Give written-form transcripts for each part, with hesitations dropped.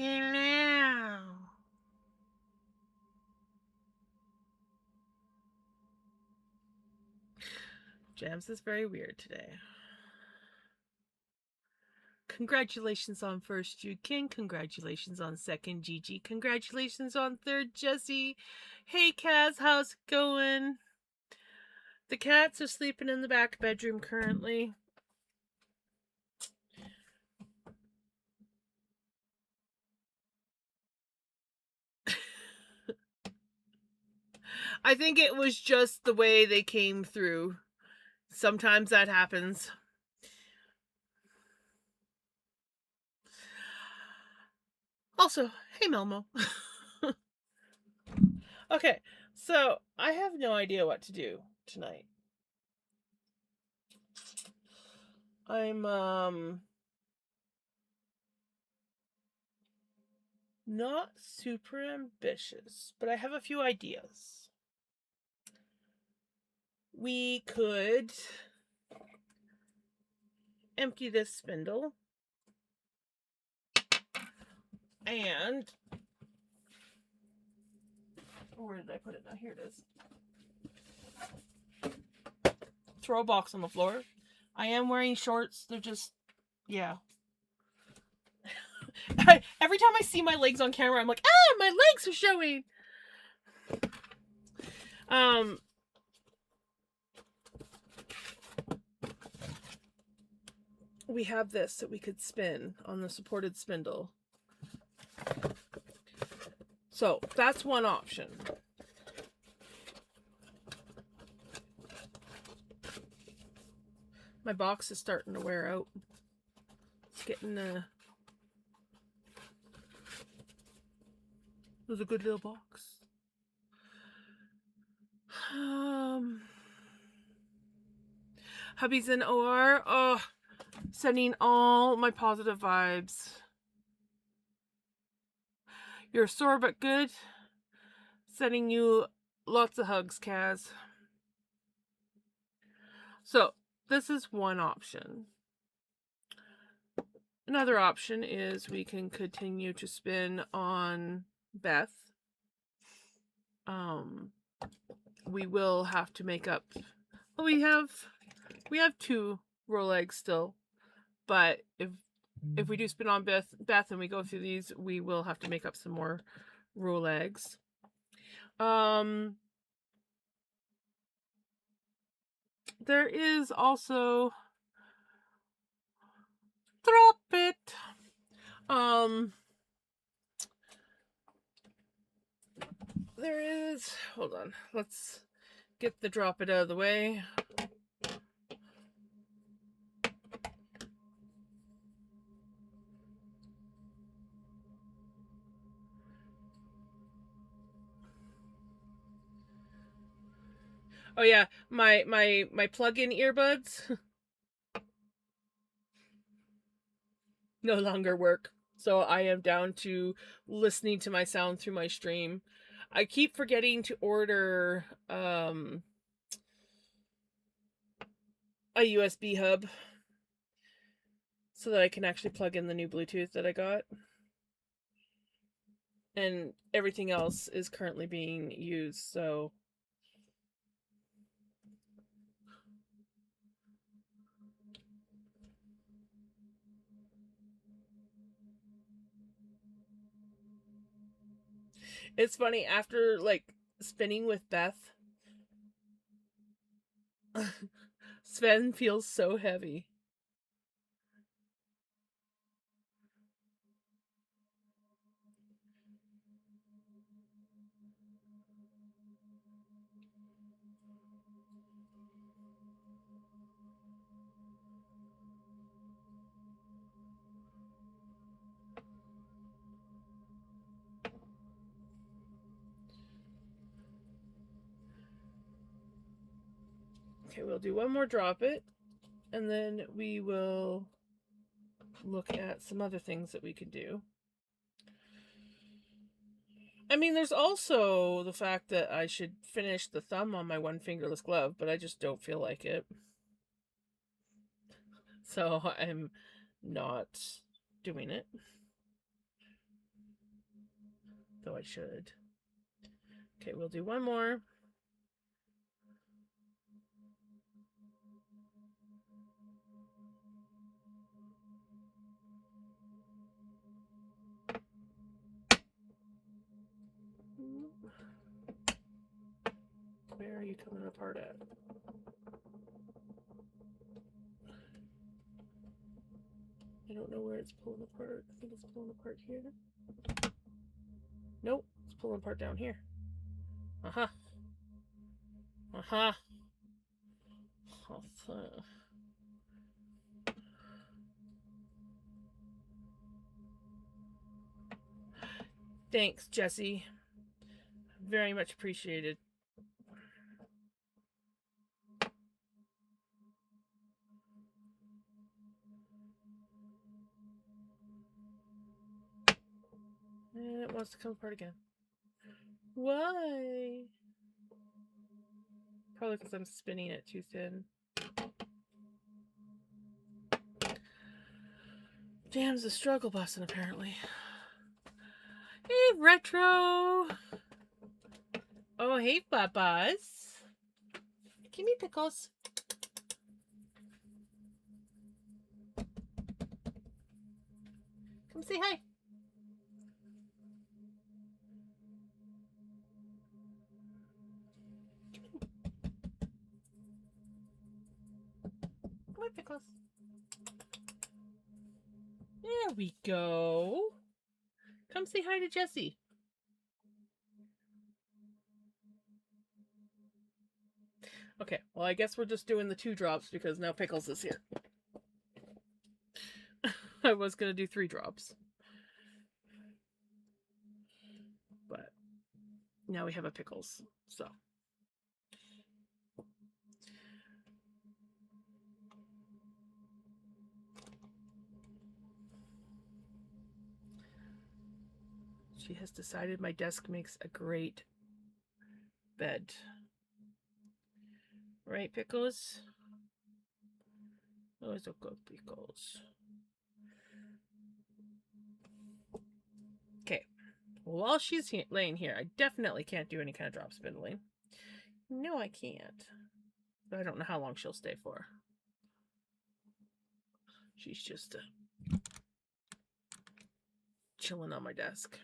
Hello. Jams is very weird today. Congratulations on first, Jude King. Congratulations on second, Gigi. Congratulations on third, Jesse. Hey, Kaz, how's it going? The cats are sleeping in the back bedroom currently. I think it was just the way they came through. Sometimes that happens. Also, hey, Melmo. Okay, so I have no idea what to do tonight. I'm not super ambitious, but I have a few ideas. We could empty this spindle and where did I put it now? Here it is. Throw a box on the floor. I am wearing shorts. They're just, yeah. Every time I see my legs on camera, I'm like, ah, my legs are showing. We have this that we could spin on the supported spindle. So that's one option. My box is starting to wear out. It's getting it was a good little box. Hubby's in OR. Oh, sending all my positive vibes. You're sore but good. Sending you lots of hugs, Kaz. So, this is one option. Another option is we can continue to spin on Beth. We will have to make up. Well, we have 2 roll eggs still, but if we do spin on Beth and we go through these, we will have to make up some more roll eggs. There is also drop it. There is, hold on, let's get the drop it out of the way. Oh yeah, my plug-in earbuds no longer work. So I am down to listening to my sound through my stream. I keep forgetting to order a USB hub so that I can actually plug in the new Bluetooth that I got. And everything else is currently being used, so it's funny, after like spinning with Beth, Sven feels so heavy. Okay, we'll do one more drop it, and then we will look at some other things that we can do. I mean, there's also the fact that I should finish the thumb on my one fingerless glove, but I just don't feel like it. So I'm not doing it. Though I should. Okay, we'll do one more. Where are you coming apart at? I don't know where it's pulling apart. I think it's pulling apart here. Nope, it's pulling apart down here. Uh-huh. Uh-huh. Thanks, Jesse. Very much appreciated. And it wants to come apart again. Why? Probably because I'm spinning it too thin. Jam's a struggle bussin', apparently. Hey, Retro! Oh, hey, Bubba's. Give me Pickles. Come say hi. Come on, Pickles. There we go. Come say hi to Jesse. Okay, well, I guess we're just doing the 2 drops because now Pickles is here. I was going to do 3 drops. But now we have a Pickles, so. She has decided my desk makes a great bed. Right, Pickles? Those are good Pickles. Okay. While she's laying here, I definitely can't do any kind of drop spindling. No, I can't. But I don't know how long she'll stay for. She's just chilling on my desk.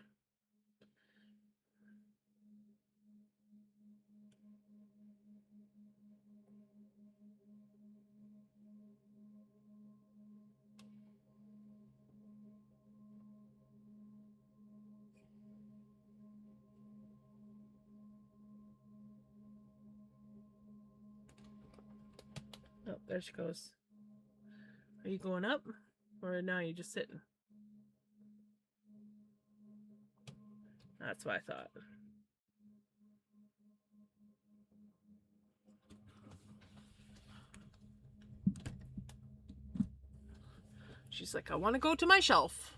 Oh, there she goes. Are you going up? Or now you're just sitting? That's what I thought. She's like, I want to go to my shelf.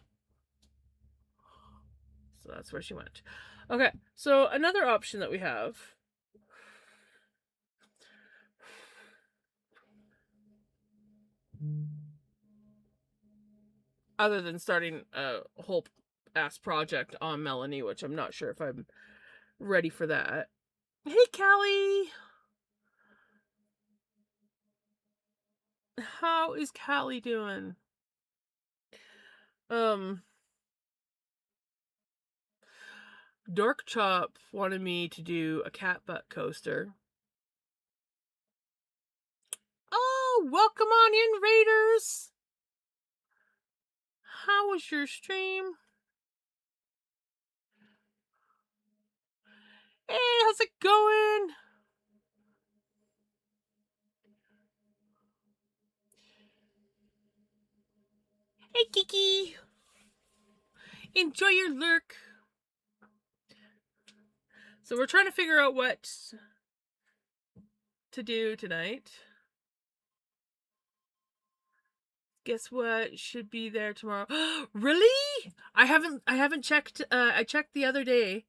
So that's where she went. Okay, so another option that we have. Other than starting a whole ass project on Melanie, which I'm not sure if I'm ready for that. Hey, Callie! How is Callie doing? Dork Chop wanted me to do a cat butt coaster. Oh, welcome on in, Raiders! How was your stream? Hey, how's it going? Hey, Kiki! Enjoy your lurk. So we're trying to figure out what to do tonight. Guess what should be there tomorrow? Really? I haven't checked. I checked the other day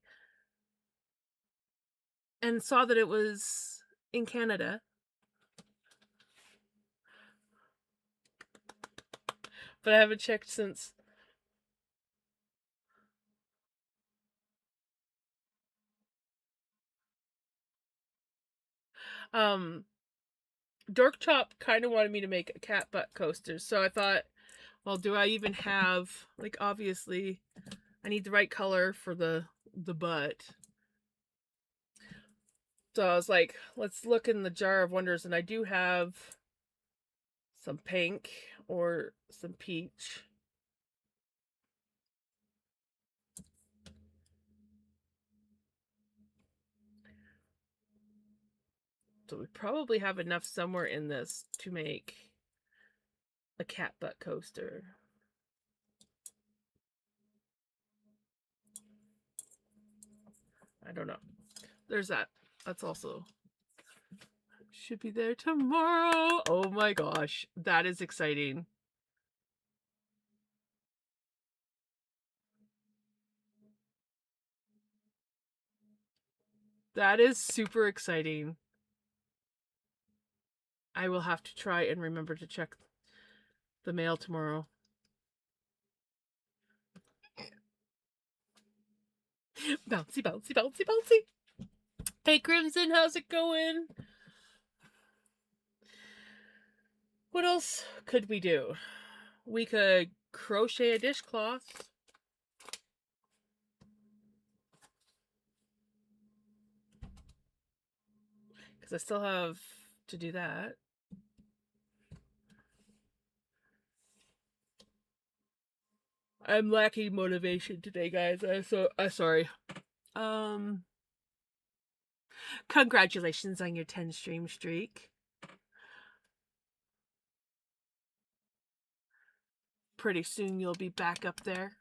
and saw that it was in Canada. But I haven't checked since. Dork Chop kind of wanted me to make a cat butt coaster, so I thought, well, do I even have, like, obviously I need the right color for the butt. So I was like, let's look in the jar of wonders, and I do have some pink or some peach. So we probably have enough somewhere in this to make a cat butt coaster. I don't know. There's that. That's also should be there tomorrow. Oh my gosh, that is exciting. That is super exciting. I will have to try and remember to check the mail tomorrow. Bouncy, bouncy, bouncy, bouncy. Hey, Crimson, how's it going? What else could we do? We could crochet a dishcloth. Because I still have to do that. I'm lacking motivation today, guys. I'm sorry. Congratulations on your 10 stream streak. Pretty soon you'll be back up there.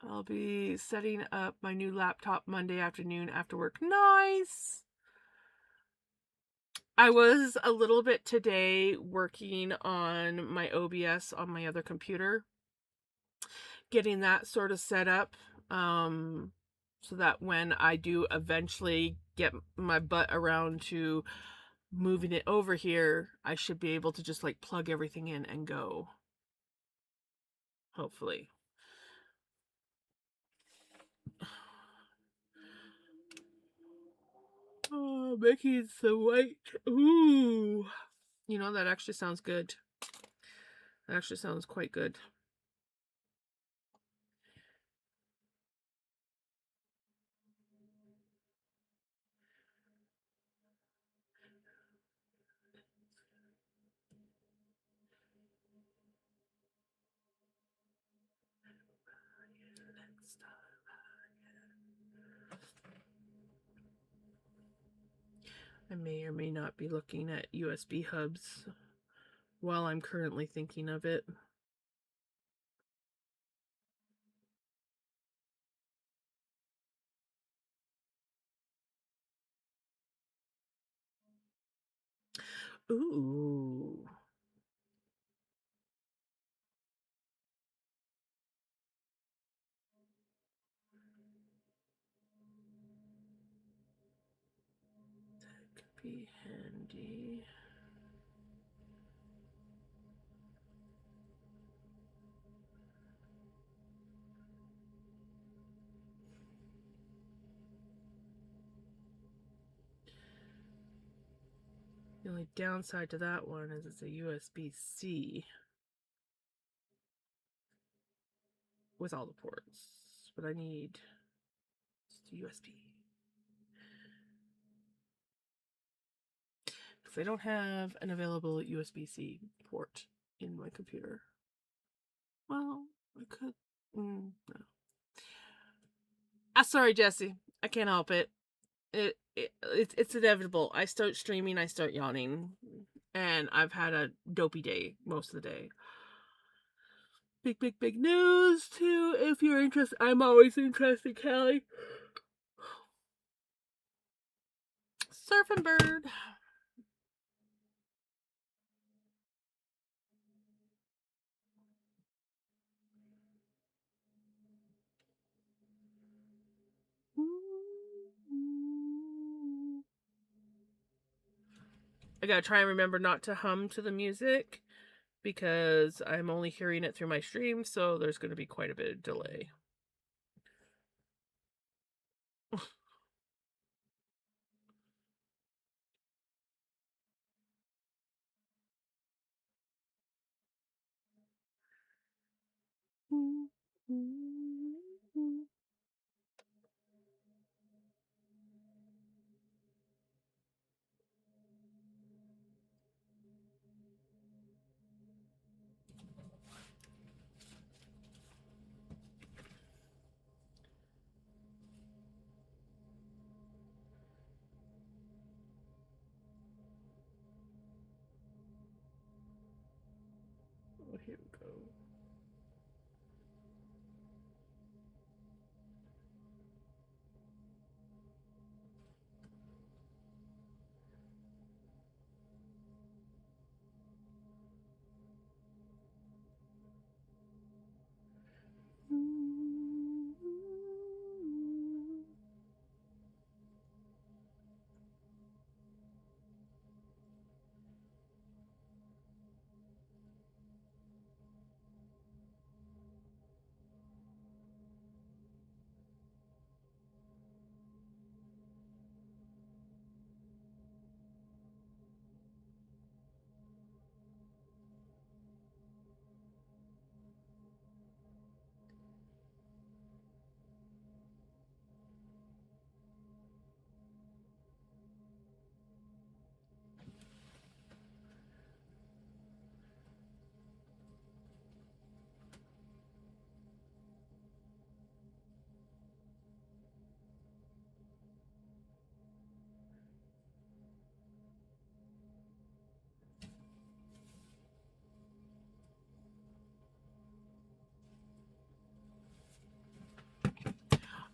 I'll be setting up my new laptop Monday afternoon after work. Nice! I was a little bit today working on my OBS on my other computer. Getting that sort of set up. So that when I do eventually get my butt around to moving it over here, I should be able to just like plug everything in and go. Hopefully. Oh, making some white. Ooh. You know, that actually sounds good. That actually sounds quite good. I may or may not be looking at USB hubs while I'm currently thinking of it. Ooh. That could be handy. The only downside to that one is it's a USB-C with all the ports, but I need just USB. Because I don't have an available USB-C port in my computer. Well, I could. No. Sorry, Jesse. I can't help it. It's inevitable. I start streaming, I start yawning, and I've had a dopey day most of the day. Big news too. If you're interested, I'm always interested, Callie. Surfing bird. I gotta try and remember not to hum to the music because I'm only hearing it through my stream, so there's going to be quite a bit of delay. Here we go.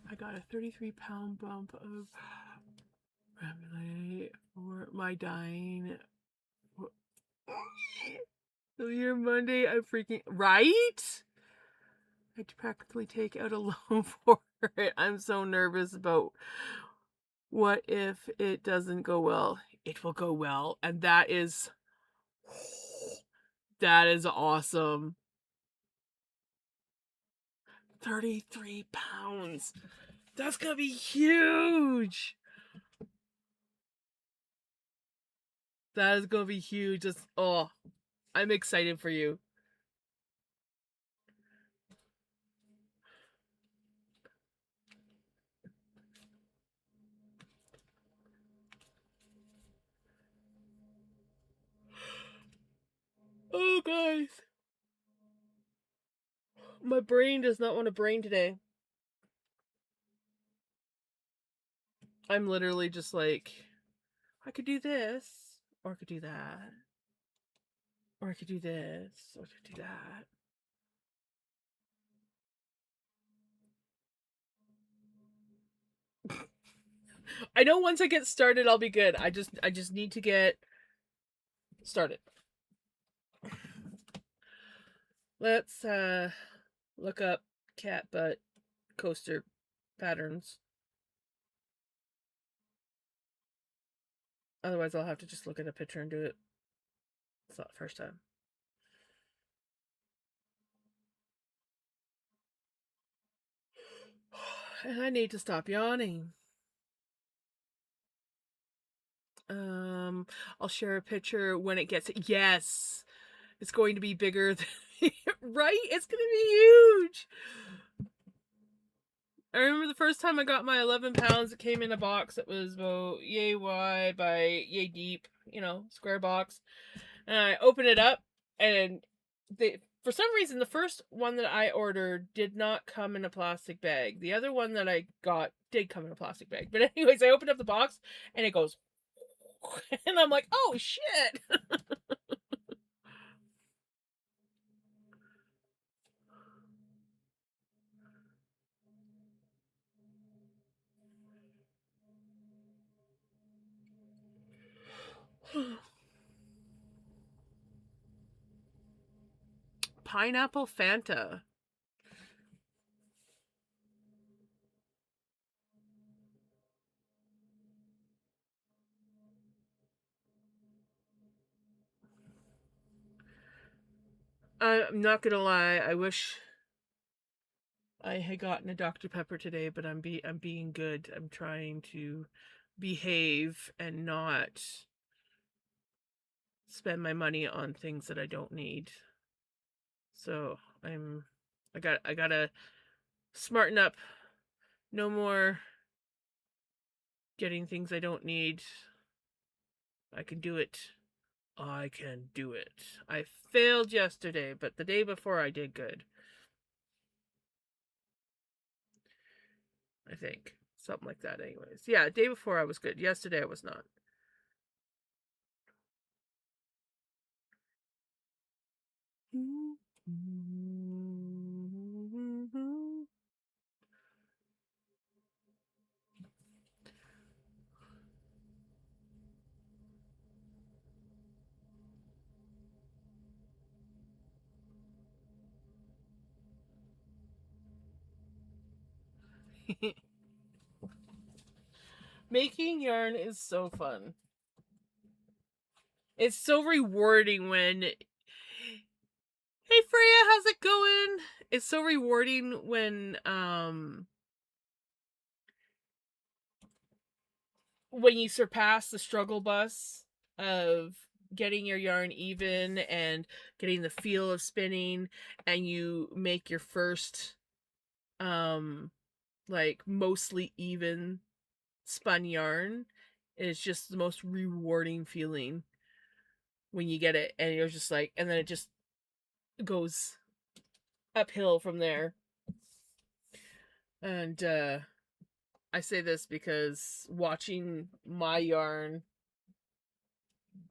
I got a 33-pound bump of Remedy for my dying. Your Monday, I'm freaking right. I had to practically take out a loan for it. I'm so nervous about what if it doesn't go well. It will go well, and that is awesome. 33 pounds. That's gonna be huge. That is gonna be huge. Just I'm excited for you. Oh, guys. My brain does not want to brain today. I'm literally just like, I could do this, or I could do that, or I could do this, or I could do that. I know once I get started, I'll be good. I just need to get started. Let's look up cat butt coaster patterns. Otherwise, I'll have to just look at a picture and do it. It's not the first time. And I need to stop yawning. I'll share a picture when it gets. Yes, it's going to be bigger than right. It's going to be huge. I remember the first time I got my 11 pounds. It came in a box that was about yay wide by yay deep, square box. And I opened it up, and for some reason, the first one that I ordered did not come in a plastic bag. The other one that I got did come in a plastic bag. But anyways, I opened up the box, and it goes, and I'm like, oh shit. Pineapple Fanta. I'm not gonna lie, I wish I had gotten a Dr. Pepper today, but I'm being good. I'm trying to behave and not spend my money on things that I don't need. So I gotta smarten up. No more getting things I don't need. I can do it. I can do it. I failed yesterday, but the day before I did good. I think. Something like that, anyways. Yeah, day before I was good. Yesterday I was not. Making yarn is so fun. It's so rewarding when, hey Freya, how's it going? It's so rewarding when you surpass the struggle bus of getting your yarn even and getting the feel of spinning, and you make your first like mostly even spun yarn. It's just the most rewarding feeling when you get it, and you're just like, and then it just goes uphill from there. And I say this because watching my yarn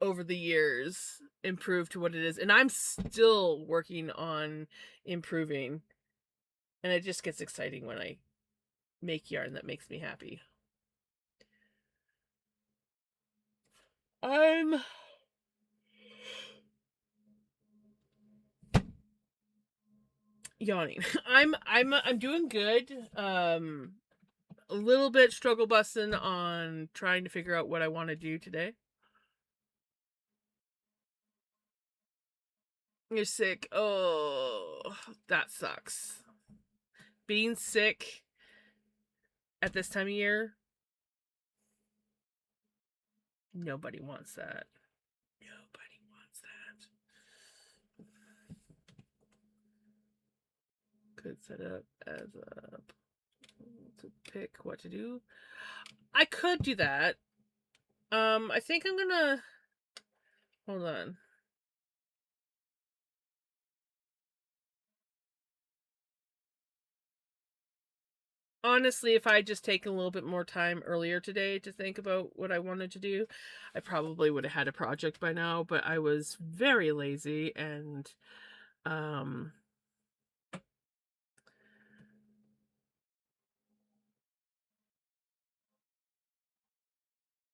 over the years improve to what it is, and I'm still working on improving, and it just gets exciting when I make yarn that makes me happy. I'm yawning. I'm doing good. A little bit struggle busting on trying to figure out what I want to do today. You're sick. Oh, that sucks. Being sick at this time of year, nobody wants that. Nobody wants that. Could set up as a to pick what to do. I could do that. I think I'm gonna hold on. Honestly, if I had just taken a little bit more time earlier today to think about what I wanted to do, I probably would have had a project by now, but I was very lazy and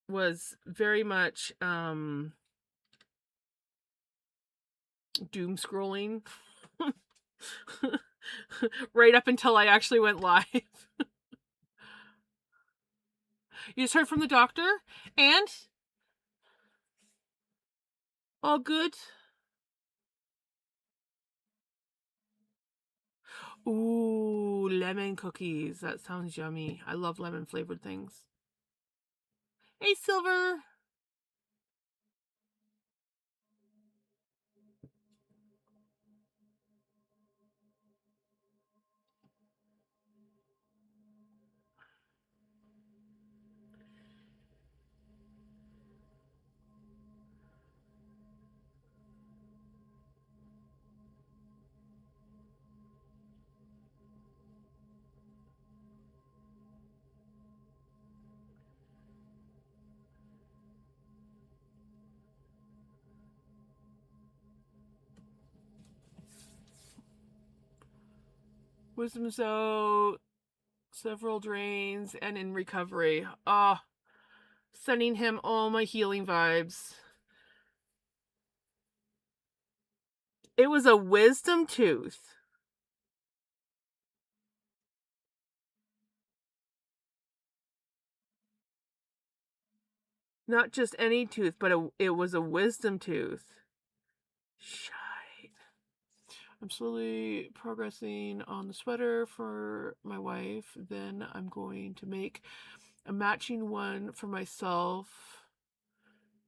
was very much doom scrolling right up until I actually went live. You just heard from the doctor? And? All good? Ooh, lemon cookies. That sounds yummy. I love lemon flavored things. Hey, Silver. Wisdom's out, several drains, and in recovery. Ah, sending him all my healing vibes. It was a wisdom tooth. Not just any tooth, but it was a wisdom tooth. Shite. I'm slowly progressing on the sweater for my wife. Then I'm going to make a matching one for myself.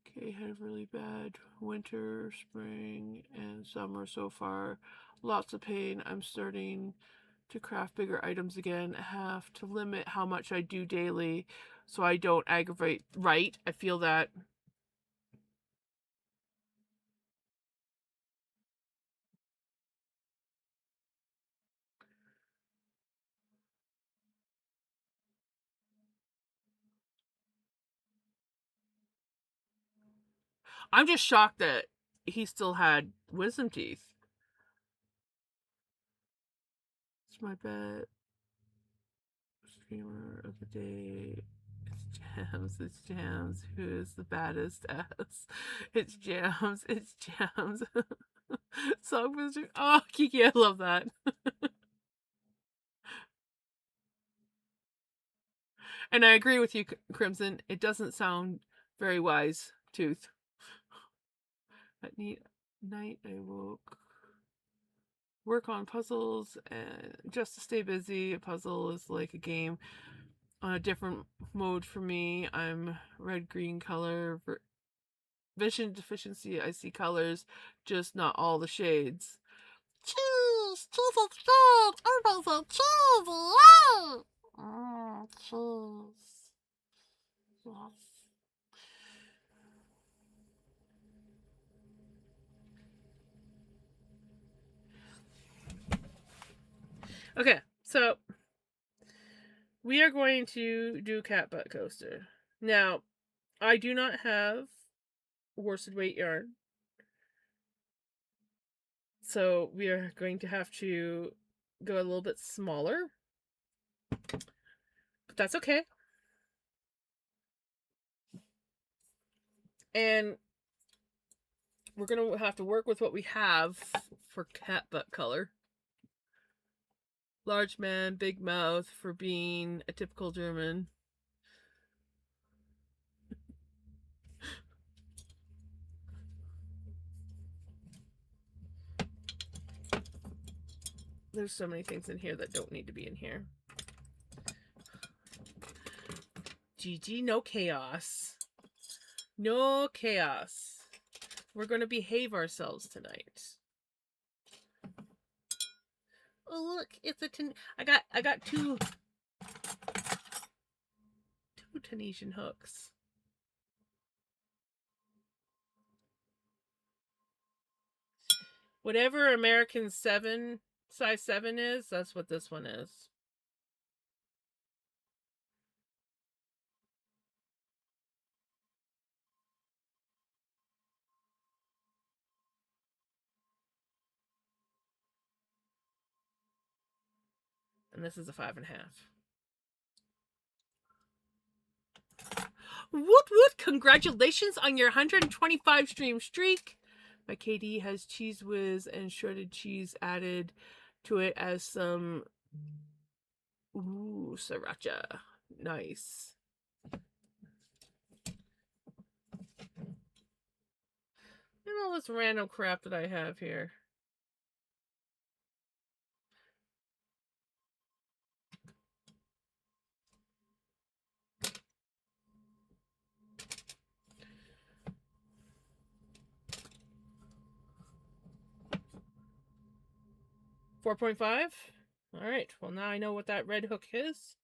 Okay, had really bad winter, spring, and summer so far. Lots of pain. I'm starting to craft bigger items again. I have to limit how much I do daily so I don't aggravate. Right? I feel that. I'm just shocked that he still had wisdom teeth. It's my bet. Screamer of the day. It's Jams. It's Jams. Who is the baddest ass? It's Jams. It's Jams. Song Mister. Oh, Kiki, I love that. And I agree with you, Crimson. It doesn't sound very wise, Tooth. At night, I woke. Work on puzzles and just to stay busy. A puzzle is like a game on a different mode for me. I'm red-green color. Vision deficiency, I see colors, just not all the shades. Cheese! Cheese is good! Everybody say cheese! Yay! Cheese. Yes. Okay, so we are going to do cat butt coaster. Now, I do not have worsted weight yarn. So we are going to have to go a little bit smaller. But that's okay. And we're going to have to work with what we have for cat butt color. Large man, big mouth for being a typical German. There's so many things in here that don't need to be in here. Gigi, no chaos. No chaos. We're going to behave ourselves tonight. Oh look, it's a I got two Tunisian hooks. Whatever American size 7 is, that's what this one is. And this is a 5.5. Woot woot! Congratulations on your 125 stream streak. My KD has Cheese Whiz and shredded cheese added to it as some sriracha. Nice. And all this random crap that I have here. $4.5. All right. Well, now I know what that red hook is.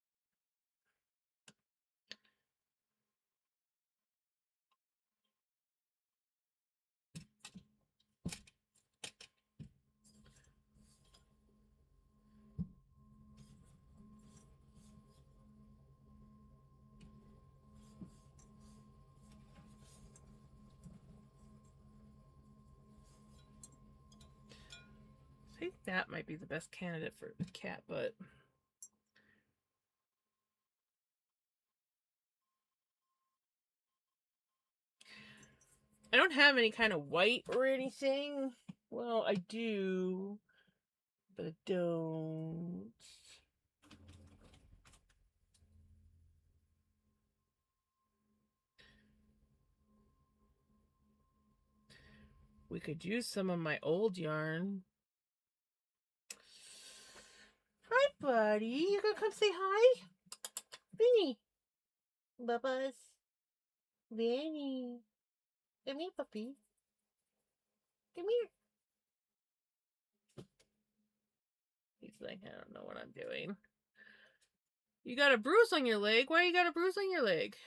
I think that might be the best candidate for the cat butt. I don't have any kind of white or anything. Well, I do, but I don't. We could use some of my old yarn. Hi, buddy. You gonna come say hi? Vinny. Bubba's. Vinny. Come here, puppy. Come here. He's like, I don't know what I'm doing. You got a bruise on your leg. Why you got a bruise on your leg?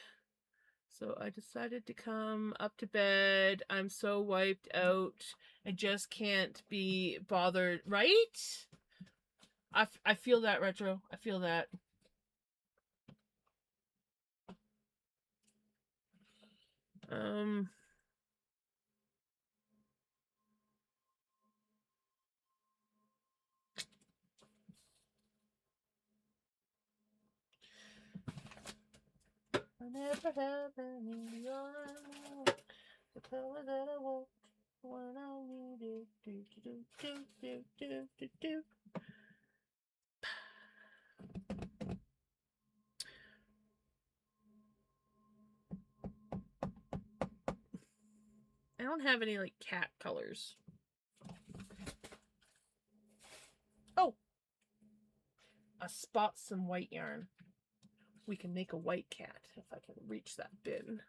So I decided to come up to bed. I'm so wiped out. I just can't be bothered, right? I feel that, Retro. I feel that. I never have any yarn. The power that I want when I need it. Do, do, do, do, do, do, do. don't have any like cat colors. Oh, a spot some white yarn. We can make a white cat if I can reach that bin.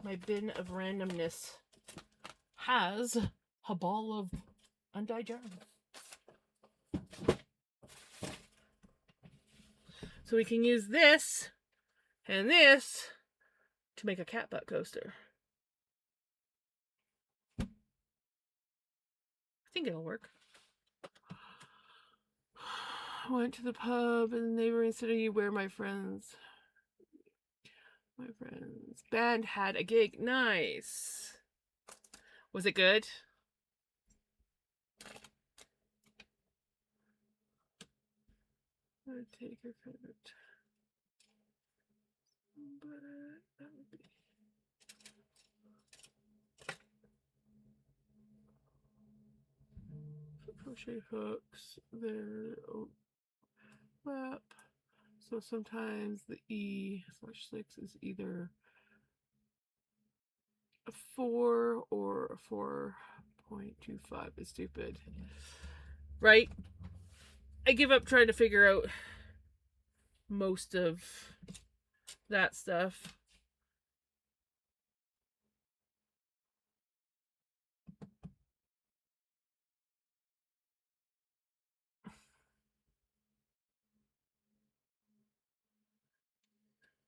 My bin of randomness has a ball of undyed yarn. So we can use this and this to make a cat butt coaster. I think it'll work. I went to the pub in the neighboring city where my friend's band had a gig. Nice. Was it good? I'd take your favorite. But that would be crochet hooks. There overlap. So sometimes the E/6 is either a 4 or a 4.25 is stupid. Right? I give up trying to figure out most of that stuff.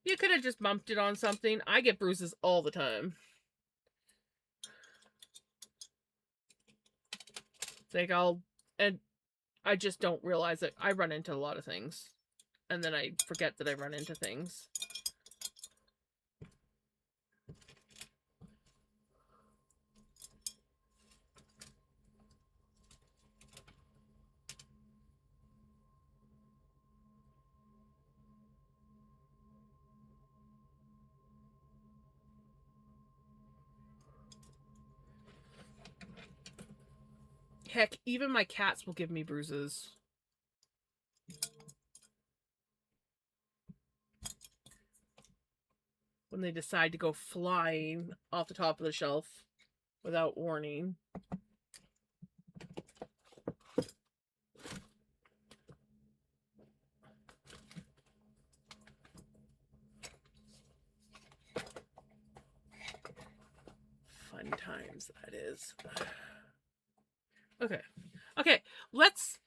You could have just bumped it on something. I get bruises all the time. It's like and I just don't realize it. I run into a lot of things. And then I forget that I run into things. Heck, even my cats will give me bruises. When they decide to go flying off the top of the shelf without warning. Fun times, that is. Okay. Okay, let's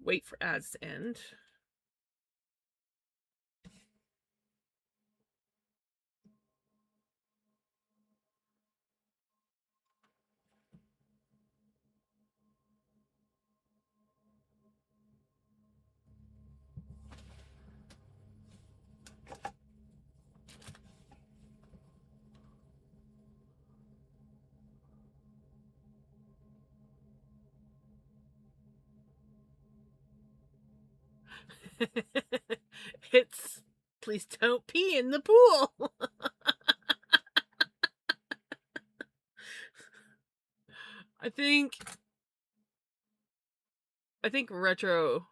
wait for ads to end. It's please don't pee in the pool. I think Retro,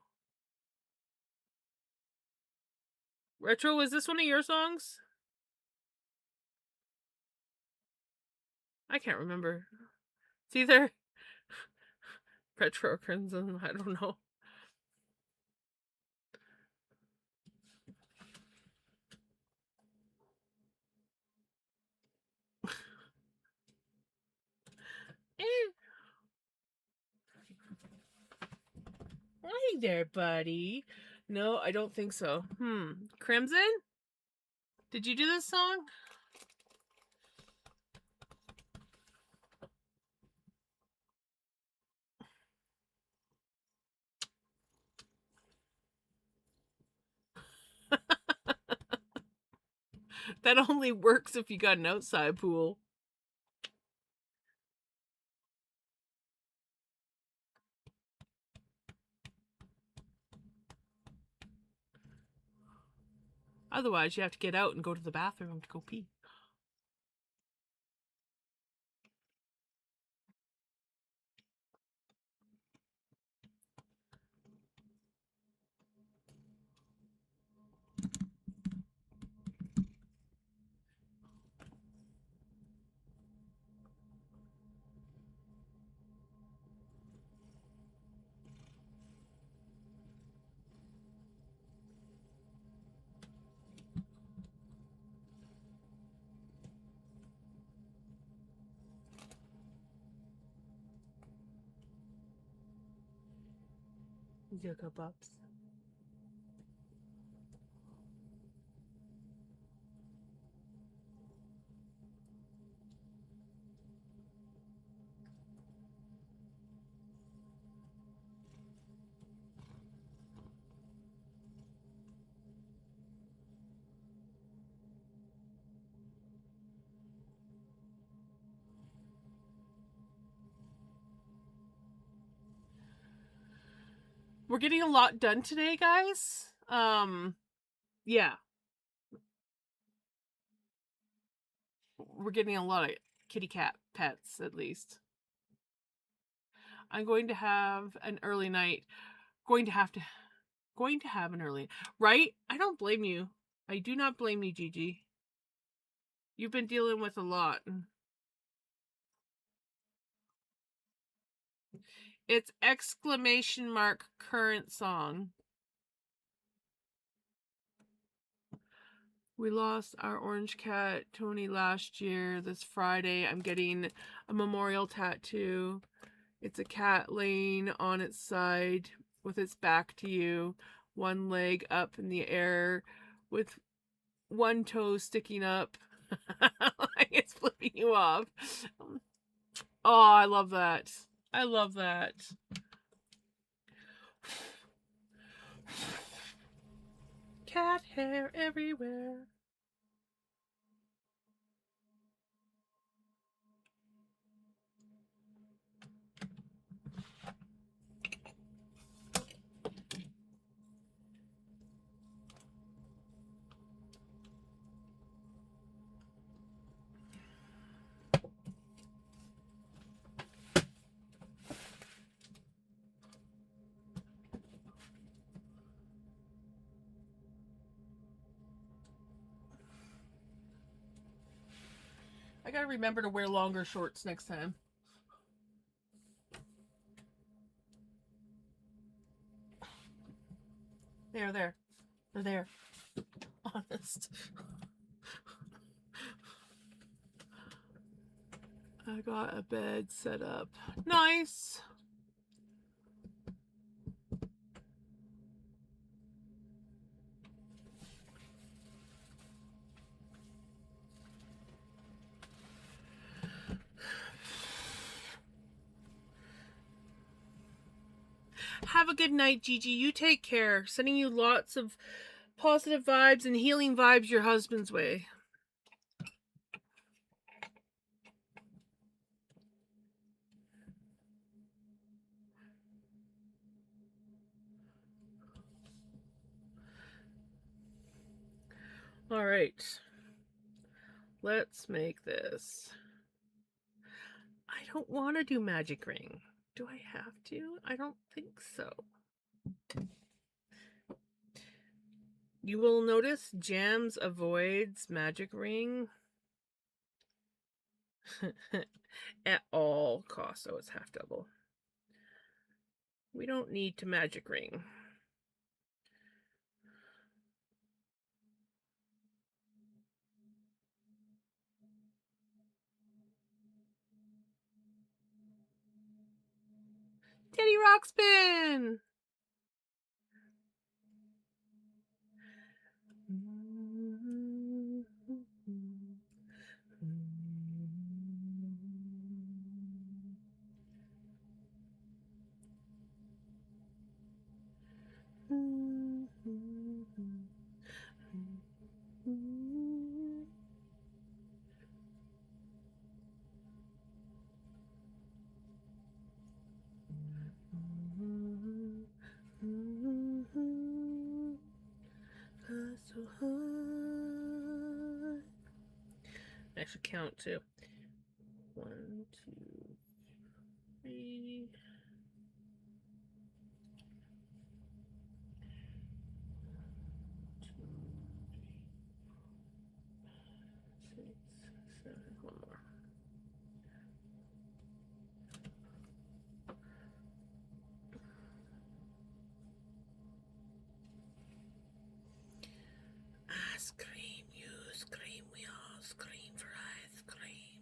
is this one of your songs? I can't remember. It's either Retro or Crimson, I don't know. Hi there, buddy. No, I don't think so. Crimson? Did you do this song? That only works if you got an outside pool. Otherwise, you have to get out and go to the bathroom to go pee. Yoga Bubs. We're getting a lot done today, guys. Yeah. We're getting a lot of kitty cat pets, at least. I'm going to have an early night. Going to have an early, right? I don't blame you. I do not blame you, Gigi. You've been dealing with a lot. It's ! Current song. We lost our orange cat, Tony, last year. This Friday, I'm getting a memorial tattoo. It's a cat laying on its side with its back to you, one leg up in the air with one toe sticking up. Like it's flipping you off. Oh, I love that. I love that. Cat hair everywhere. I gotta remember to wear longer shorts next time. There. They're there. Honest. I got a bed set up. Nice. Have a good night, Gigi. You take care. Sending you lots of positive vibes and healing vibes your husband's way. All right. Let's make this. I don't want to do magic ring. Do I have to? I don't think so. You will notice Jams avoids magic ring at all costs, so it's half double. We don't need to magic ring. Teddy Rockspin! I should count too. 1, 2, 3. 6, 7. One more. Ice cream, you scream, we all scream for ice cream.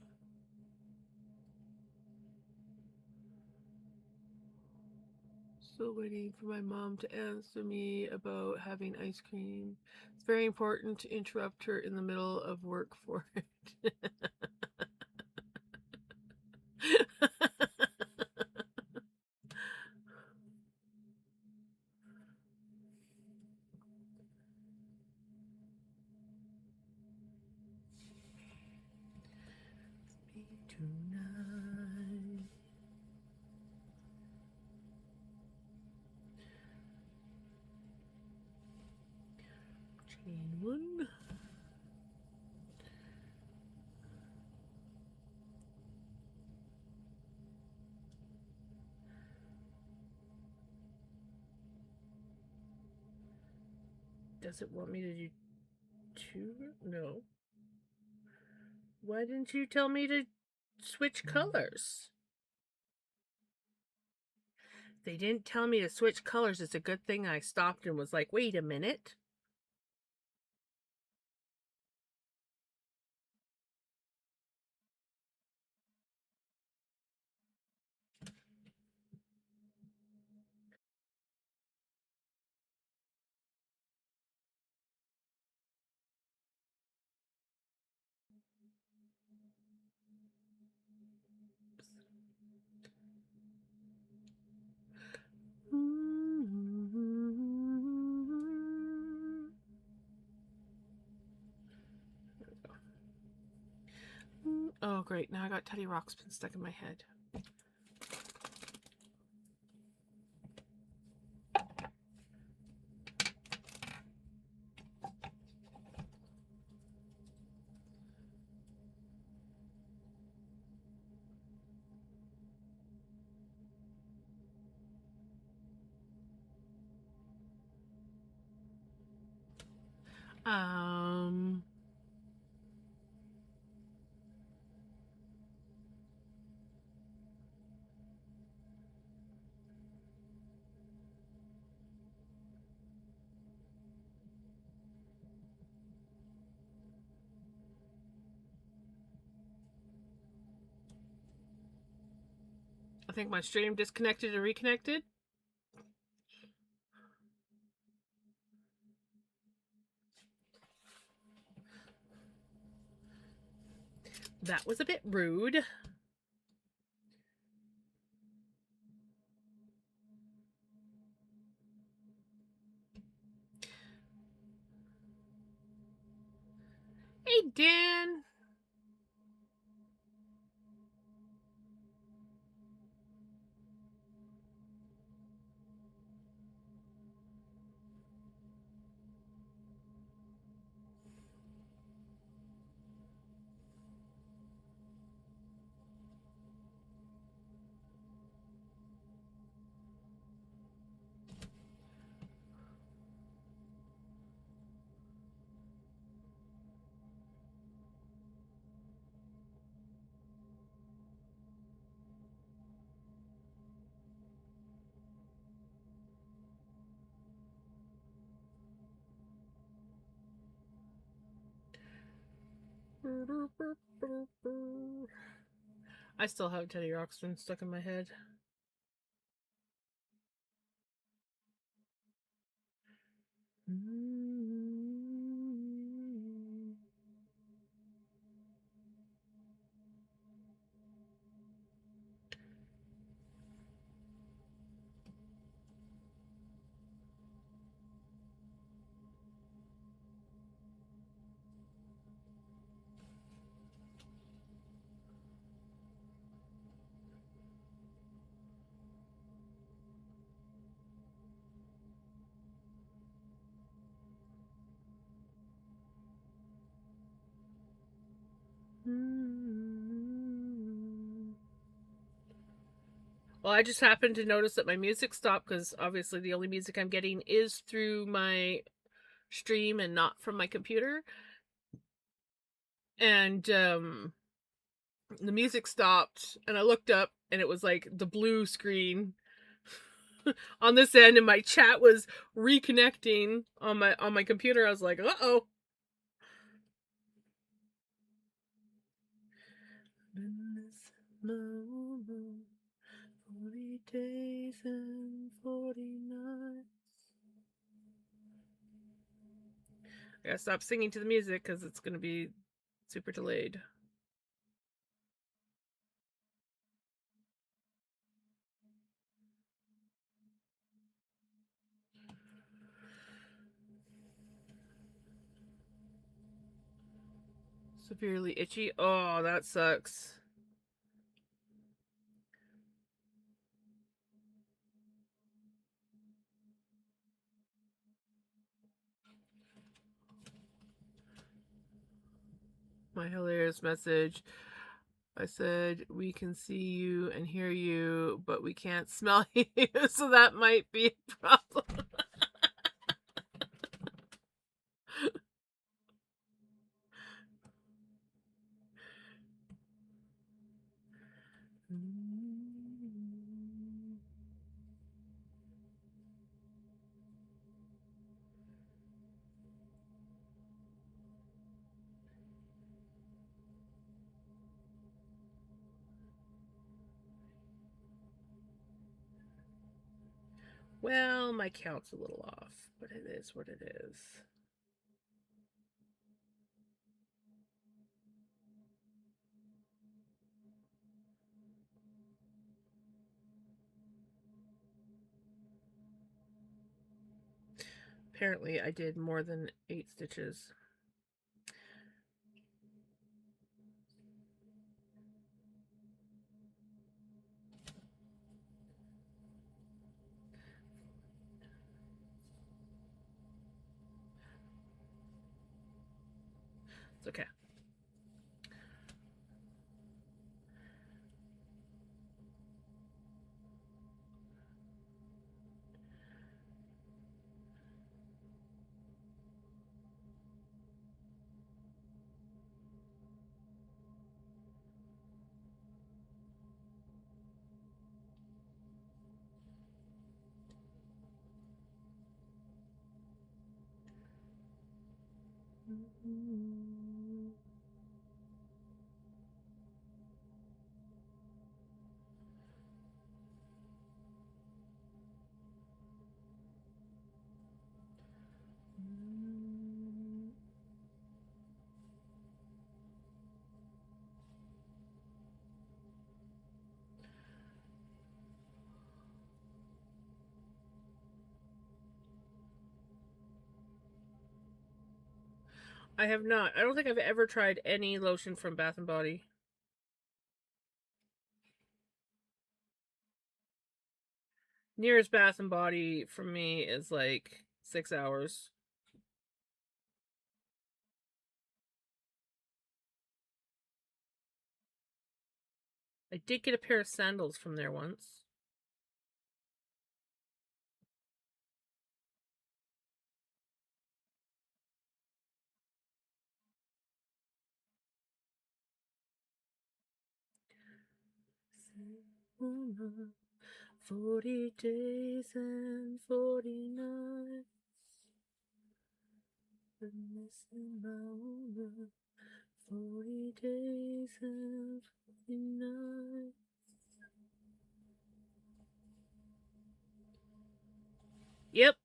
Still waiting for my mom to answer me about having ice cream. It's very important to interrupt her in the middle of work for it. Me tonight. Chain 1. Does it want me to do 2? No. Why didn't you tell me to switch colors? They didn't tell me to switch colors. It's a good thing I stopped and was like, wait a minute. Oh, great. Now I got Teddy Ruxpin stuck in my head. I think my stream disconnected and reconnected. That was a bit rude. Hey, Dan. I still have Teddy Ruxpin stuck in my head. Well, I just happened to notice that my music stopped because obviously the only music I'm getting is through my stream and not from my computer. And the music stopped, and I looked up, and it was like the blue screen on this end, and my chat was reconnecting on my computer. I was like, uh-oh. In this moment, 40 days and 40 nights. I gotta stop singing to the music because it's gonna be super delayed. Severely itchy. Oh, that sucks. My hilarious message. I said, we can see you and hear you, but we can't smell you, so that might be a problem. Well, my count's a little off, but it is what it is. Apparently, I did more than 8 stitches. It's okay. I have not. I don't think I've ever tried any lotion from Bath and Body. Nearest Bath and Body for me is like 6 hours. I did get a pair of sandals from there once. Summer, 40 days and 40 nights. Missing my woman, 40 days and 40 nights. Yep.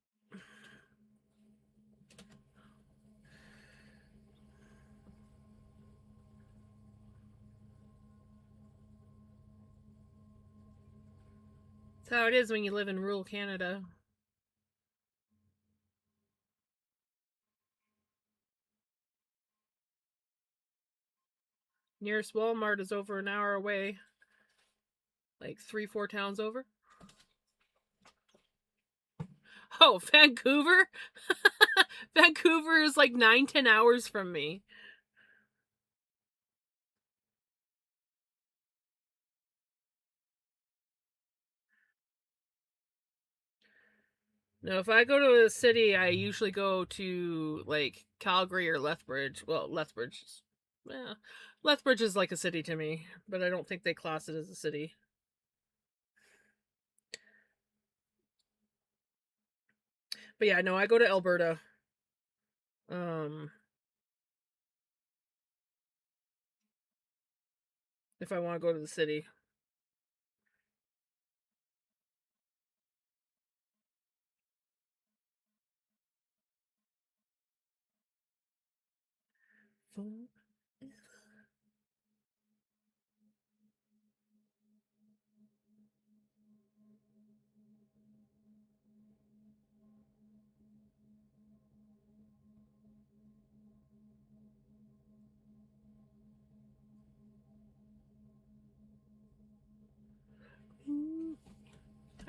That's how it is when you live in rural Canada. Nearest Walmart is over an hour away. Like 3-4 towns over. Oh, Vancouver? Vancouver is like 9-10 hours from me. No, if I go to a city, I usually go to like Calgary or Lethbridge. Well, Lethbridge, yeah, Lethbridge is like a city to me, but I don't think they class it as a city. But yeah, no, I go to Alberta. Um, if I want to go to the city.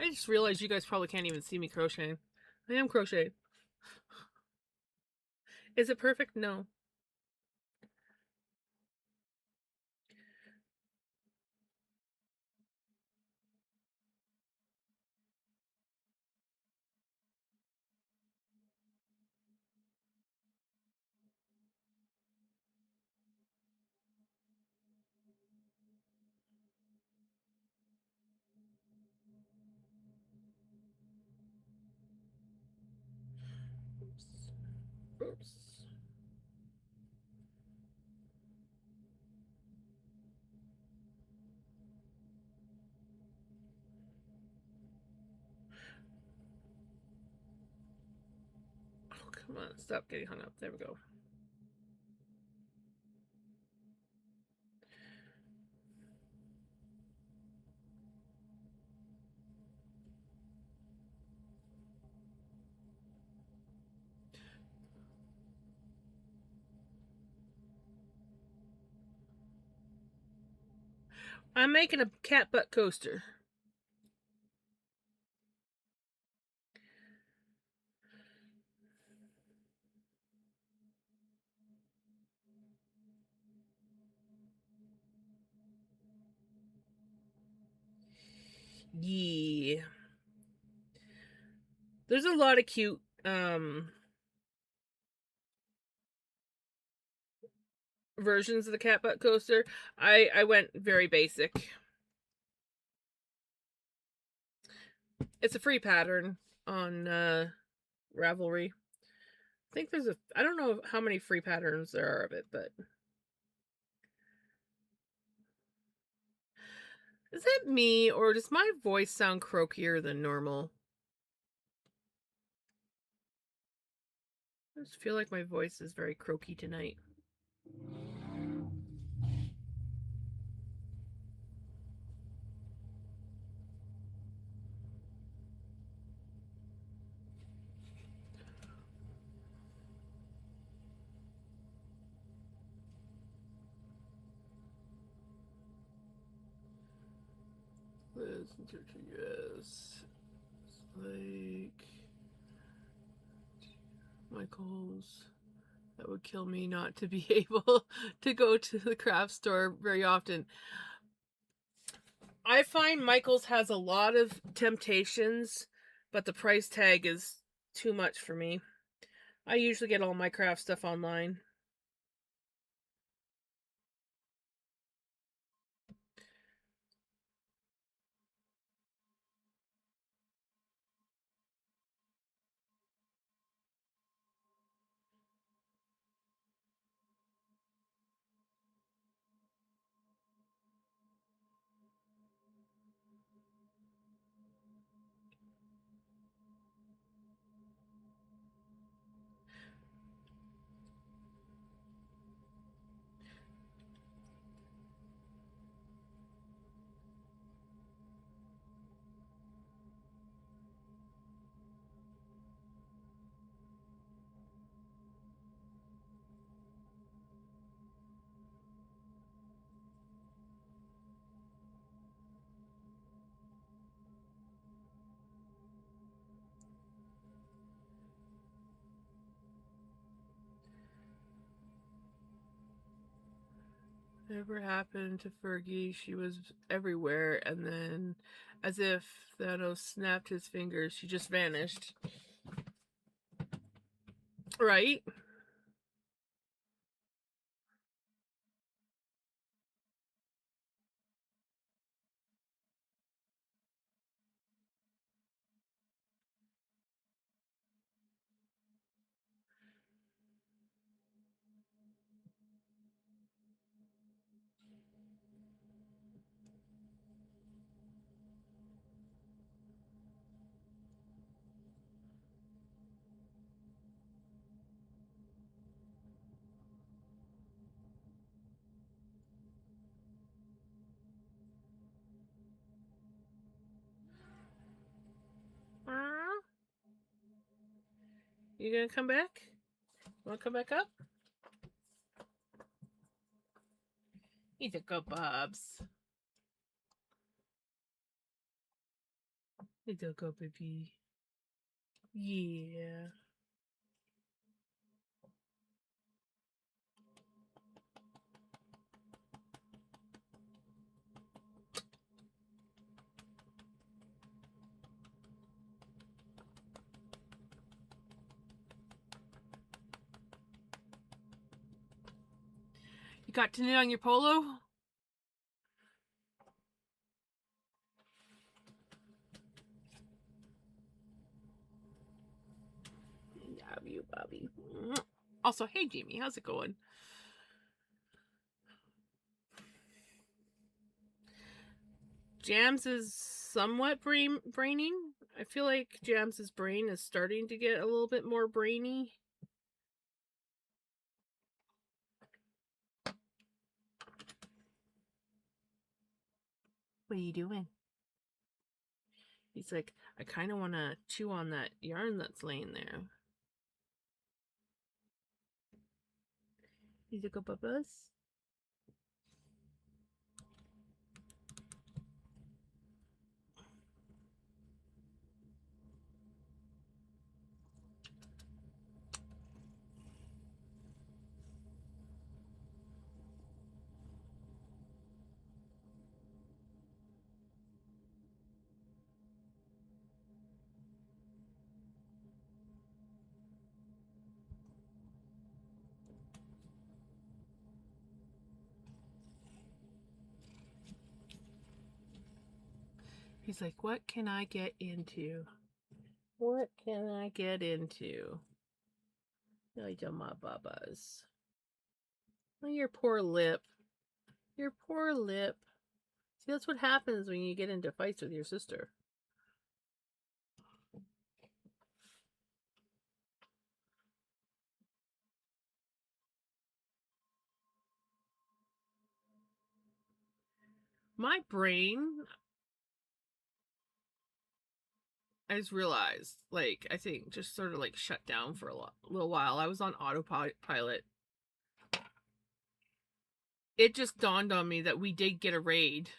I just realized you guys probably can't even see me crocheting. I am crocheting. Is it perfect? No. Oops. Oops. Oh, come on. Stop getting hung up. There we go. I'm making a cat butt coaster. Yeah. There's a lot of cute versions of the cat butt coaster. I went very basic. It's a free pattern on Ravelry. I think there's I don't know how many free patterns there are of it, but is it me or does my voice sound croakier than normal? I just feel like my voice is very croaky tonight. Yes. Like Michael's. That would kill me not to be able to go to the craft store very often. I find Michael's has a lot of temptations, but the price tag is too much for me. I usually get all my craft stuff online. Whatever happened to Fergie? She was everywhere, and then, as if Thanos snapped his fingers, she just vanished. Right? You gonna come back? Wanna come back up? He's a good Bubs. He's a good baby. Yeah. You got to knit on your polo? Love you, Bobby. Also, hey Jamie, how's it going? Jams is somewhat braining. I feel like Jams' brain is starting to get a little bit more brainy. What are you doing? He's like, I kind of want to chew on that yarn that's laying there. He's like, Bubba's. He's like, what can I get into? What can I get into? Like my Bubba's. Oh, your poor lip. Your poor lip. See, that's what happens when you get into fights with your sister. My brain, I just realized, like, I think just sort of like shut down for a little while. I was on autopilot. It just dawned on me that we did get a raid.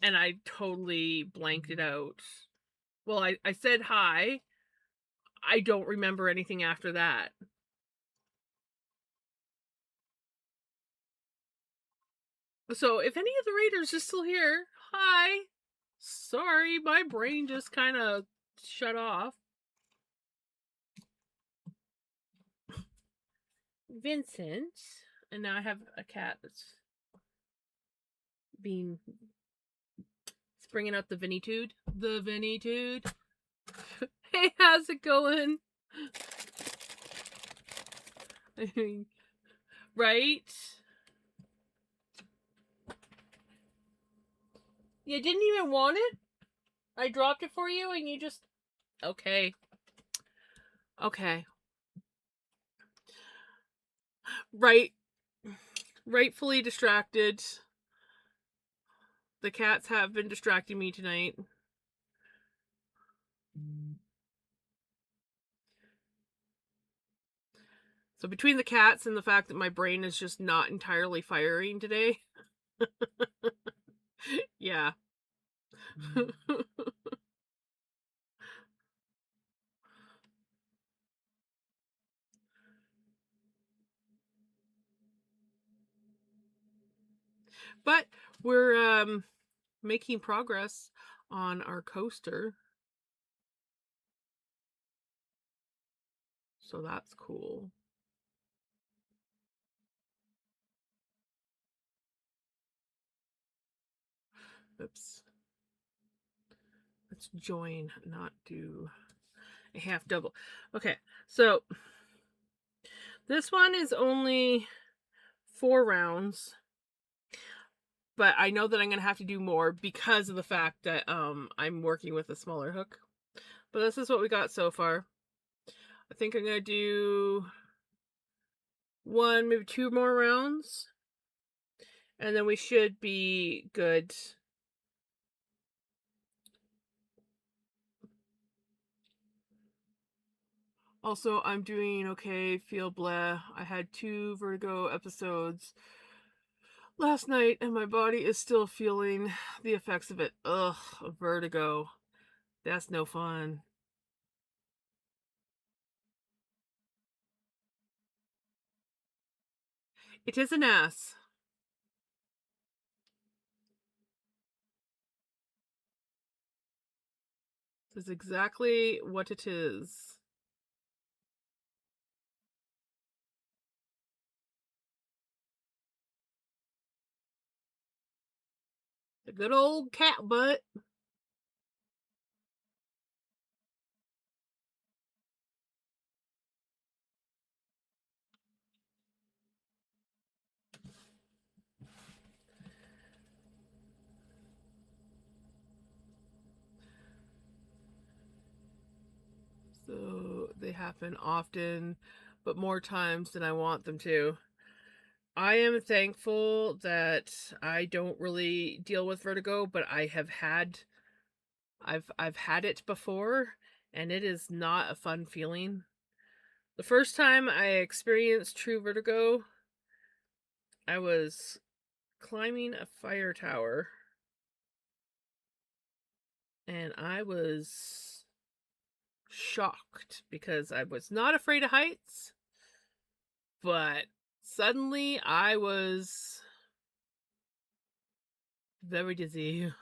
And I totally blanked it out. Well, I said hi. I don't remember anything after that. So if any of the raiders are still here, hi. Sorry, my brain just kind of shut off. Vincent, and now I have a cat that's being bringing out the Vinitude. The Vinitude. Hey, how's it going? I mean, right? You didn't even want it? I dropped it for you and you just... Okay. Okay. Rightfully distracted. The cats have been distracting me tonight. So between the cats and the fact that my brain is just not entirely firing today. Yeah. But we're making progress on our coaster. So that's cool. Oops. Let's join, not do a half double. Okay, so this one is only 4 rounds, but I know that I'm gonna have to do more because of the fact that I'm working with a smaller hook. But this is what we got so far. I think I'm gonna do 1, maybe 2 more rounds, and then we should be good. Also, I'm doing okay, feel bleh. I had 2 vertigo episodes last night, and my body is still feeling the effects of it. Ugh, vertigo. That's no fun. It is an ass. This is exactly what it is. A good old cat butt. So they happen often, but more times than I want them to. I am thankful that I don't really deal with vertigo, but I've had it before, and it is not a fun feeling. The first time I experienced true vertigo, I was climbing a fire tower, and I was shocked because I was not afraid of heights, but suddenly I was very dizzy.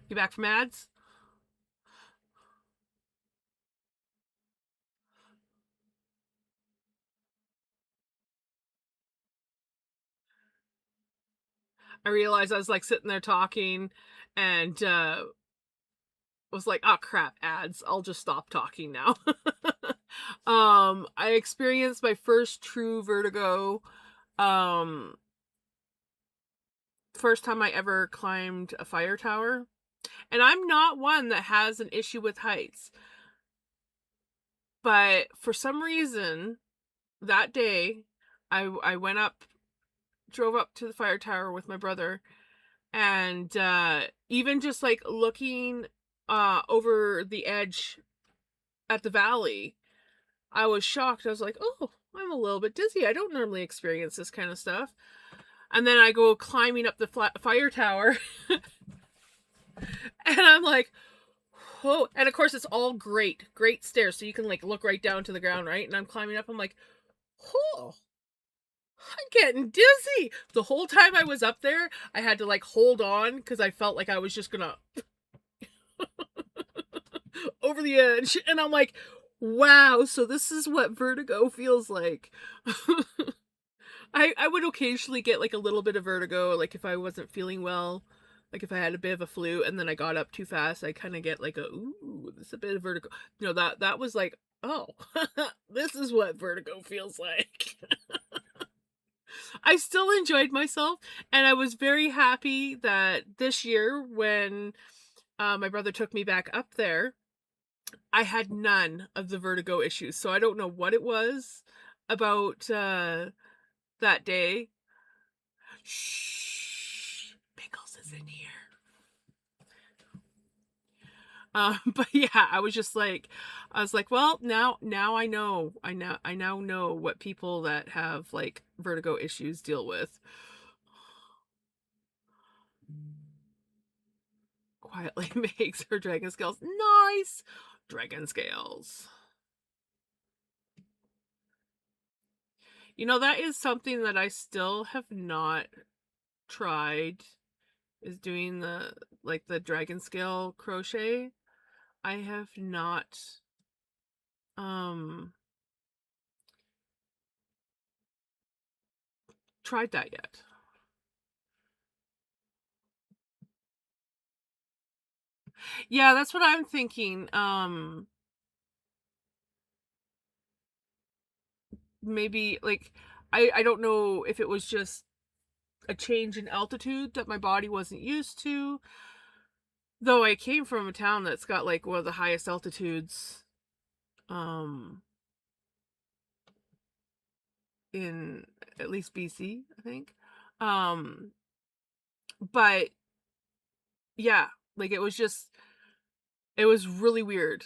You back from ads? I realized I was like sitting there talking and was like, oh crap, ads. I'll just stop talking now. I experienced my first true vertigo. Um, First time I ever climbed a fire tower. And I'm not one that has an issue with heights. But for some reason, that day, I went up, drove up to the fire tower with my brother, and even just like looking over the edge at the valley, I was shocked. I was like, oh, I'm a little bit dizzy. I don't normally experience this kind of stuff. And then I go climbing up the fire tower, and I'm like, oh, and of course it's all great stairs, so you can like look right down to the ground, right? And I'm climbing up, I'm like, oh, I'm getting dizzy. The whole time I was up there, I had to like hold on because I felt like I was just gonna over the edge. And I'm like, wow, so this is what vertigo feels like. I would occasionally get like a little bit of vertigo, like if I wasn't feeling well, like if I had a bit of a flu and then I got up too fast, I kind of get like a ooh, this is a bit of vertigo. That was like, oh, this is what vertigo feels like. I still enjoyed myself, and I was very happy that this year when my brother took me back up there, I had none of the vertigo issues, so I don't know what it was about, that day. Shh, Pickles is in here. But yeah, I was like, well, now I now know what people that have like vertigo issues deal with. Quietly makes her dragon scales. Nice dragon scales. You know, that is something that I still have not tried, is doing the dragon scale crochet. I have not um tried that yet. Yeah, that's what I'm thinking. Maybe like I don't know if it was just a change in altitude that my body wasn't used to. Though I came from a town that's got like one of the highest altitudes um in at least BC, I think. Um but yeah, like it was really weird.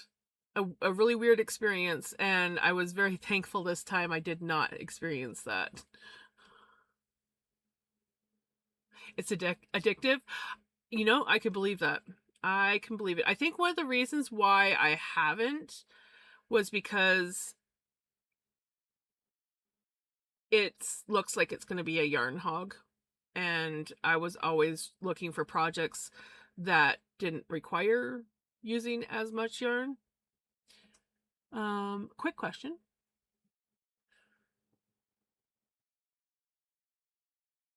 A really weird experience, and I was very thankful this time I did not experience that. It's addictive. You know, I could believe that. I can believe it. I think one of the reasons why I haven't was because it looks like it's going to be a yarn hog, and I was always looking for projects that didn't require using as much yarn. Quick question.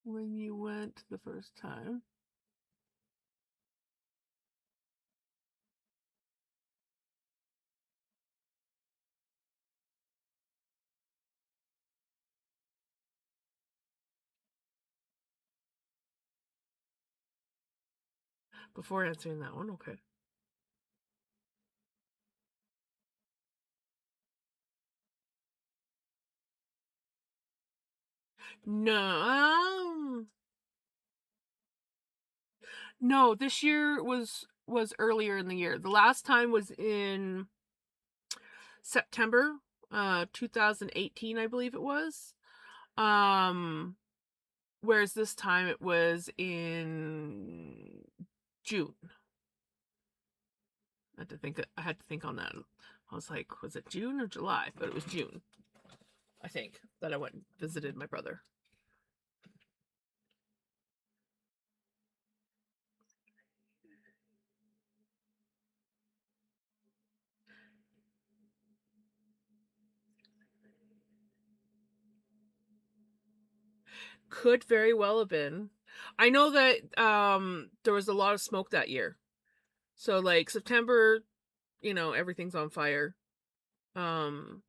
When you went the first time, before answering that one, okay. No, no, this year was earlier in the year. The last time was in September, 2018, I believe it was. Um, Whereas this time it was in June. I had to think on that. I was like, was it June or July? But it was June, I think, that I went and visited my brother. Could very well have been. I know that there was a lot of smoke that year. So like September, you know, everything's on fire. Um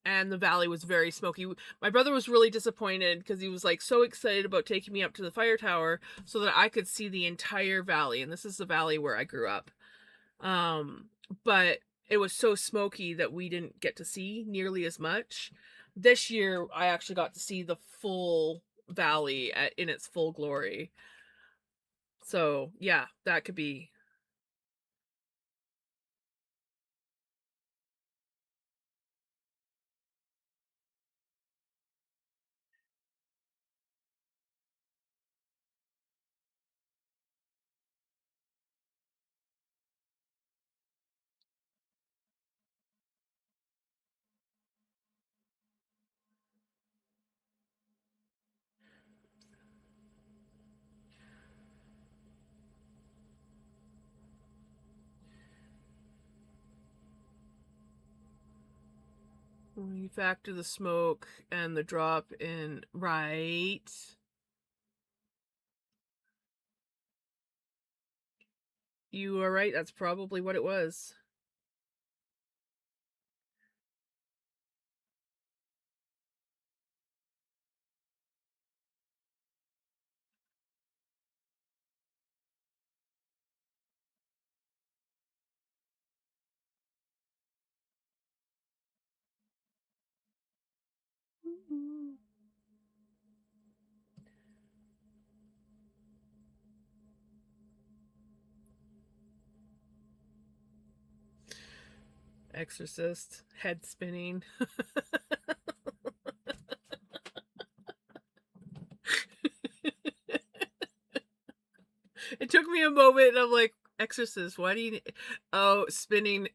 and the valley was very smoky. My brother was really disappointed because he was like so excited about taking me up to the fire tower so that I could see the entire valley, and this is the valley where I grew up. Um but it was so smoky that we didn't get to see nearly as much. This year I actually got to see the full valley in its full glory. So, yeah, that could be. When you factor the smoke and the drop in, right? You are right. That's probably what it was. Exorcist, head spinning. It took me a moment and I'm like, Exorcist, why do you need... Oh, spinning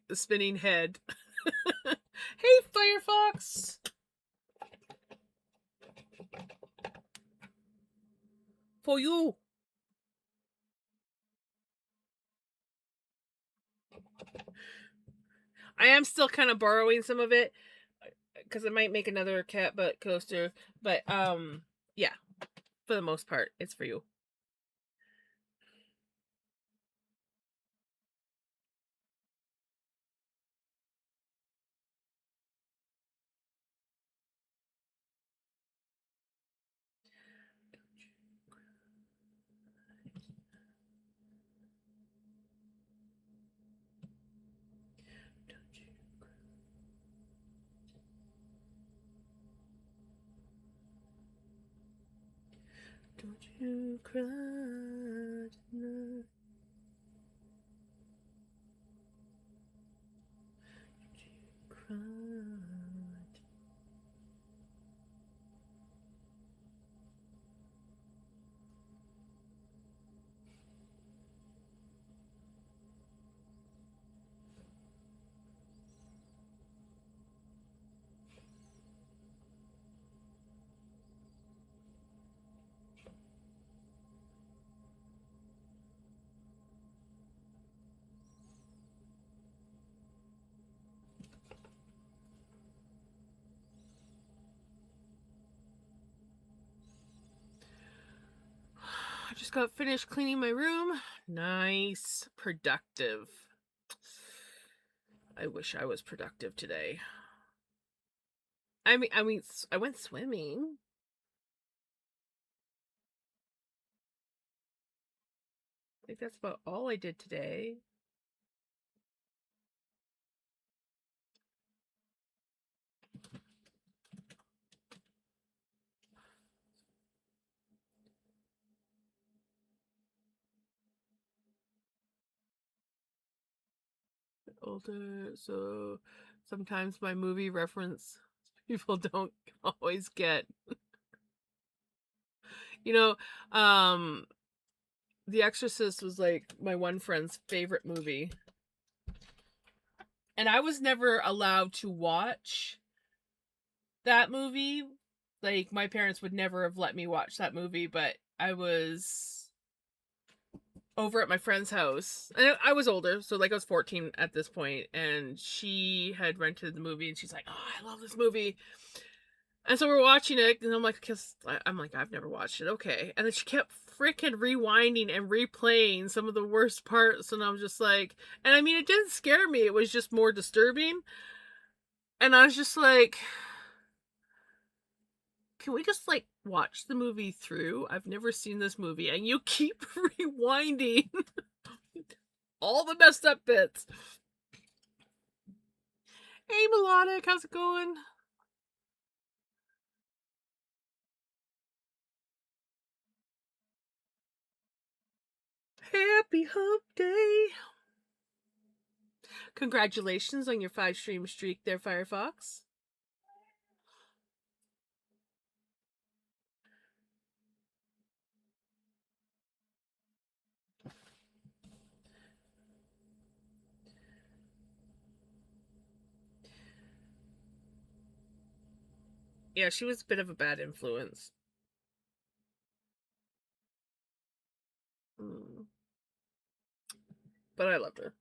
head. Hey, Firefox! For you! I am still kind of borrowing some of it because I might make another cat butt coaster, but yeah, for the most part, it's for you. Don't you cry tonight. Don't you cry. I just got finished cleaning my room. Nice. Productive. I wish I was productive today. I mean, I went swimming. I think that's about all I did today. Older, so sometimes my movie reference people don't always get. You know, The Exorcist was like my one friend's favorite movie. And I was never allowed to watch that movie. Like, my parents would never have let me watch that movie, but I was over at my friend's house. And I was older, so like I was 14 at this point, and she had rented the movie and she's like, "Oh, I love this movie." And so we're watching it, and I'm like, I've never watched it. Okay. And then she kept freaking rewinding and replaying some of the worst parts, and I'm just like, and I mean, it didn't scare me. It was just more disturbing. And I was just like, can we just like watch the movie through? I've never seen this movie, and you keep rewinding all the messed up bits. Hey, Melodic, how's it going? Happy Hump Day! Congratulations on your 5-stream streak there, Firefox. Yeah, she was a bit of a bad influence. But I loved her.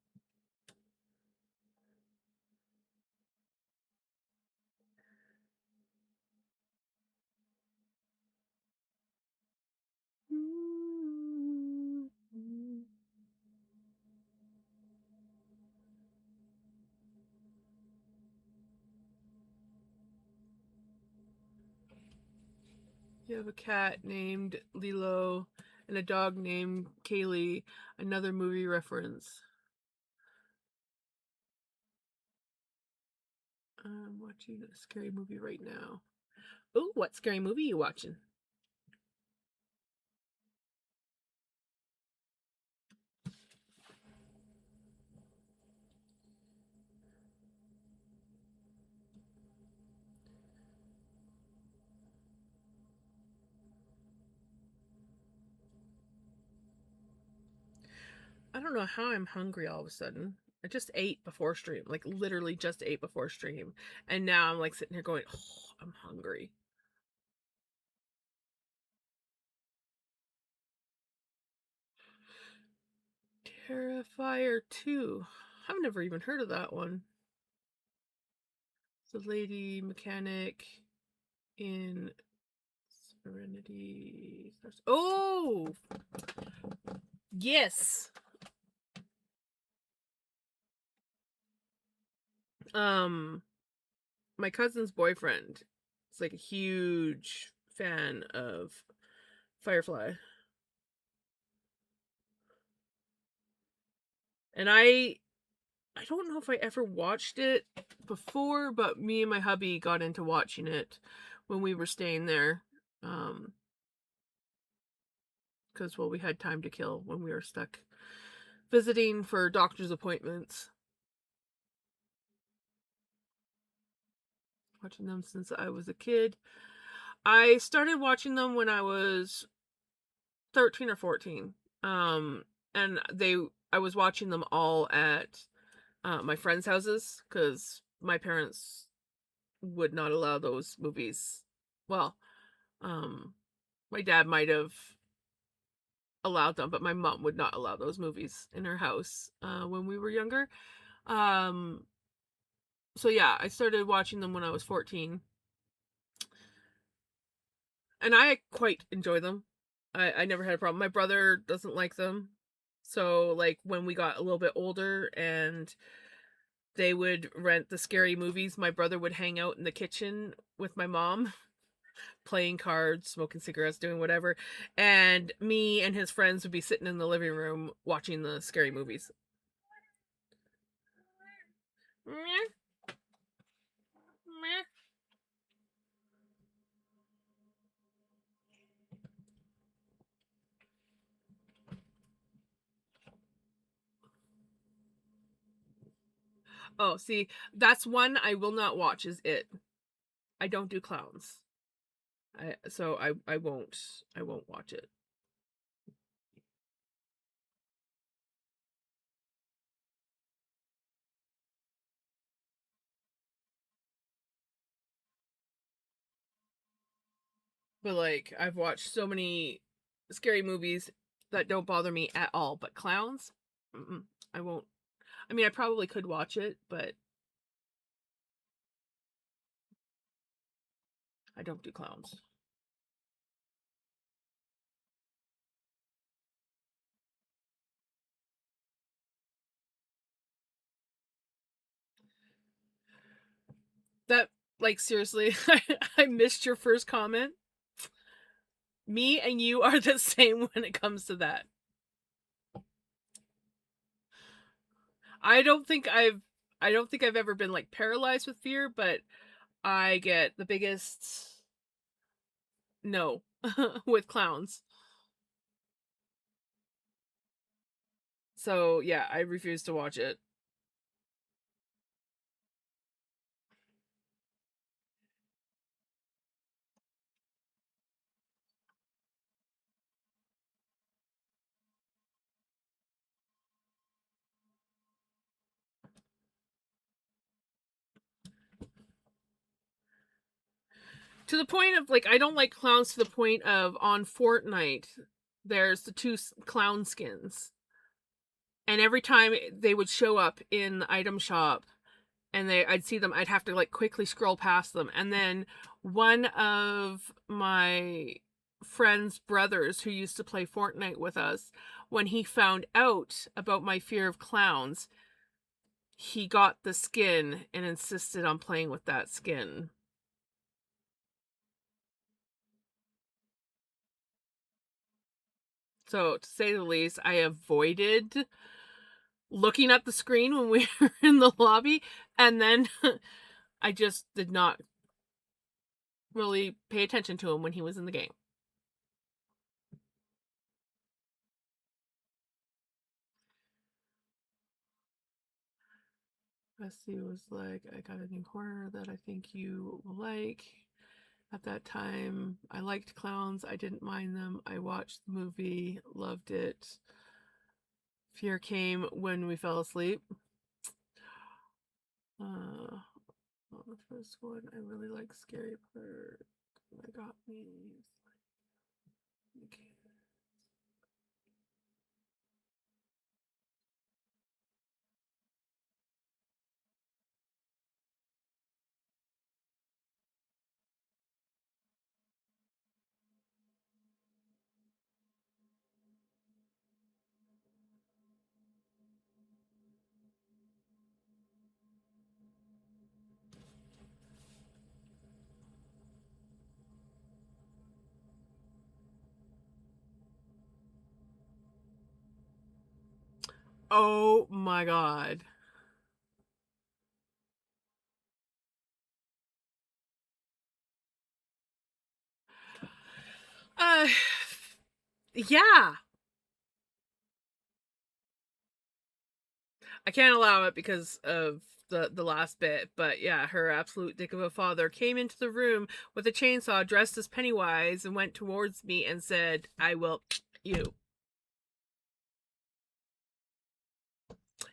You have a cat named Lilo and a dog named Kaylee. Another movie reference. I'm watching a scary movie right now. Ooh, what scary movie you watching? I don't know how I'm hungry all of a sudden. I just ate before stream, like literally just ate before stream. And now I'm like sitting here going, oh, I'm hungry. Terrifier 2. I've never even heard of that one. The lady mechanic in Serenity. Oh! Yes! My cousin's boyfriend is like a huge fan of Firefly. And I don't know if I ever watched it before, but me and my hubby got into watching it when we were staying there. Because, well, we had time to kill when we were stuck visiting for doctor's appointments. Watching them since I was a kid. I started watching them when I was 13 or 14. And I was watching them all at my friends' houses because my parents would not allow those movies. Well, my dad might have allowed them, but my mom would not allow those movies in her house when we were younger. So yeah, I started watching them when I was 14. And I quite enjoy them. I never had a problem. My brother doesn't like them. So like when we got a little bit older and they would rent the scary movies, my brother would hang out in the kitchen with my mom, playing cards, smoking cigarettes, doing whatever. And me and his friends would be sitting in the living room watching the scary movies. Meh, meh. Oh, see, that's one I will not watch is It. I don't do clowns. I won't watch it. But like I've watched so many scary movies that don't bother me at all, but clowns, mm-mm, I won't. I mean, I probably could watch it, but I don't do clowns. That like seriously, I missed your first comment. Me and you are the same when it comes to that. I don't think I've ever been like paralyzed with fear, but I get the biggest no with clowns. So yeah, I refuse to watch it. To the point of like I don't like clowns to the point of on Fortnite there's the two clown skins. And every time they would show up in the item shop and I'd see them, I'd have to like quickly scroll past them. And then one of my friend's brothers who used to play Fortnite with us, when he found out about my fear of clowns, he got the skin and insisted on playing with that skin. So, to say the least, I avoided looking at the screen when we were in the lobby, and then I just did not really pay attention to him when he was in the game. Wesley was like, I got a new horror that I think you will like. At that time, I liked clowns. I didn't mind them. I watched the movie, loved it. Fear came when we fell asleep. Well, the first one, I really like Scary Bird. That got me. Okay. Oh my god. Uh, yeah. I can't allow it because of the last bit, but yeah, her absolute dick of a father came into the room with a chainsaw dressed as Pennywise and went towards me and said, I will you.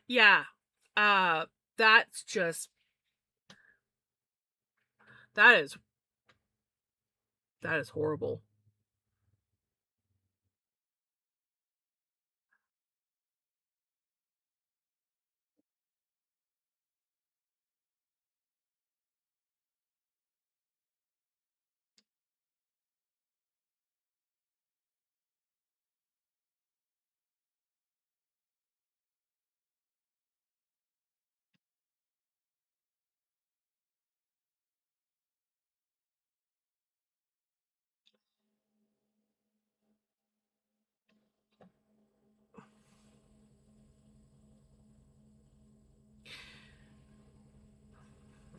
Yeah. Uh that's just that is that is horrible.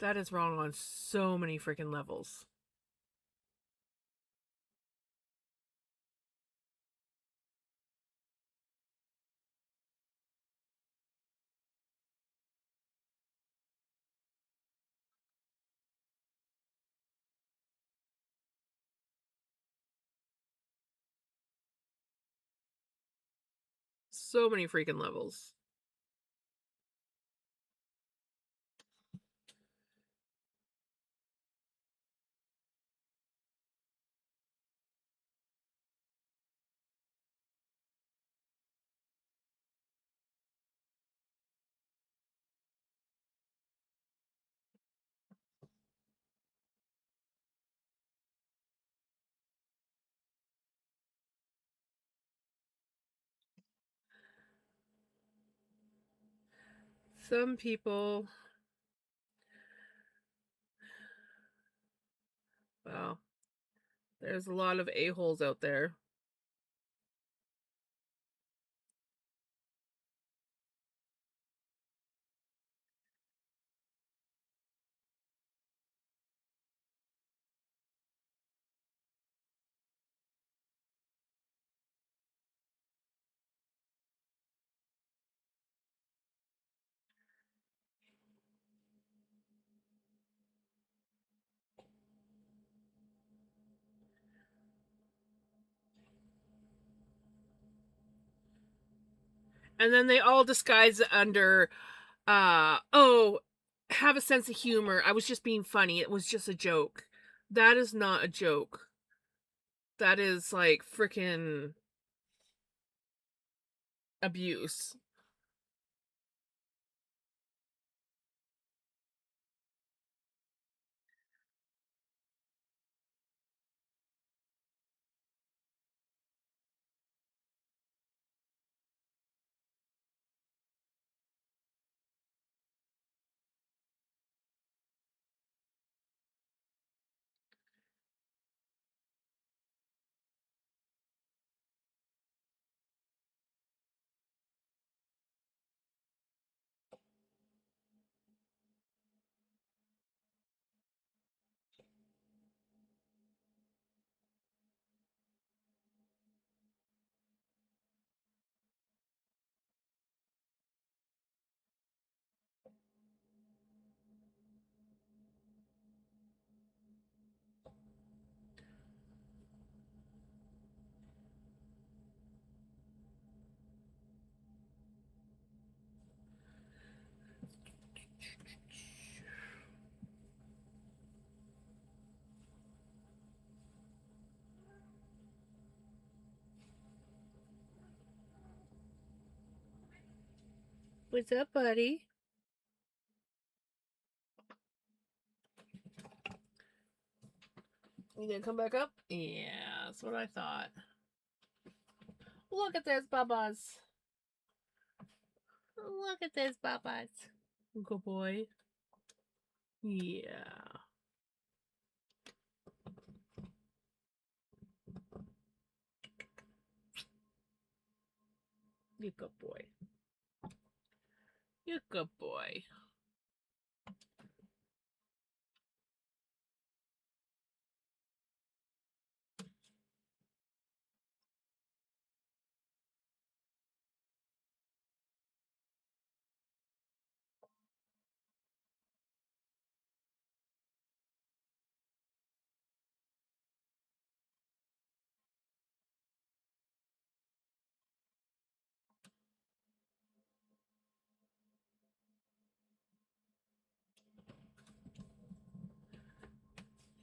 That is wrong on so many freaking levels. So many freaking levels. Some people, well, there's a lot of a-holes out there. And then they all disguise it under oh, have a sense of humor. I was just being funny. It was just a joke. That is not a joke. That is like freaking abuse. What's up, buddy? You gonna come back up? Yeah, that's what I thought. Look at this, Bubba's. Look at this, Bubba's. Good boy. Yeah. You good boy. You good boy.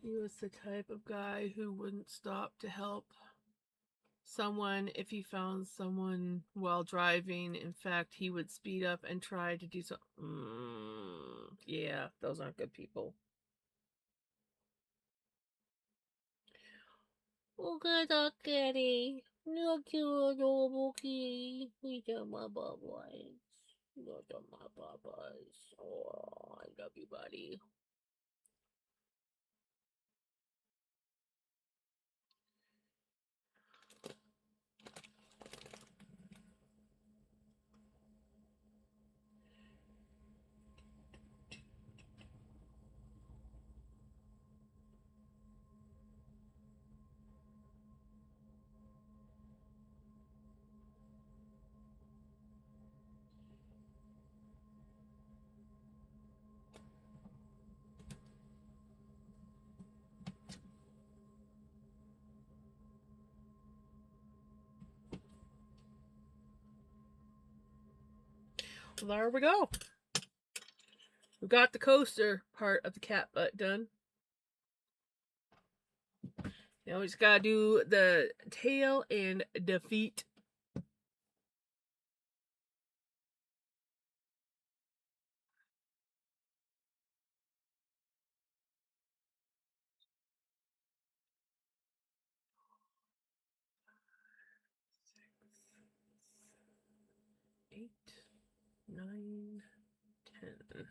He was the type of guy who wouldn't stop to help someone if he found someone while driving. In fact, he would speed up and try to do so. Yeah, those aren't good people. Look at that kitty. Look at the adorable kitty. Look at my bubbles. Look at my bubbles. Oh, I love you, buddy. Well, there we go. We got the coaster part of the cat butt done. Now we just gotta do the tail and the feet. Eight, 9, 10.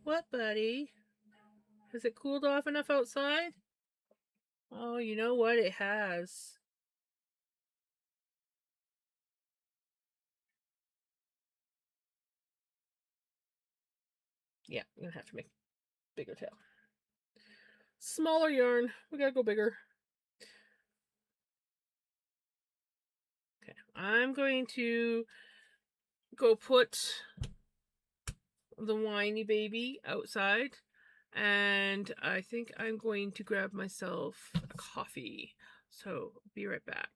What, buddy? Has it cooled off enough outside? Oh, you know what? It has. Yeah, I'm gonna have to make bigger tail. Smaller yarn. We gotta go bigger. Okay, I'm going to go put the whiny baby outside, and I think I'm going to grab myself a coffee. So, be right back.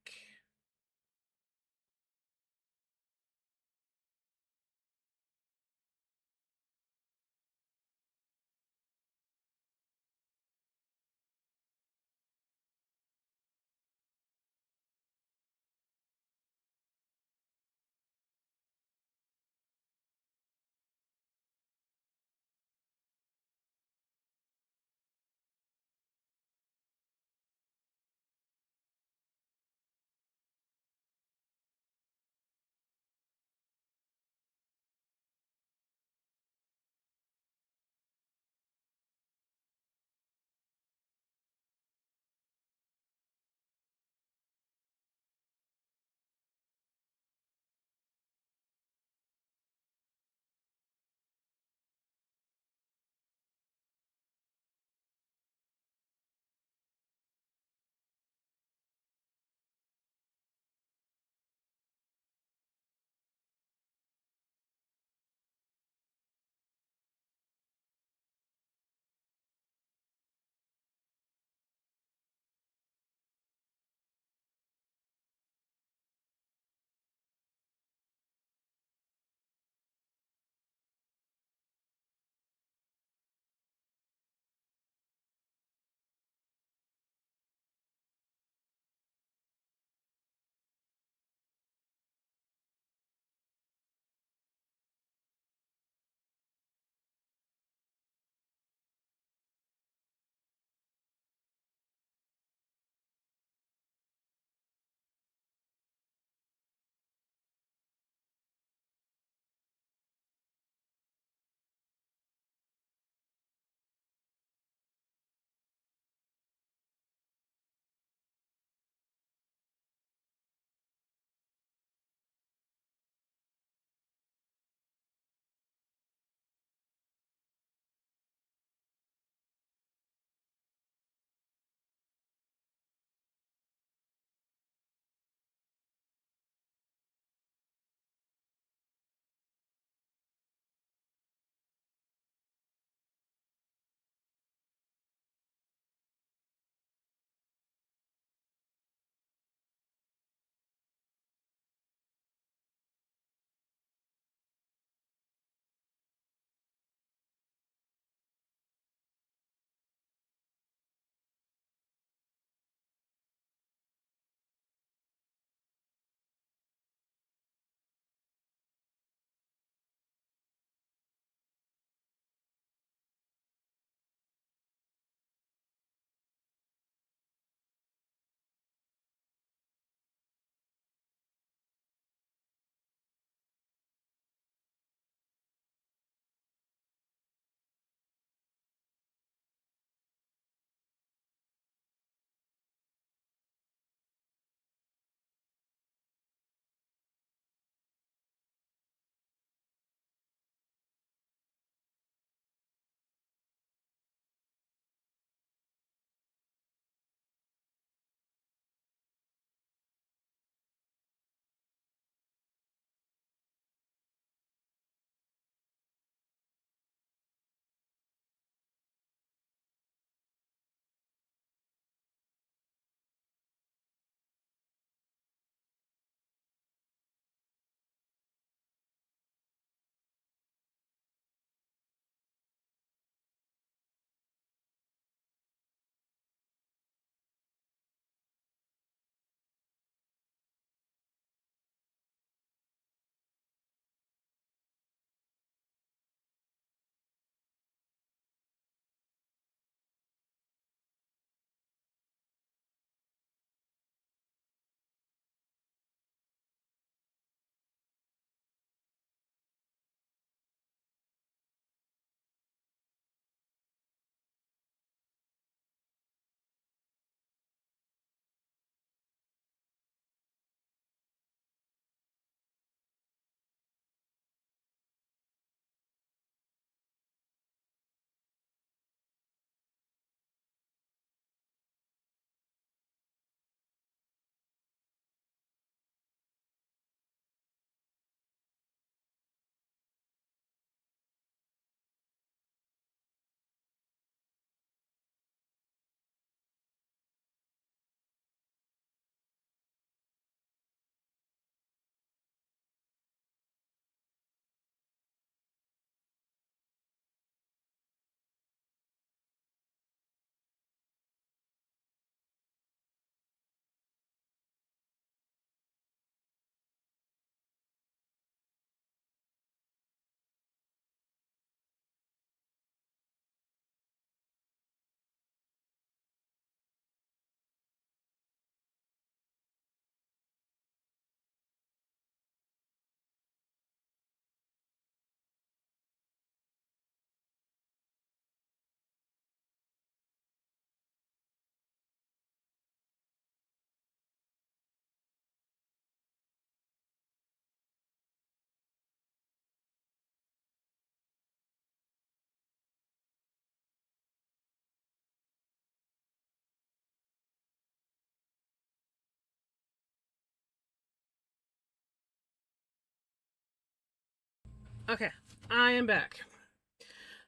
Okay, I am back.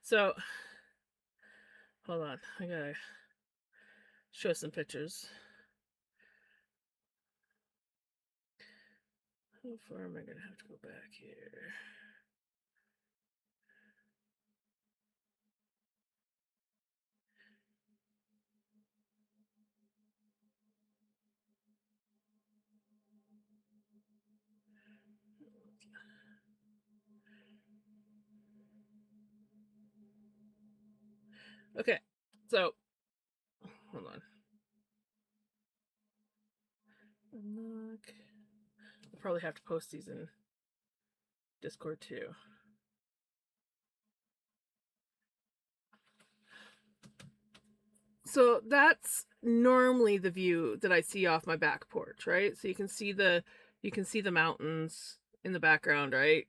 So, hold on. I gotta show some pictures. How far am I gonna have to go back here? Okay, so hold on. Unlock. I'll probably have to post these in Discord too. So that's normally the view that I see off my back porch, right? So you can see the mountains in the background, right?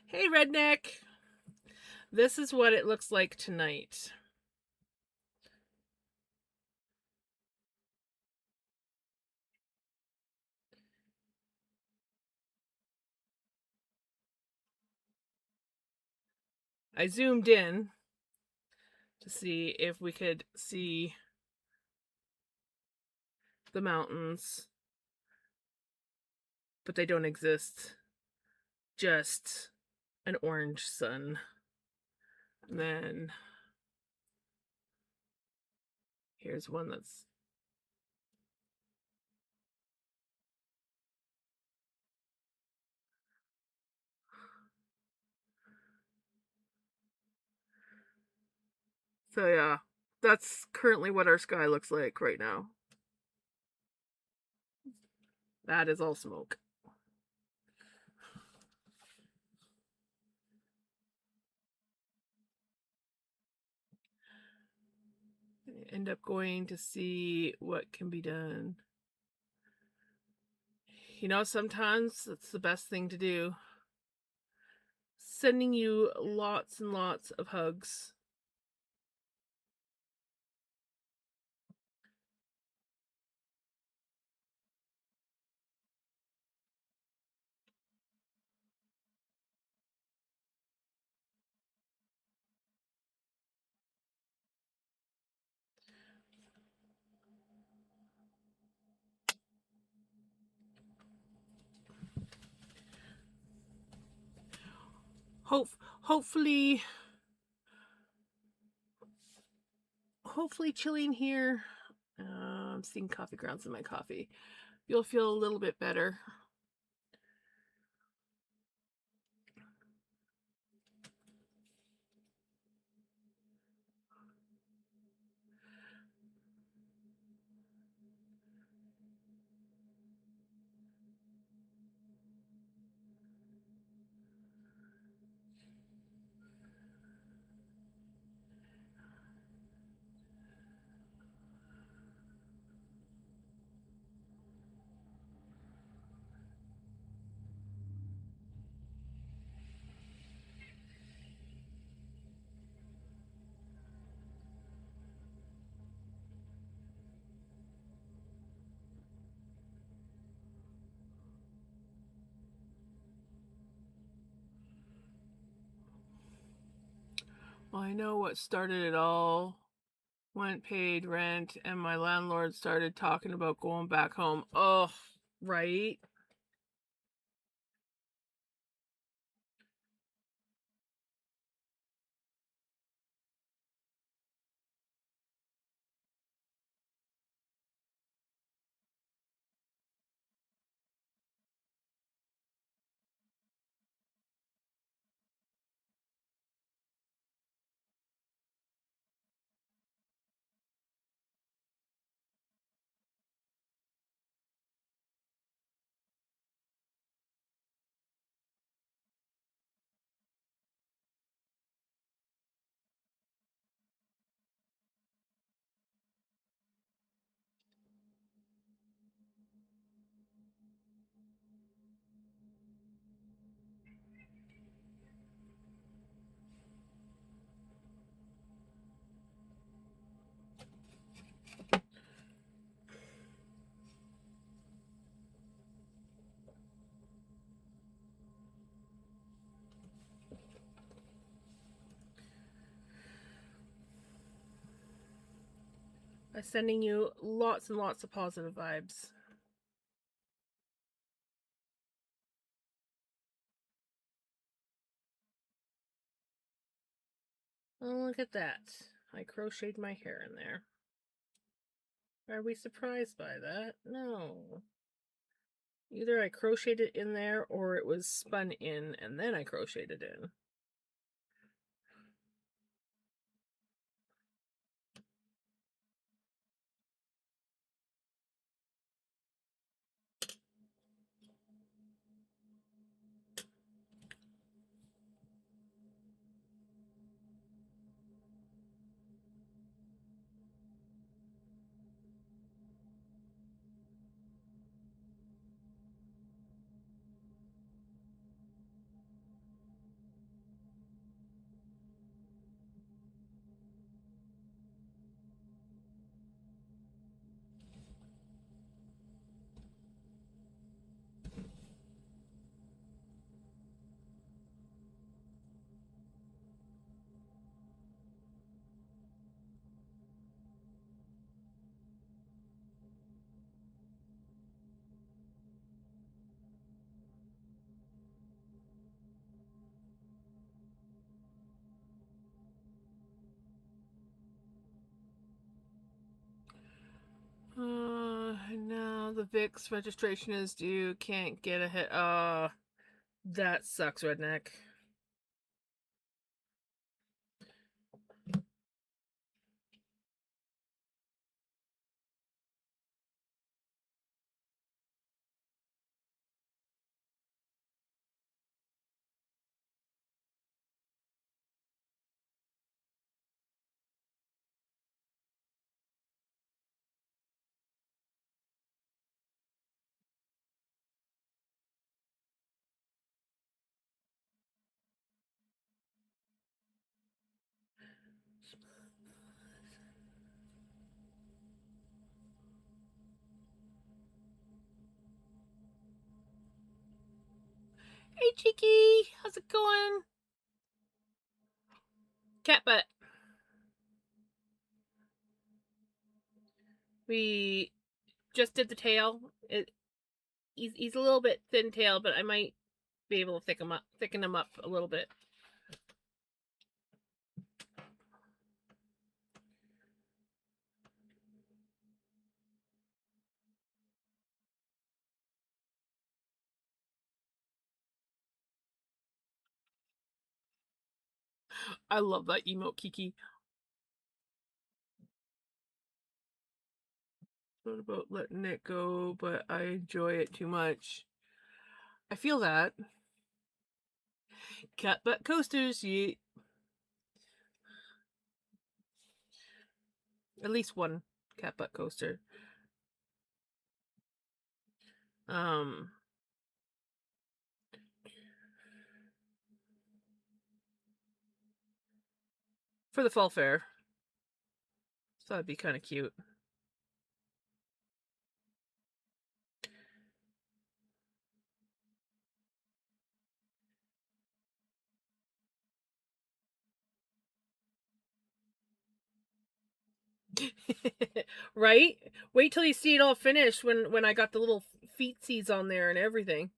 Hey redneck. This is what it looks like tonight. I zoomed in to see if we could see the mountains, but they don't exist. Just an orange sun. And then here's one that's so yeah, that's currently what our sky looks like right now. That is all smoke. End up going to see what can be done. You know, sometimes it's the best thing to do. Sending you lots and lots of hugs. Hopefully chilling here. I'm seeing coffee grounds in my coffee. You'll feel a little bit better. Well, I know what started it all. Went paid rent, and my landlord started talking about going back home. Oh, right. by sending you lots and lots of positive vibes. Oh, look at that. I crocheted my hair in there. Are we surprised by that? No. Either I crocheted it in there or it was spun in and then I crocheted it in. Now the VIX registration is due. Can't get a hit. That sucks, redneck. Hey, Cheeky! How's it going? Cat butt. We just did the tail. He's a little bit thin tail, but I might be able to thicken him up a little bit. I love that emote, Kiki. What about letting it go, but I enjoy it too much. I feel that. Cat butt coasters, you. At least one cat butt coaster. For the fall fair. So that'd be kind of cute. Right? Wait till you see it all finished when I got the little feetsies on there and everything.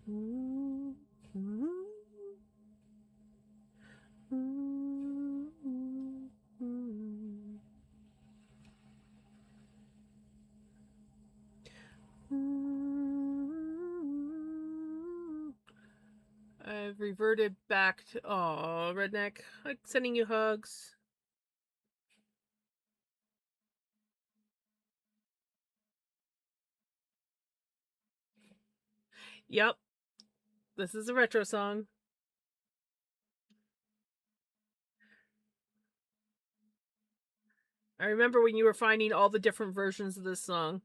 I've reverted back to Redneck. Like sending you hugs. Yep. This is a retro song. I remember when you were finding all the different versions of this song.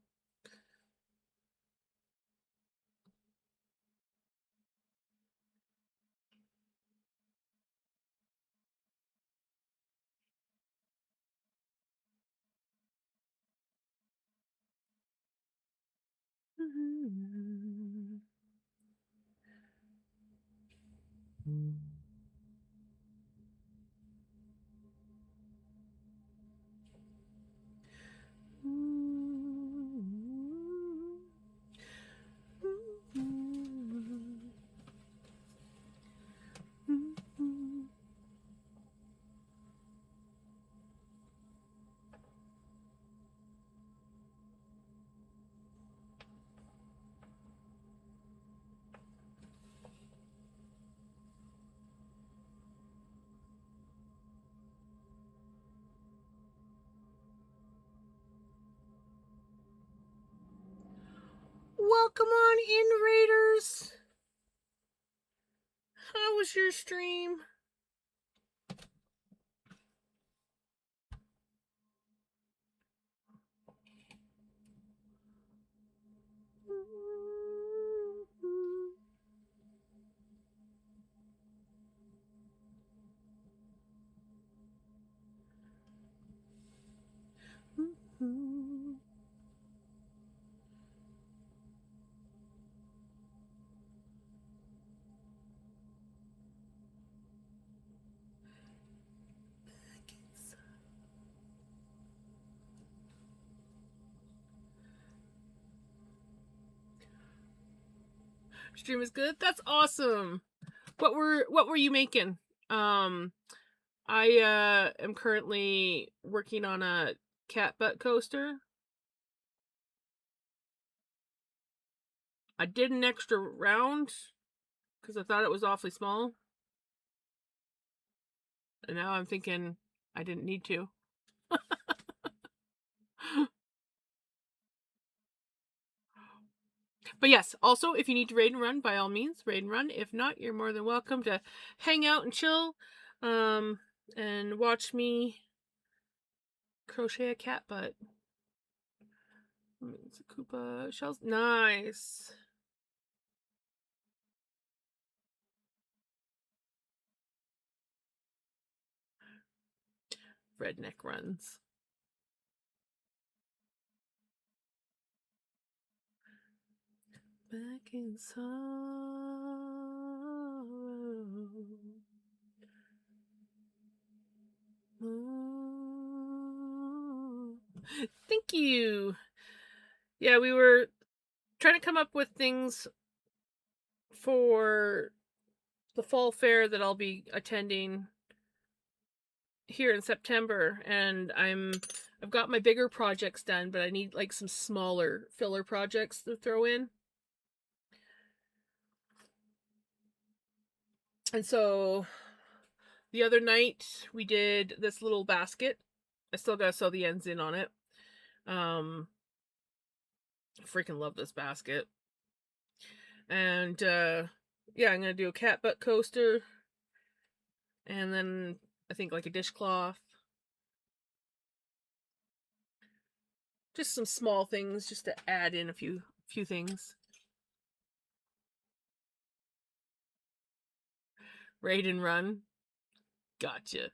Welcome on in, Raiders. How was your stream? Stream is good. That's awesome. What were you making? I am currently working on a cat butt coaster. I did an extra round because I thought it was awfully small. And now I'm thinking I didn't need to. But yes, also, if you need to raid and run, by all means, raid and run. If not, you're more than welcome to hang out and chill and watch me crochet a cat butt. It's a Koopa shells. Nice. Redneck runs. Back in sorrow. Thank you. Yeah, we were trying to come up with things for the fall fair that I'll be attending here in September, and I've got my bigger projects done, but I need like some smaller filler projects to throw in. And so the other night we did this little basket. I still gotta sew the ends in on it. Freaking love this basket. And yeah, I'm gonna do a cat butt coaster, and then I think like a dishcloth. Just some small things just to add in a few things. Raid and run. Gotcha.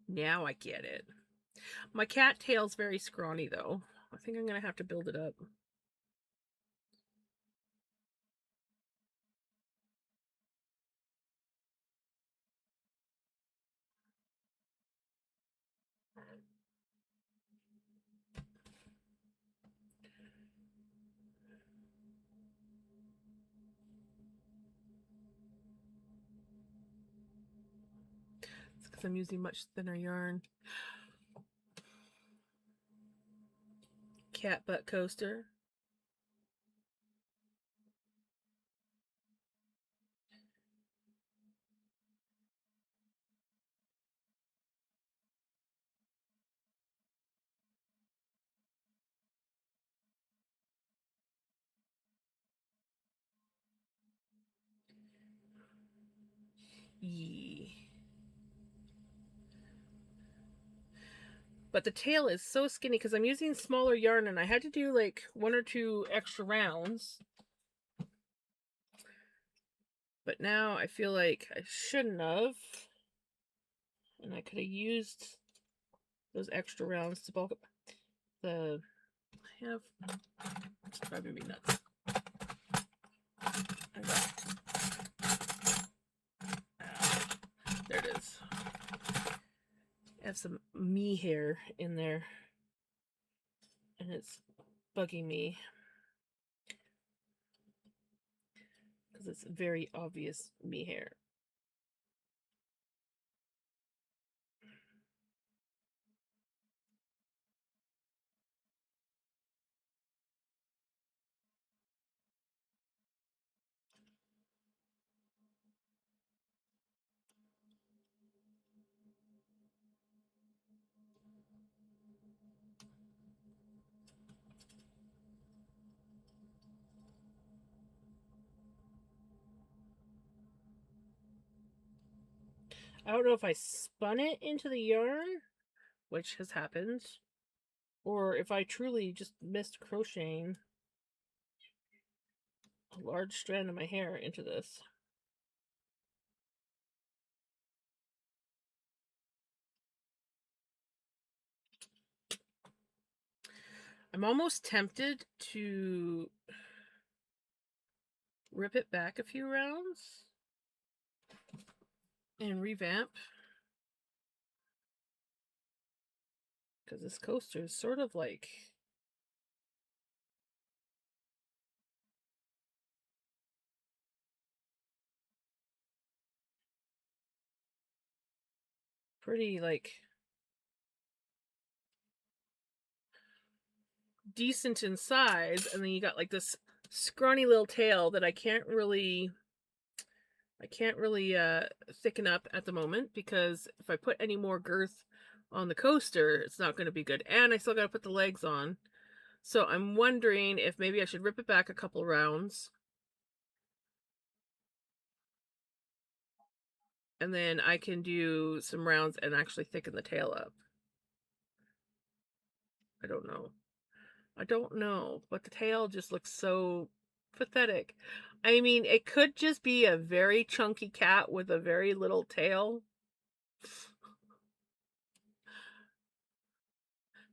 Now I get it. My cat tail's very scrawny though. I think I'm gonna have to build it up. because I'm using much thinner yarn. Cat butt coaster. Yee. But the tail is so skinny because I'm using smaller yarn and I had to do like 1 or 2 extra rounds. But now I feel like I shouldn't have. And I could have used those extra rounds to bulk up the... It's driving me nuts. There it is. I have some me hair in there. And it's bugging me. Because it's very obvious me hair. I don't know if I spun it into the yarn, which has happened, or if I truly just missed crocheting a large strand of my hair into this. I'm almost tempted to rip it back a few rounds and revamp, because this coaster is sort of like pretty like decent in size, and then you got like this scrawny little tail that I can't really thicken up at the moment, because if I put any more girth on the coaster, it's not going to be good. And I still got to put the legs on. So I'm wondering if maybe I should rip it back a couple rounds. And then I can do some rounds and actually thicken the tail up. I don't know. But the tail just looks so pathetic. I mean, it could just be a very chunky cat with a very little tail.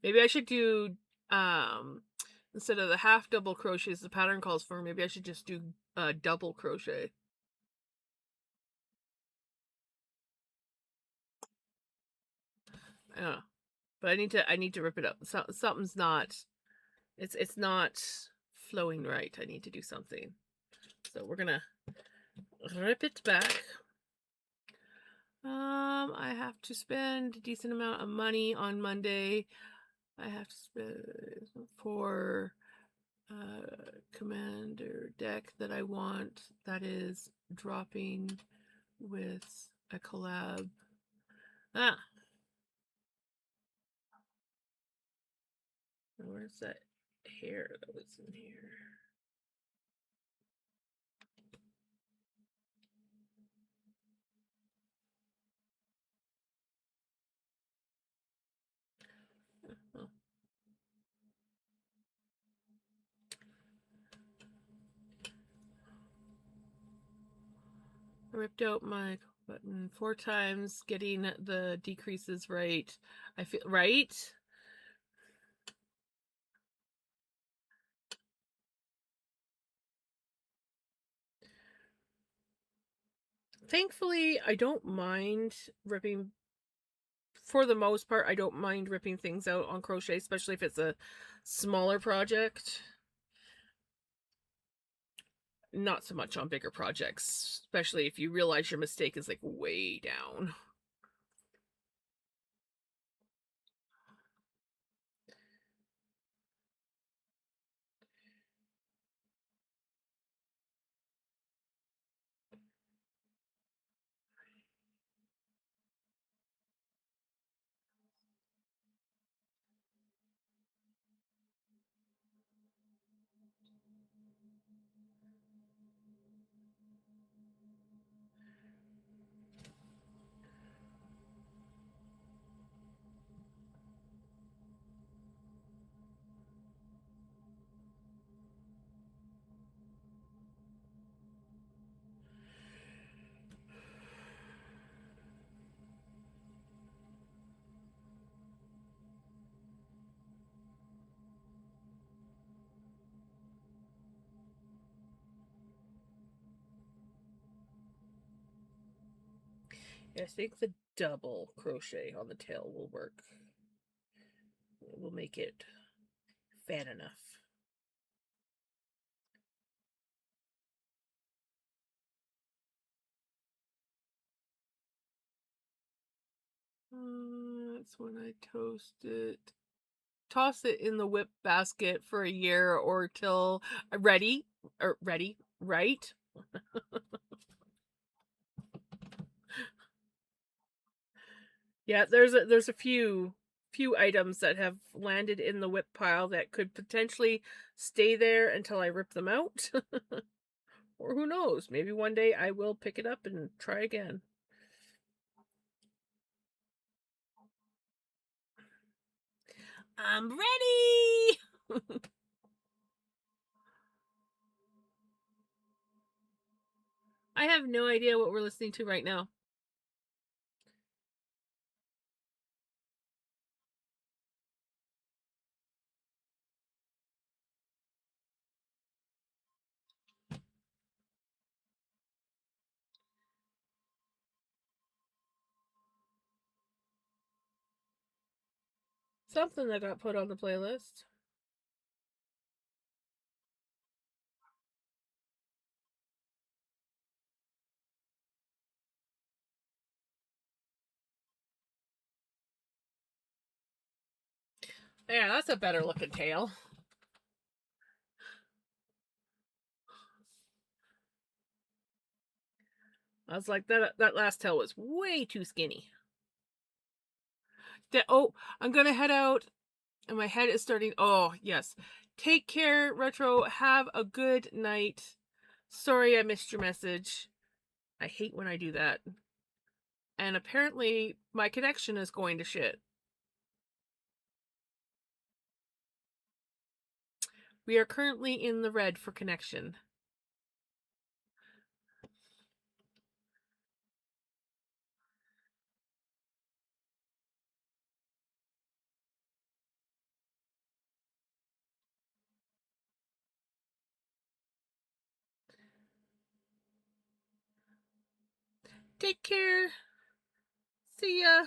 Maybe I should do, instead of the half double crochets the pattern calls for, maybe I should just do double crochet. I don't know. But I need to rip it up. Something's not, it's not flowing right. I need to do something. So we're gonna rip it back. I have to spend a decent amount of money on Monday. I have to spend for commander deck that I want, that is dropping with a collab. Where's that hair that was in here? Oh. I ripped out my button 4 times, getting the decreases right. I feel right. Thankfully, I don't mind ripping. For the most part, I don't mind ripping things out on crochet, especially if it's a smaller project. Not so much on bigger projects, especially if you realize your mistake is like way down. I think the double crochet on the tail will work. It will make it fan enough. That's when I toast it. Toss it in the whip basket for a year or till ready, right? Yeah, there's a few items that have landed in the whip pile that could potentially stay there until I rip them out. Or who knows, maybe one day I will pick it up and try again. I'm ready! I have no idea what we're listening to right now. Something that got put on the playlist. Yeah, that's a better looking tail. I was like, that last tail was way too skinny. Oh, I'm gonna head out, and my head is starting. Oh, yes. Take care, Retro. Have a good night. Sorry I missed your message. I hate when I do that. And apparently, my connection is going to shit. We are currently in the red for connection. Take care. See ya.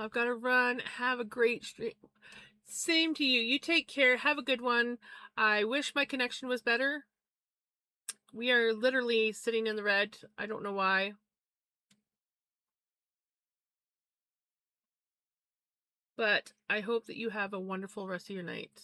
I've got to run. Have a great stream. Same to you. You take care. Have a good one. I wish my connection was better. We are literally sitting in the red. I don't know why. But I hope that you have a wonderful rest of your night.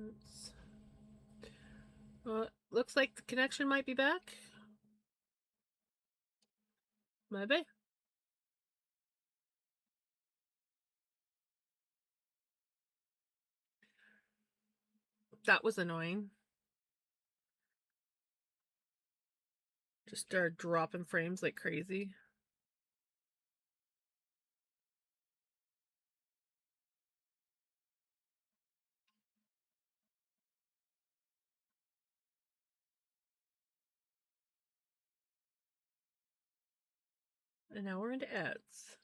Oops. Looks like the connection might be back. Maybe. That was annoying. Just started dropping frames like crazy. And now we're into ads.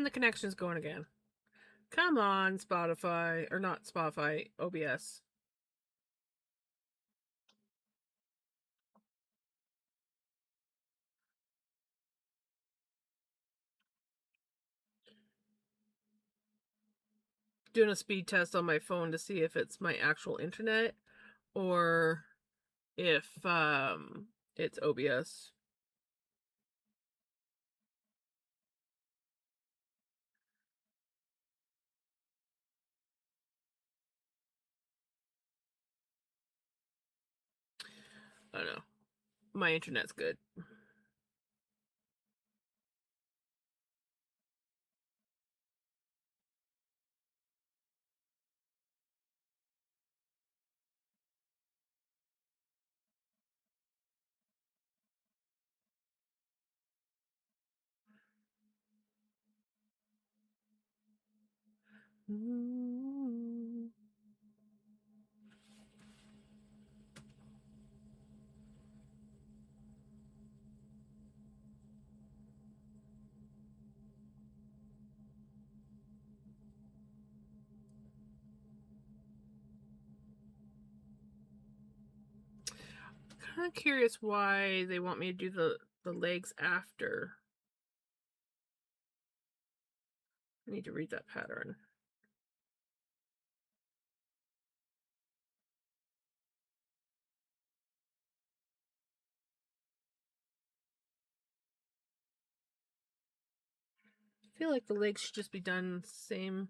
And the connection's going again. Come on, Spotify. Or not Spotify, OBS. Doing a speed test on my phone to see if it's my actual internet or if it's OBS. I don't know. My internet's good. Kind of curious why they want me to do the legs after. I need to read that pattern. I feel like the legs should just be done same.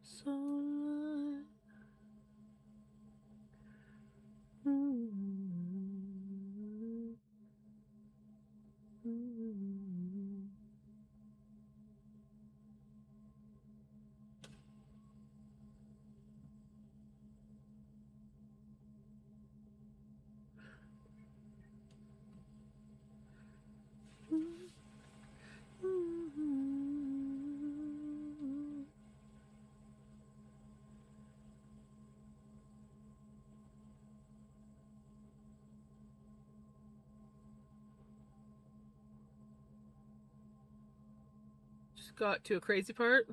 So, just got to a crazy part.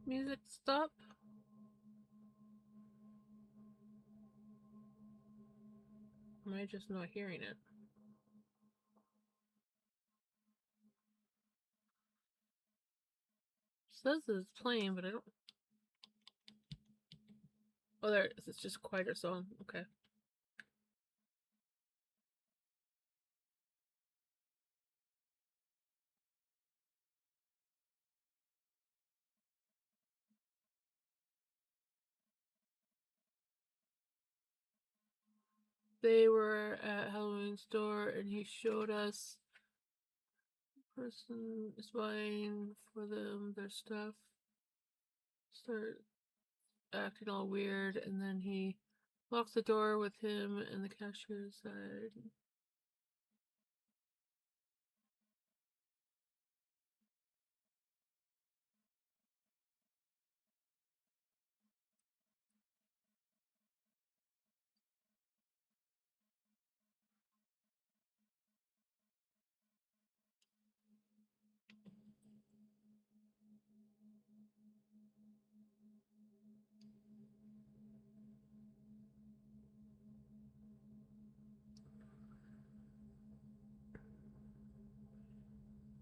music stop? Am I just not hearing it? It says that it's playing, but I don't. Oh, there it is. It's just a quieter song. Okay. They were at Halloween store and he showed us person is buying for them their stuff. Start acting all weird, and then he locks the door with him and the cashier side.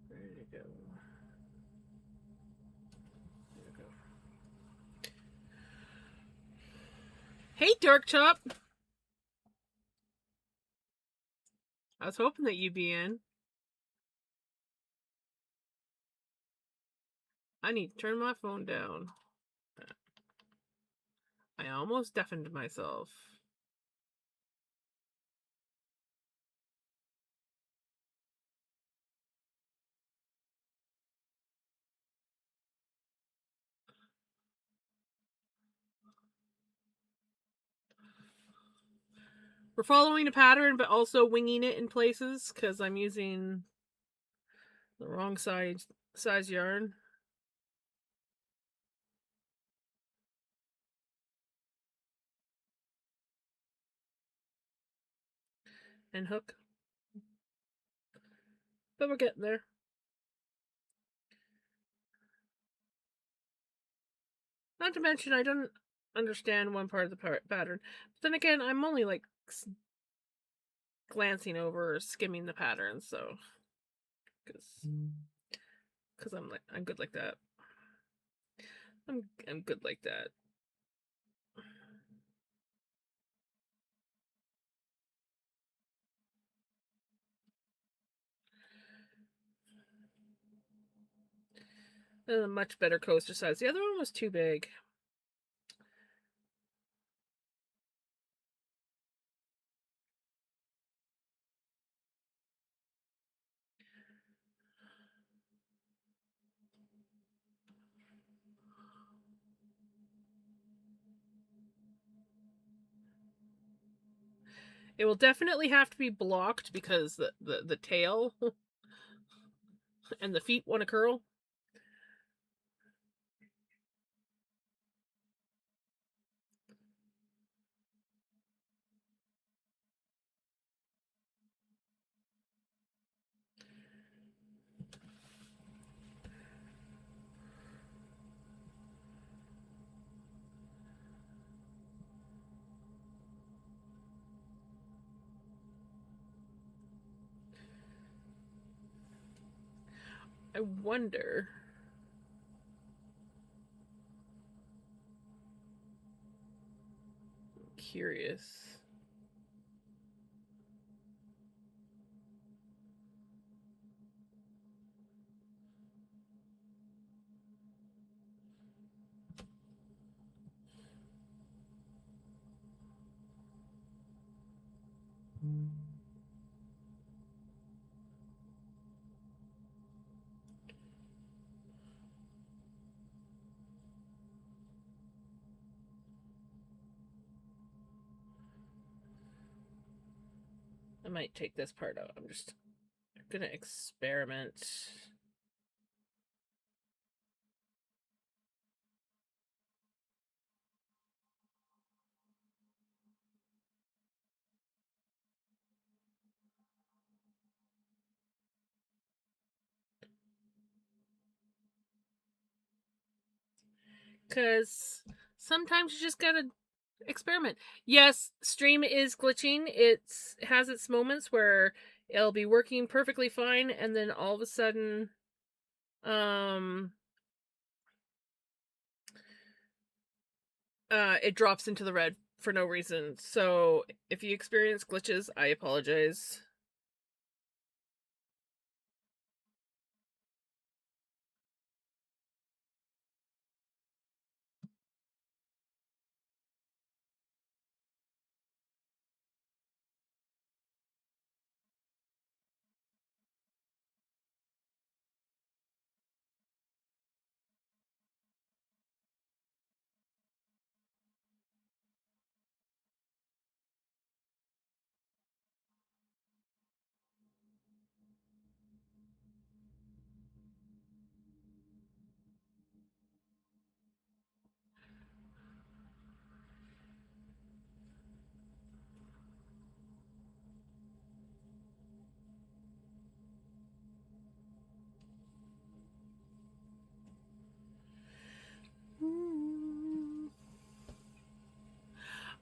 There you go. There you go. Hey, Dark Chop! I was hoping that you'd be in. I need to turn my phone down. I almost deafened myself. We're following a pattern, but also winging it in places because I'm using the wrong size yarn. And hook. But we're getting there. Not to mention, I don't understand one part of the pattern. But then again, I'm only like glancing over or skimming the pattern, so because I'm good like that. I'm good like that. A much better coaster size. The other one was too big. It will definitely have to be blocked because the tail and the feet want to curl. I wonder. Curious. I might take this part out. I'm just gonna experiment. Because sometimes you just gotta experiment. Yes, stream is glitching. It has its moments where it'll be working perfectly fine, and then all of a sudden, it drops into the red for no reason. So if you experience glitches, I apologize.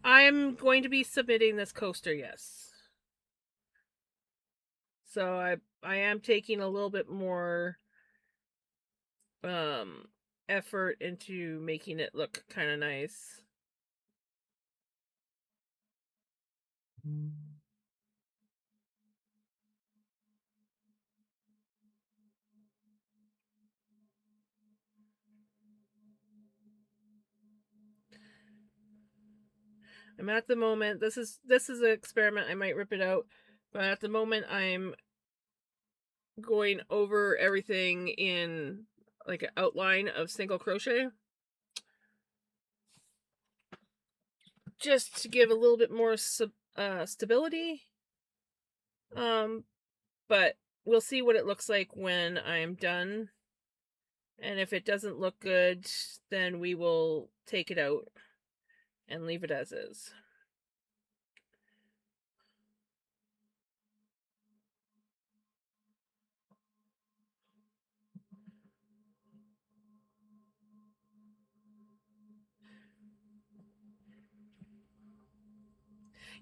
I'm going to be submitting this coaster, yes. So I am taking a little bit more effort into making it look kind of nice. I'm at the moment, this is an experiment, I might rip it out, but at the moment I'm going over everything in like an outline of single crochet, just to give a little bit more stability. But we'll see what it looks like when I'm done, and if it doesn't look good, then we will take it out and leave it as is.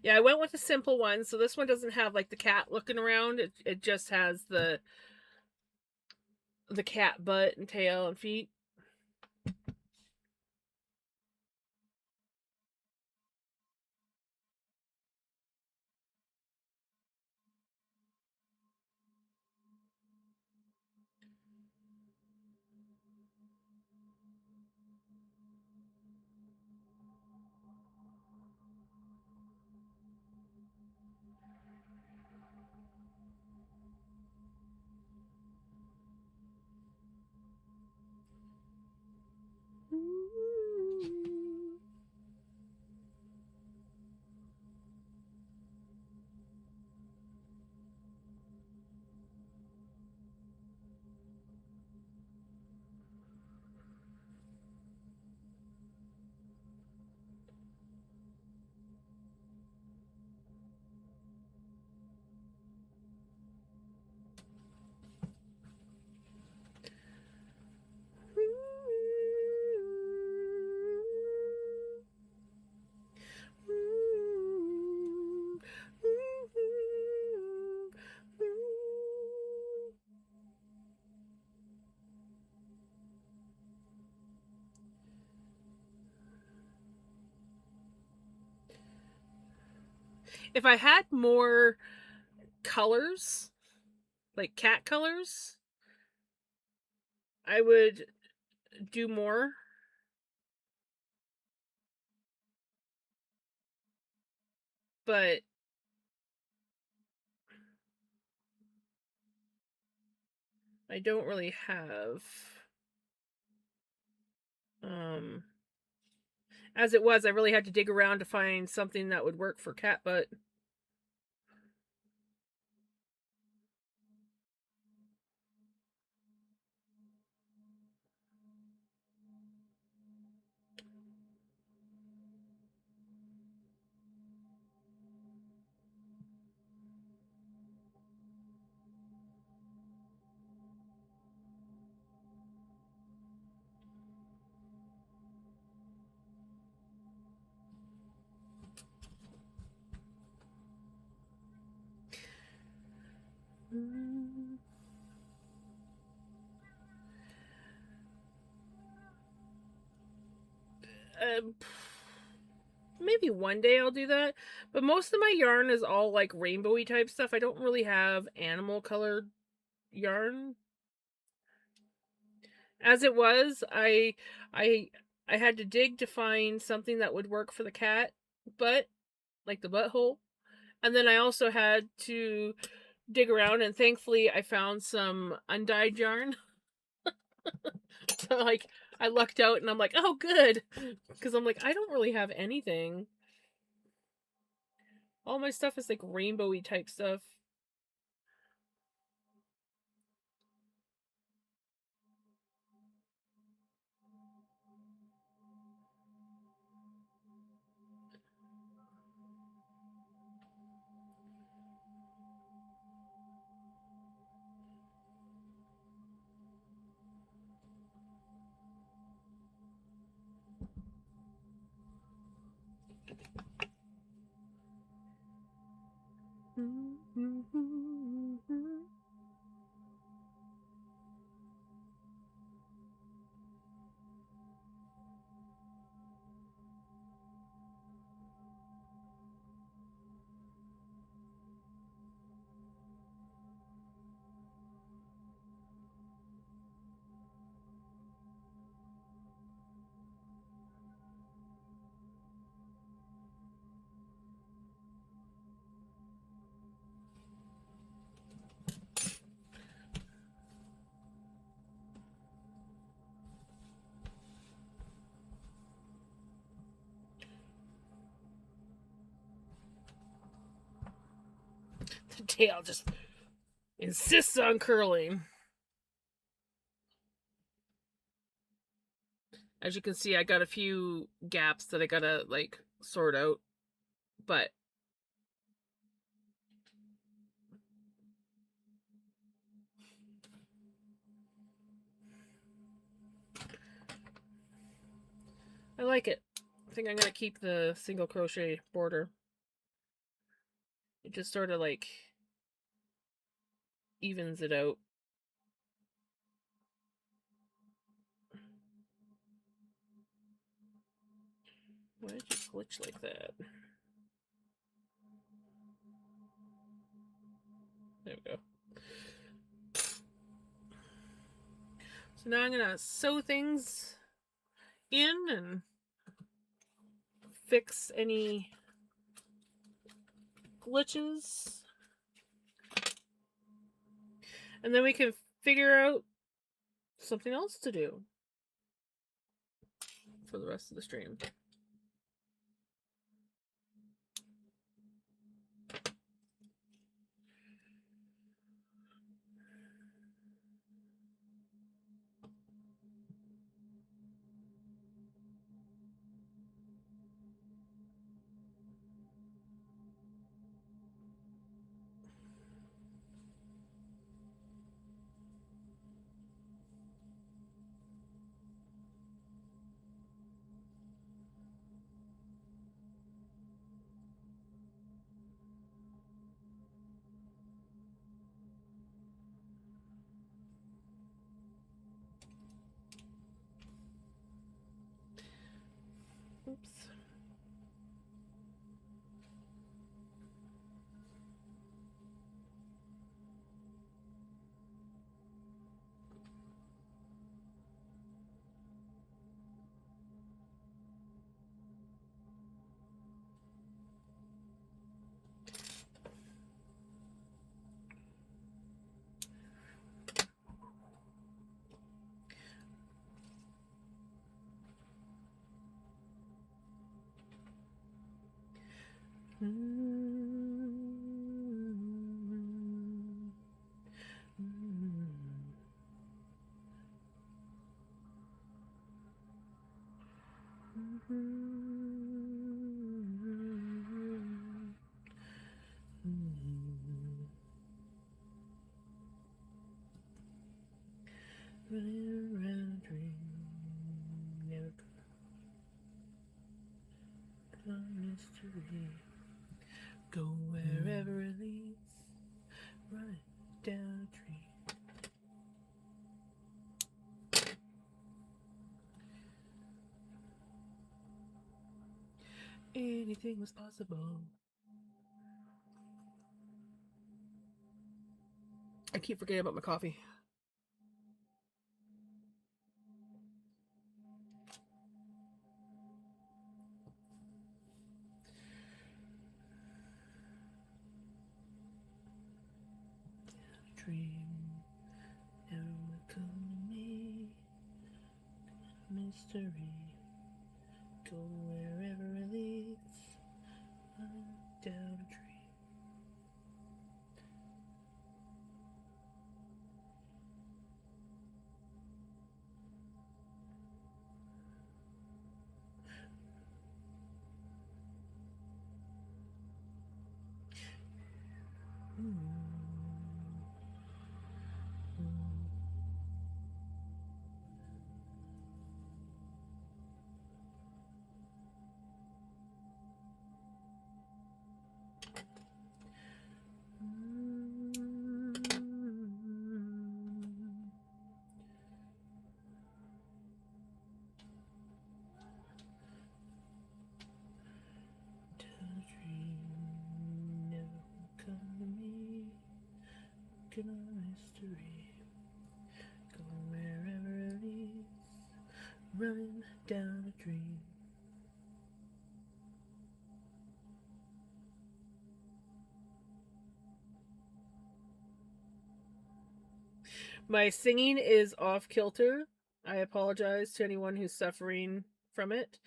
Yeah, I went with a simple one, so this one doesn't have like the cat looking around. It just has the cat butt and tail and feet. If I had more colors, like cat colors, I would do more. But I don't really have. As it was, I really had to dig around to find something that would work for cat butt. maybe one day I'll do that. But most of my yarn is all like rainbowy type stuff. I don't really have animal colored yarn. As it was, I had to dig to find something that would work for the cat butt, like the butthole. And then I also had to dig around, and thankfully I found some undyed yarn. So like I lucked out and I'm like, oh good. Because I'm like, I don't really have anything. All my stuff is like rainbowy type stuff. The tail just insists on curling. As you can see, I got a few gaps that I gotta like sort out, but I like it. I think I'm gonna keep the single crochet border. It just sort of like evens it out. Why did you glitch like that? There we go. So now I'm gonna sew things in and fix any glitches. And then we can figure out something else to do for the rest of the stream. Oops. Running around a dream, never promised to leave. Go wherever it leads, run down a tree. anything was possible. I keep forgetting about my coffee. Dream never would come to me. Mystery, go wherever it leads. I'm down a dream. Mystery, go wherever it leads, running down a dream. My singing is off kilter. I apologize to anyone who's suffering from it,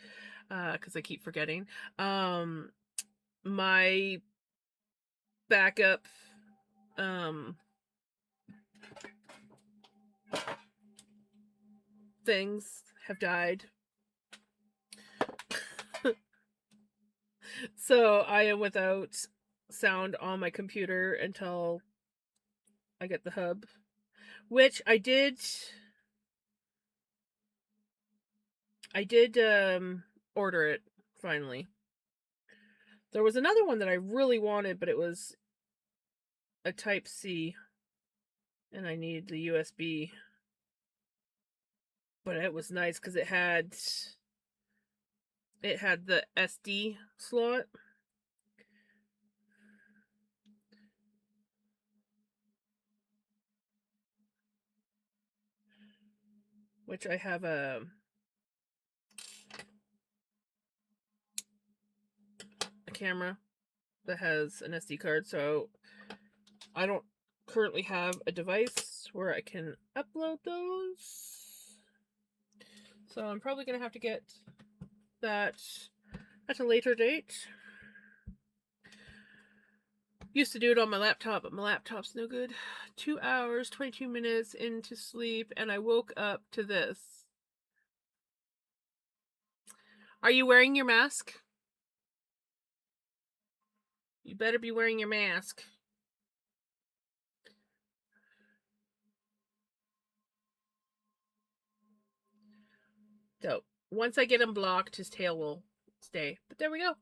because I keep forgetting. My backup things have died. So I am without sound on my computer until I get the hub, which I did order it finally. There was another one that I really wanted, but it was a Type C and I needed the USB. But it was nice because it had the SD slot. Which I have a camera that has an SD card, so I don't currently have a device where I can upload those. So I'm probably going to have to get that at a later date. Used to do it on my laptop, but my laptop's no good. 2 hours, 22 minutes into sleep, and I woke up to this. Are you wearing your mask? You better be wearing your mask. So, once I get him blocked, his tail will stay. But there we go.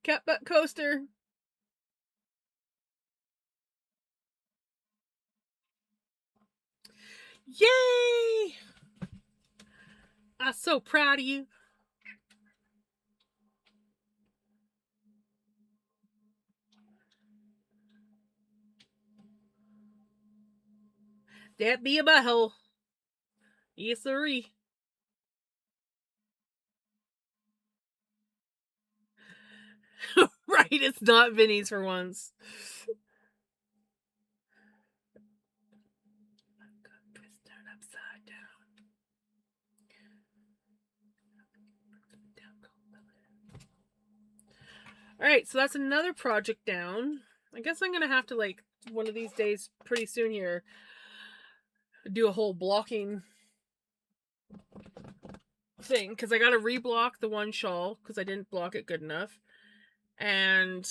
Cat butt coaster. Yay! I'm so proud of you. That be a butthole. Yes, sirree. Right, it's not Vinny's for once. Twist that upside down. Alright, so that's another project down. I guess I'm gonna have to, like, one of these days, pretty soon here, do a whole blocking thing, because I gotta reblock the one shawl, because I didn't block it good enough. And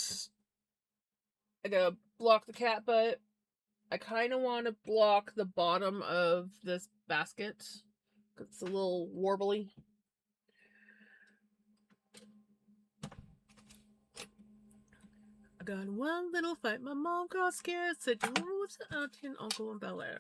I gotta block the cat butt. I kind of want to block the bottom of this basket. It's a little warbly. I got in one little fight. My mom got scared. Said, you know what's the auntie and uncle in Bel Air?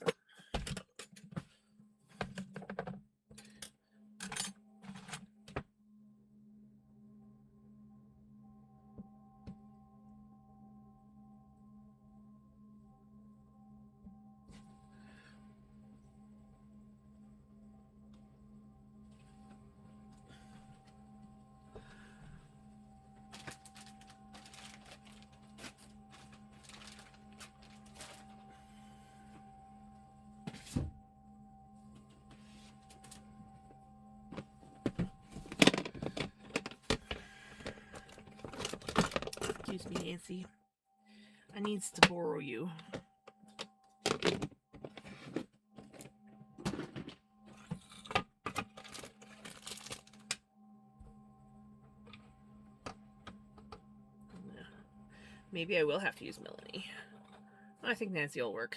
Excuse me, Nancy. I needs to borrow you. Maybe I will have to use Melanie. I think Nancy will work.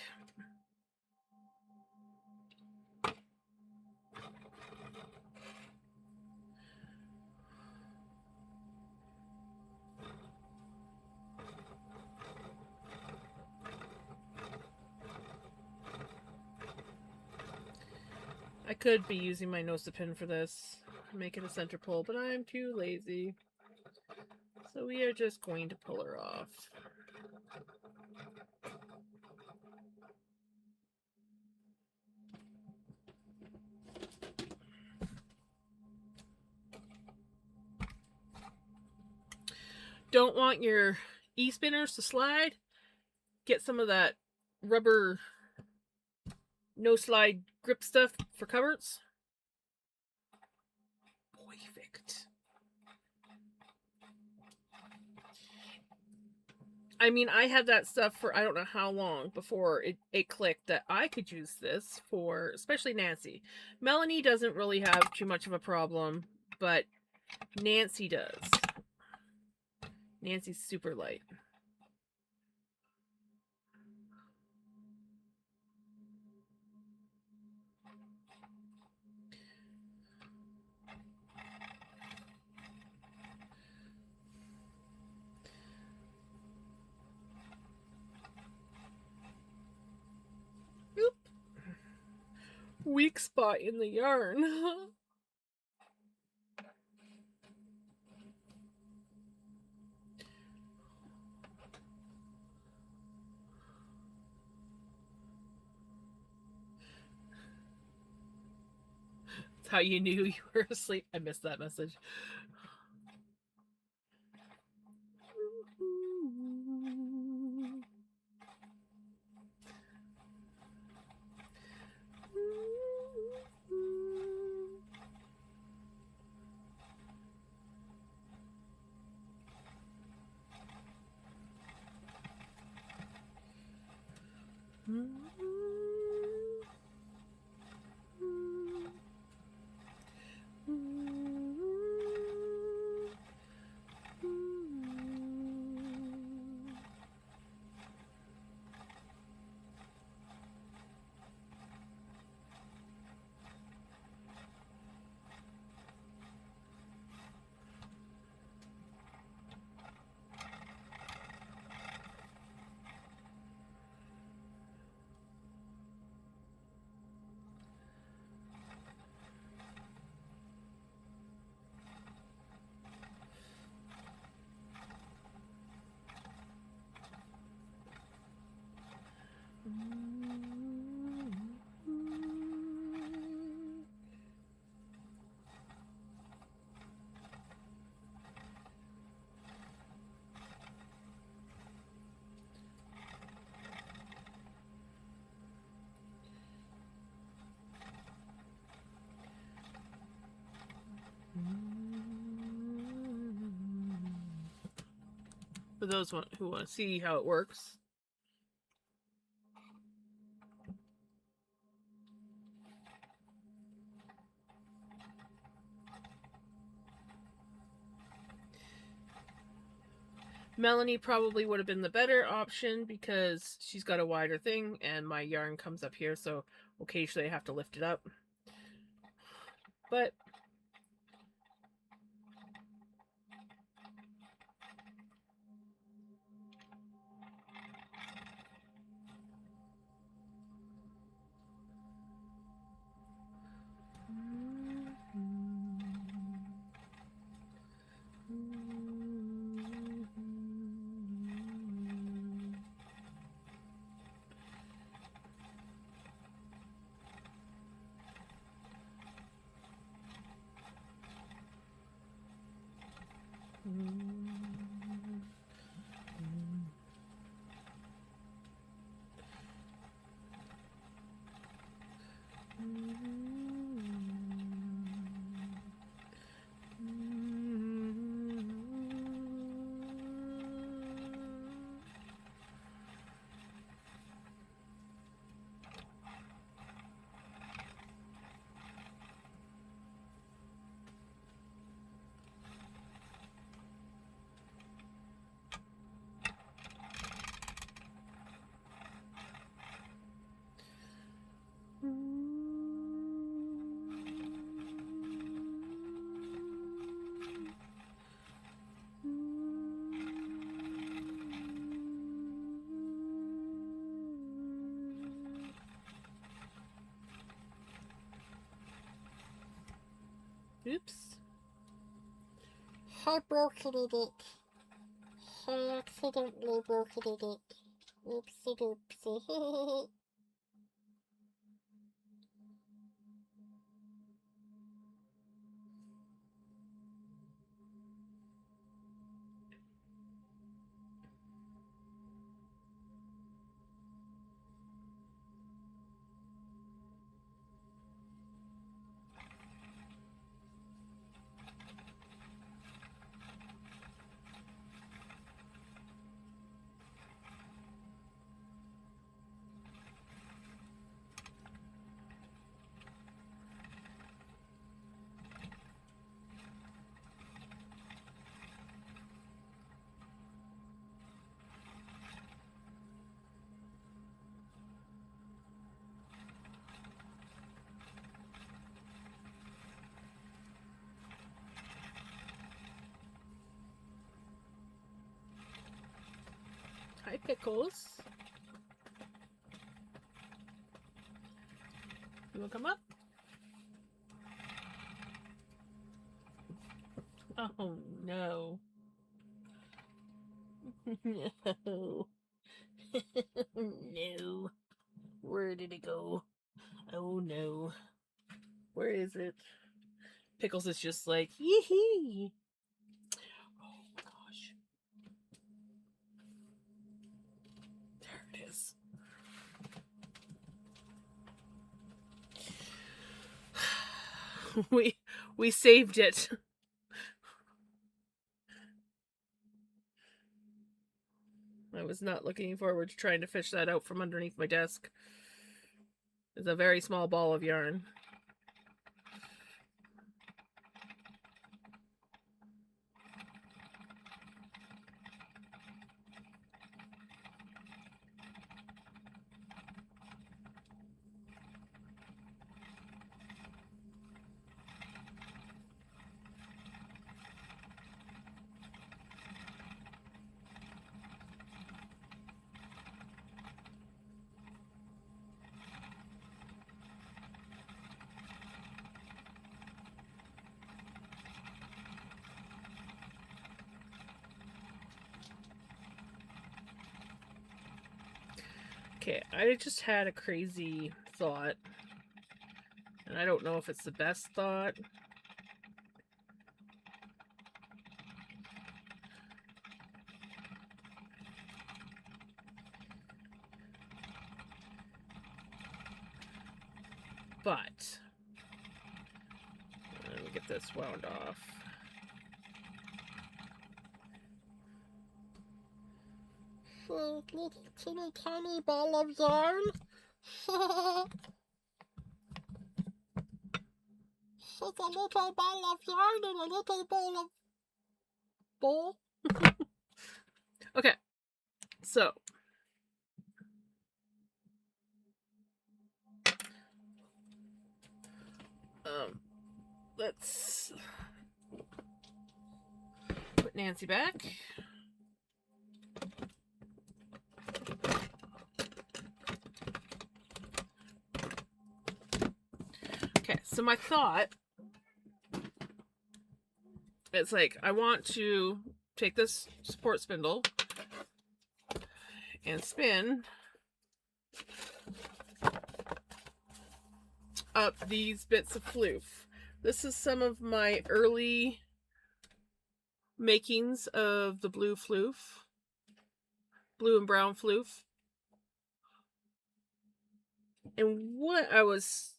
I could be using my Nosapin for this, make it a center pull, but I'm too lazy. So we are just going to pull her off. Don't want your E-spinners to slide? Get some of that rubber no-slide grip stuff for cupboards. Perfect. I mean, I had that stuff for I don't know how long before it clicked that I could use this for, especially Nancy. Melanie doesn't really have too much of a problem, but Nancy does. Nancy's super light. Oop. Weak spot in the yarn. That's how you knew you were asleep. I missed that message. For those who want to see how it works. Melanie probably would have been the better option because she's got a wider thing and my yarn comes up here, so occasionally I have to lift it up. But Oops. I broken it. I accidentally broken it. Oopsie doopsie. Hi, Pickles. You wanna come up? Oh no. No. No. Where did it go? Oh no. Where is it? Pickles is just like, yee. Oh my gosh. There it is. We saved it. I was not looking forward to trying to fish that out from underneath my desk. It's a very small ball of yarn. Okay, I just had a crazy thought. And I don't know if it's the best thought. But let me get this wound off. Little teeny tiny ball of yarn. It's a little ball of yarn and a little bowl. Okay, so let's put Nancy back. Okay, so my thought, it's like I want to take this support spindle and spin up these bits of floof. This is some of my early makings of the blue floof, blue and brown floof. And what I was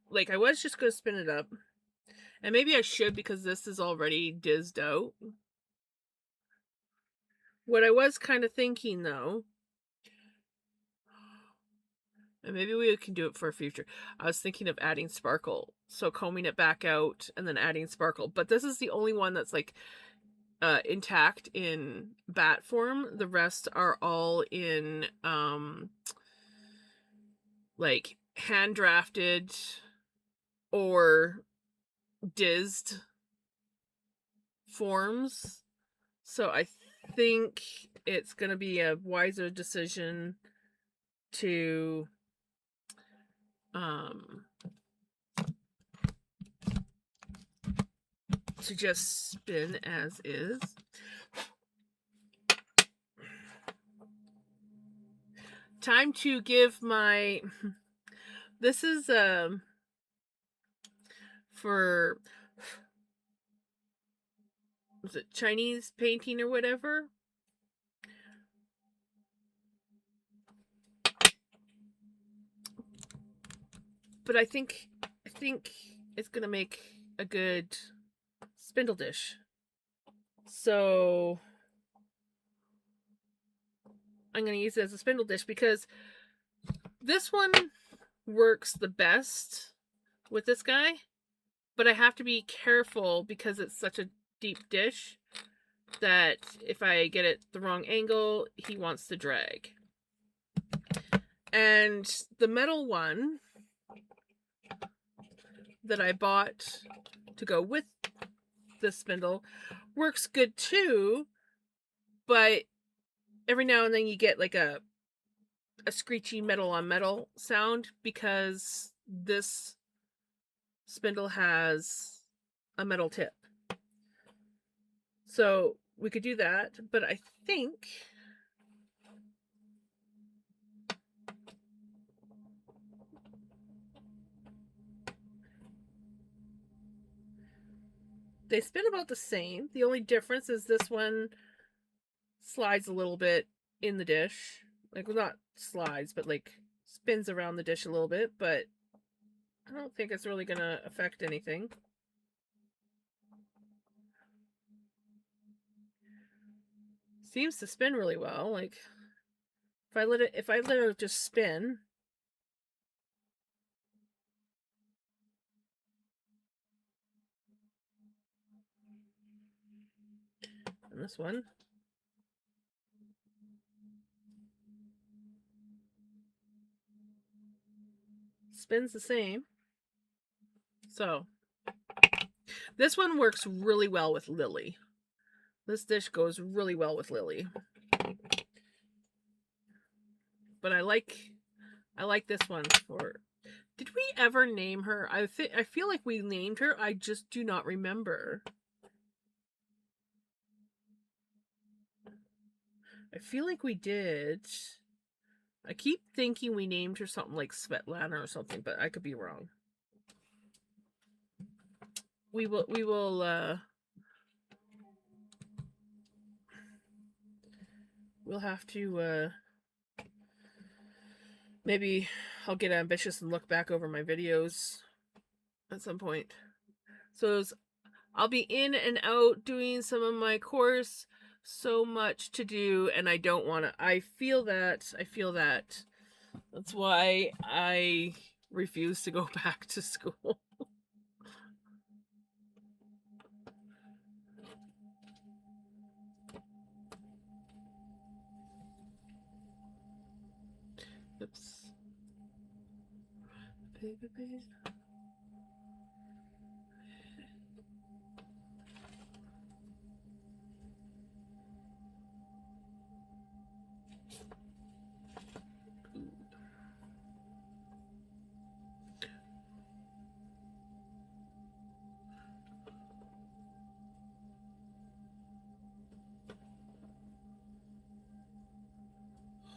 like, I was just going to spin it up. And maybe I should because this is already dizzed out. What I was kind of thinking though, and maybe we can do it for a future, I was thinking of adding sparkle. So combing it back out and then adding sparkle. But this is the only one that's like intact in bat form. The rest are all in like hand drafted or dizzed forms. So I think it's going to be a wiser decision to to just spin as is. Time to give my, this is for, was it Chinese painting or whatever? But I think it's gonna make a good spindle dish. So I'm gonna use it as a spindle dish because this one works the best with this guy, but I have to be careful because it's such a deep dish that if I get it the wrong angle, he wants to drag. And the metal one that I bought to go with the spindle works good too, but every now and then you get like a screechy metal on metal sound because this spindle has a metal tip. So we could do that, but I think they spin about the same. The only difference is this one slides a little bit in the dish. Like, well, not slides, but like spins around the dish a little bit, but I don't think it's really going to affect anything. Seems to spin really well. Like, if I let it just spin. And this one. Spins the same. So, this one works really well with Lily. This dish goes really well with Lily. But I like this one for... Did we ever name her? I feel like we named her. I just do not remember. I feel like we did. I keep thinking we named her something like Svetlana or something, but I could be wrong. We'll have to maybe I'll get ambitious and look back over my videos at some point. So I'll be in and out doing some of my course. So much to do, and I don't want to. I feel that. That's why I refuse to go back to school. Oops. Baby.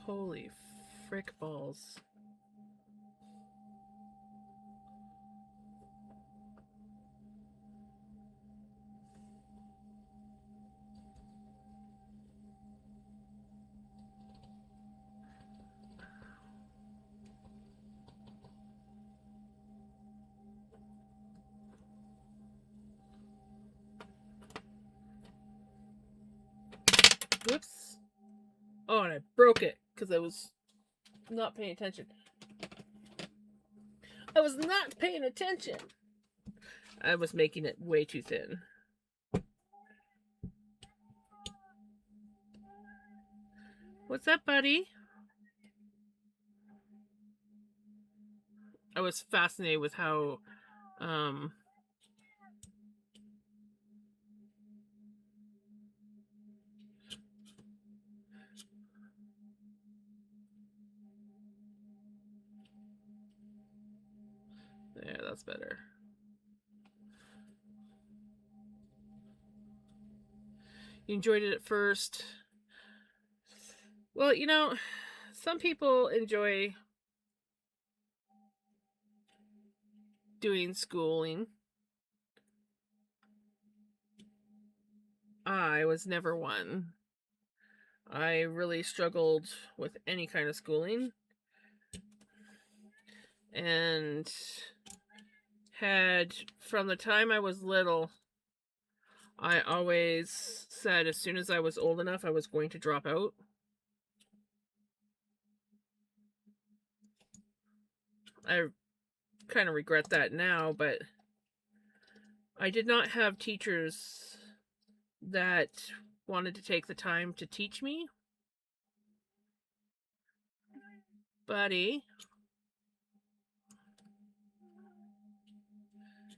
Holy frick balls. Whoops. Oh, and I broke it because I was not paying attention. I was not paying attention. I was making it way too thin. What's up, buddy? I was fascinated with how there, that's better. You enjoyed it at first. Well, some people enjoy doing schooling. I was never one. I really struggled with any kind of schooling. And had, from the time I was little, I always said as soon as I was old enough, I was going to drop out. I kind of regret that now, but I did not have teachers that wanted to take the time to teach me. Buddy.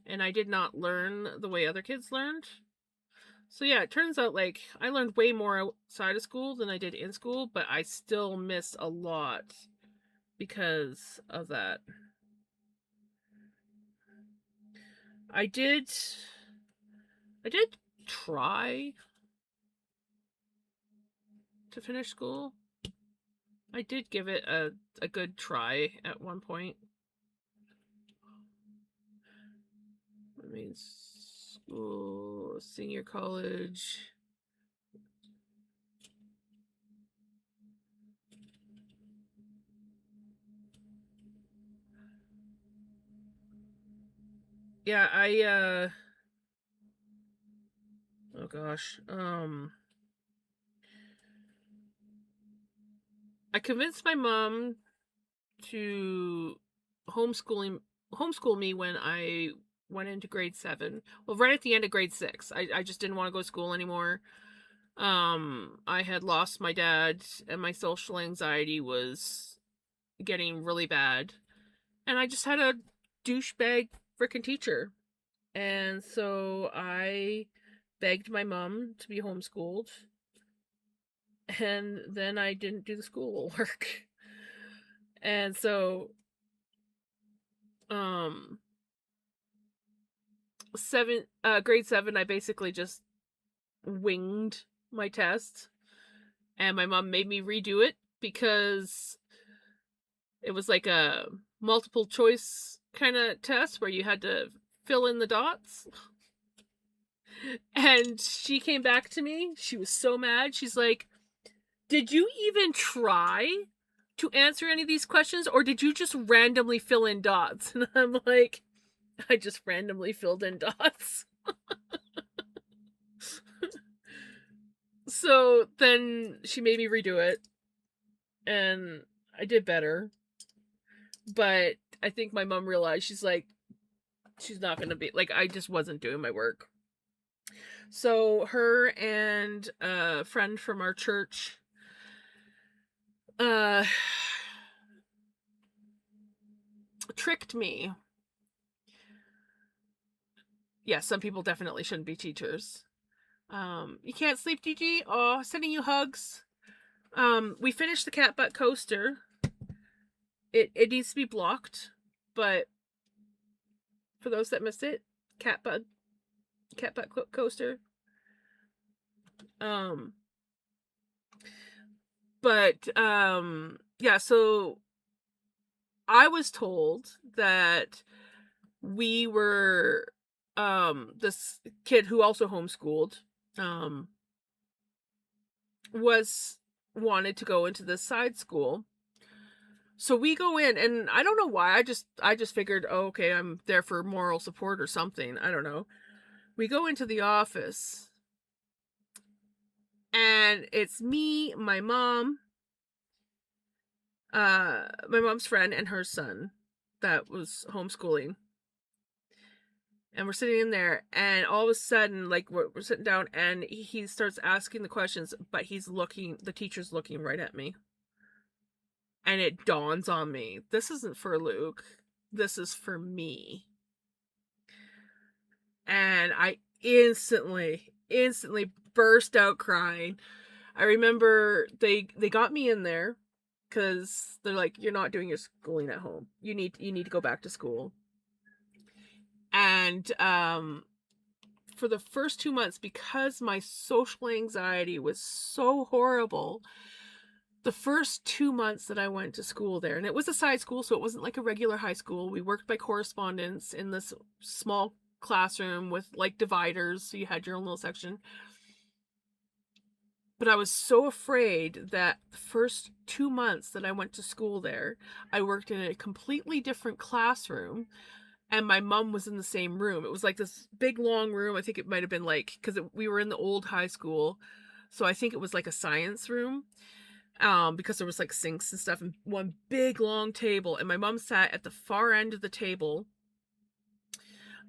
And I did not learn the way other kids learned. So yeah, it turns out like I learned way more outside of school than I did in school, but I still missed a lot because of that. I did try to finish school. I did give it a good try at one point. I mean, school, senior college. Yeah, oh gosh. I convinced my mom to homeschool me when I went into grade 7. Well, right at the end of grade 6. I just didn't want to go to school anymore. I had lost my dad and my social anxiety was getting really bad. And I just had a douchebag freaking teacher. And so I begged my mom to be homeschooled. And then I didn't do the schoolwork. And so grade 7, I basically just winged my test. And my mom made me redo it because it was like a multiple choice kind of test where you had to fill in the dots. And she came back to me. She was so mad. She's like, "Did you even try to answer any of these questions, or did you just randomly fill in dots?" And I'm like, I just randomly filled in dots. So then she made me redo it. And I did better. But I think my mom realized, she's like, she's not going to be, like, I just wasn't doing my work. So her and a friend from our church tricked me. Yeah, some people definitely shouldn't be teachers. You can't sleep, DG? Oh, sending you hugs. We finished the cat butt coaster. It needs to be blocked, but for those that missed it, cat butt coaster. Yeah, so I was told that we were this kid who also homeschooled was wanted to go into this side school. So we go in, and I don't know why, I just figured, oh, okay, I'm there for moral support or something. I don't know. We go into the office, and it's me, my mom's friend, and her son that was homeschooling. And we're sitting in there, and all of a sudden, like, we're sitting down, and he starts asking the questions, but the teacher's looking right at me. And it dawns on me, this isn't for Luke, this is for me. And I instantly burst out crying. I remember they got me in there because they're like, you're not doing your schooling at home. You need to go back to school. And for the first 2 months, because my social anxiety was so horrible, the first 2 months that I went to school there, and it was a side school, so it wasn't like a regular high school. We worked by correspondence in this small classroom with, like, dividers, so you had your own little section. But I was so afraid that the first 2 months that I went to school there, I worked in a completely different classroom, and my mom was in the same room. It was like this big long room. I think it might have been like, because we were in the old high school, so I think it was like a science room, because there was like sinks and stuff and one big long table, and my mom sat at the far end of the table,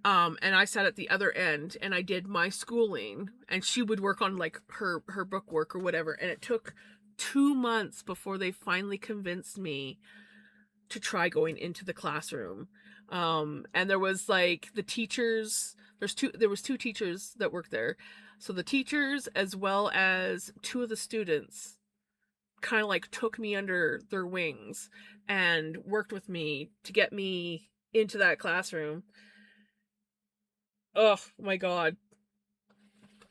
and I sat at the other end, and I did my schooling, and she would work on like her book work or whatever, and it took 2 months before they finally convinced me to try going into the classroom. And there was like the teachers, there was two teachers that worked there. So the teachers as well as two of the students kind of like took me under their wings and worked with me to get me into that classroom. Oh my god.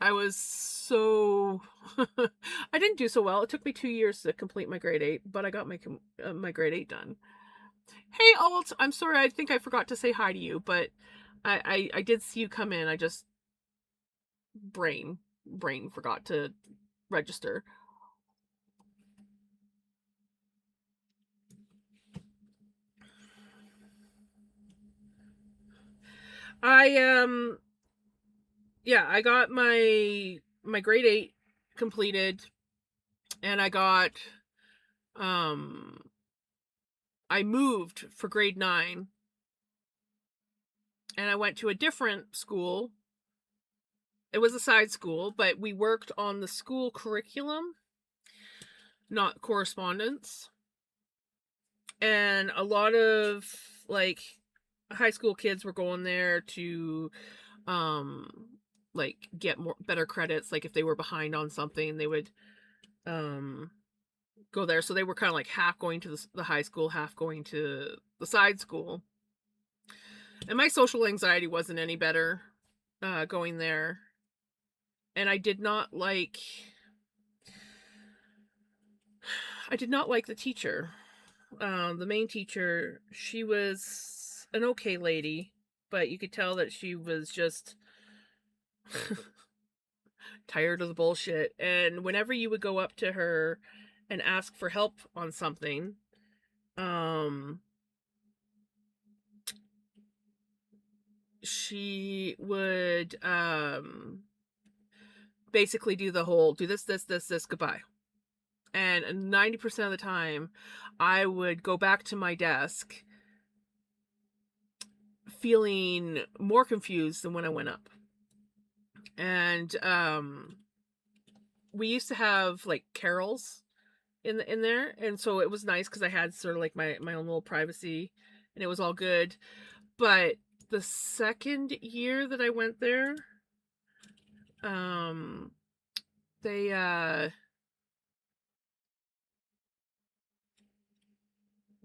I was so I didn't do so well. It took me 2 years to complete my grade 8, but I got my grade 8 done. Hey, Alt, I'm sorry, I think I forgot to say hi to you, but I did see you come in. I just brain forgot to register. I yeah, I got my grade 8 completed, and I moved for grade 9, and I went to a different school. It was a side school, but we worked on the school curriculum, not correspondence. And a lot of like high school kids were going there to um like get more better credits. Like if they were behind on something, they would um go there. So they were kind of like half going to the high school, half going to the side school. And my social anxiety wasn't any better going there. And I did not like the teacher. The main teacher, she was an okay lady, but you could tell that she was just tired of the bullshit. And whenever you would go up to her and ask for help on something, she would basically do the whole do this, goodbye. And 90% of the time, I would go back to my desk feeling more confused than when I went up. And we used to have like carols in there, and so it was nice because I had sort of like my own little privacy, and it was all good. But the second year that I went there, they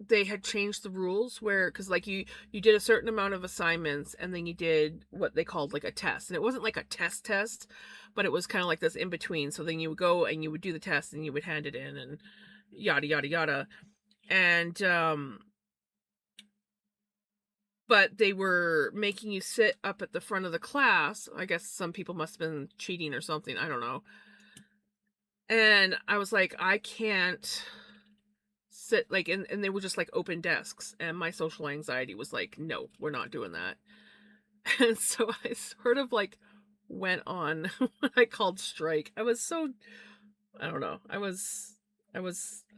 they had changed the rules where, because like you did a certain amount of assignments, and then you did what they called like a test, and it wasn't like a test, but it was kind of like this in between. So then you would go and you would do the test and you would hand it in, and yada yada yada. And but they were making you sit up at the front of the class. I guess some people must have been cheating or something, I don't know. And I was like, I can't sit like, and they were just like open desks, and my social anxiety was like, no, we're not doing that. And so I sort of like went on what I called strike. I was so, I don't know, I was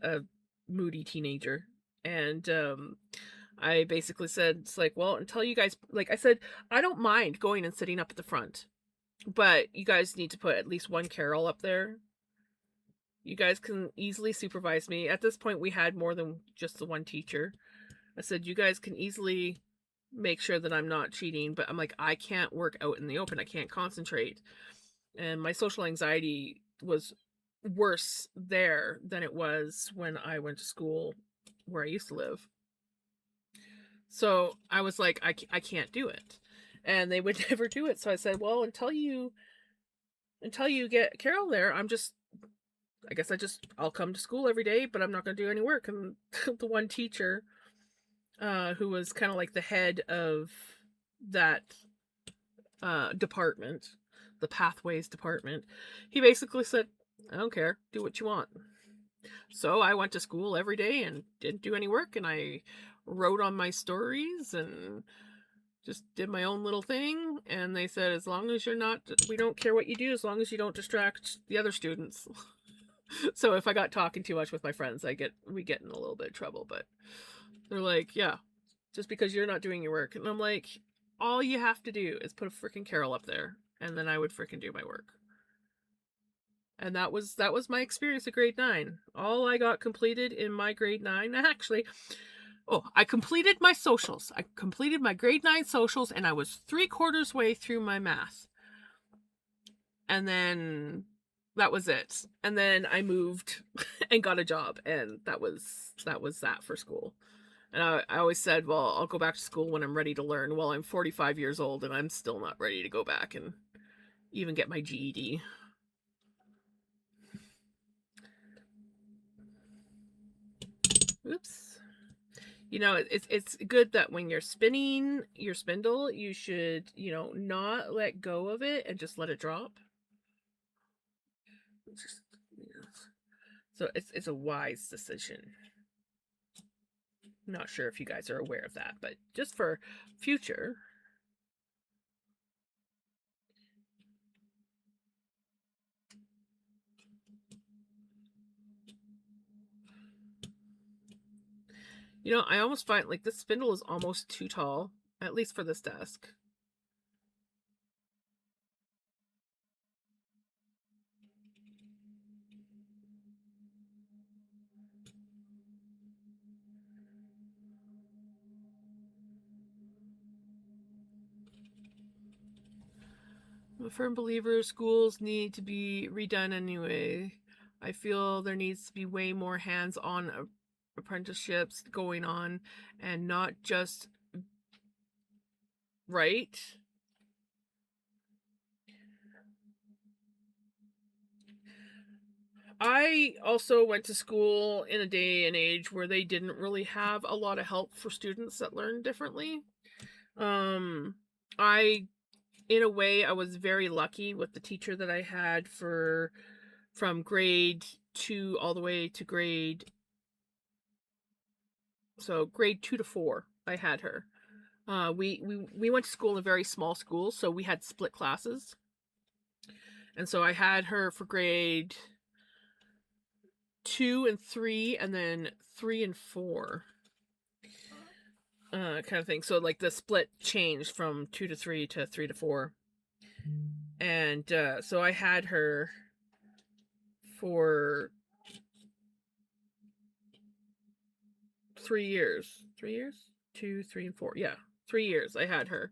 a moody teenager. And I basically said, it's like, well, until you guys, like I said, I don't mind going and sitting up at the front, but you guys need to put at least one carol up there. You guys can easily supervise me. At this point, we had more than just the one teacher. I said, you guys can easily make sure that I'm not cheating, but I'm like, I can't work out in the open. I can't concentrate. And my social anxiety was worse there than it was when I went to school where I used to live. So I was like, I can't do it. and they would never do it. So I said, well, until you get Carol there, I guess I'll come to school every day, but I'm not going to do any work. And the one teacher, who was kind of like the head of that department, the pathways department, he basically said, I don't care, do what you want. So I went to school every day and didn't do any work, and I wrote on my stories and just did my own little thing. And they said, as long as we don't care what you do, as long as you don't distract the other students. So if I got talking too much with my friends, we get in a little bit of trouble. But they're like, yeah, just because you're not doing your work. And I'm like, all you have to do is put a freaking Carol up there, and then I would freaking do my work. And that was my experience at grade 9. All I got completed in my grade 9, actually, I completed my socials. I completed my grade 9 socials, and I was 3/4 way through my math. And then that was it. And then I moved and got a job, and that was that for school. And I always said, well, I'll go back to school when I'm ready to learn. Well, I'm 45 years old, and I'm still not ready to go back and even get my GED. Oops. It's good that when you're spinning your spindle, you should, not let go of it and just let it drop. So it's a wise decision. I'm not sure if you guys are aware of that, but just for future. I almost find like this spindle is almost too tall, at least for this desk. I'm a firm believer schools need to be redone anyway. I feel there needs to be way more hands-on apprenticeships going on, and not just right. I also went to school in a day and age where they didn't really have a lot of help for students that learn differently. I in a way, I was very lucky with the teacher that I had from grade 2 all the way to grade 2 to 4. I had her. We went to school in a very small school, so we had split classes, and so I had her for grade 2 and 3, and then 3 and 4. Kind of thing. So like the split changed from 2 to 3 to 3 to 4. And so I had her for 3 years. 3 years? 2, 3, and 4. Yeah, 3 years I had her.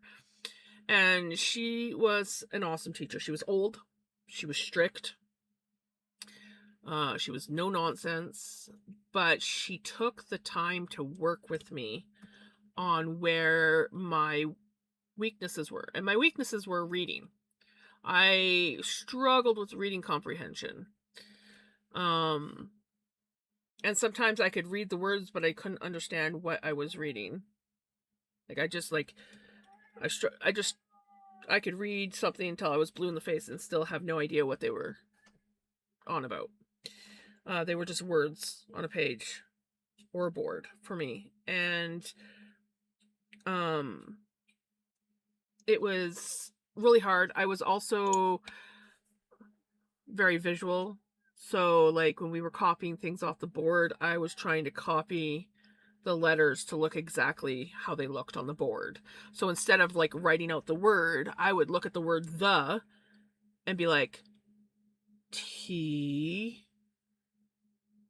And she was an awesome teacher. She was old. She was strict. She was no nonsense. But she took the time to work with me on where my weaknesses were. And my weaknesses were reading. I struggled with reading comprehension. And sometimes I could read the words, but I couldn't understand what I was reading. Like I could read something until I was blue in the face and still have no idea what they were on about. They were just words on a page or a board for me. And it was really hard. I was also very visual. So like when we were copying things off the board, I was trying to copy the letters to look exactly how they looked on the board. So instead of like writing out the word, I would look at the word the and be like, T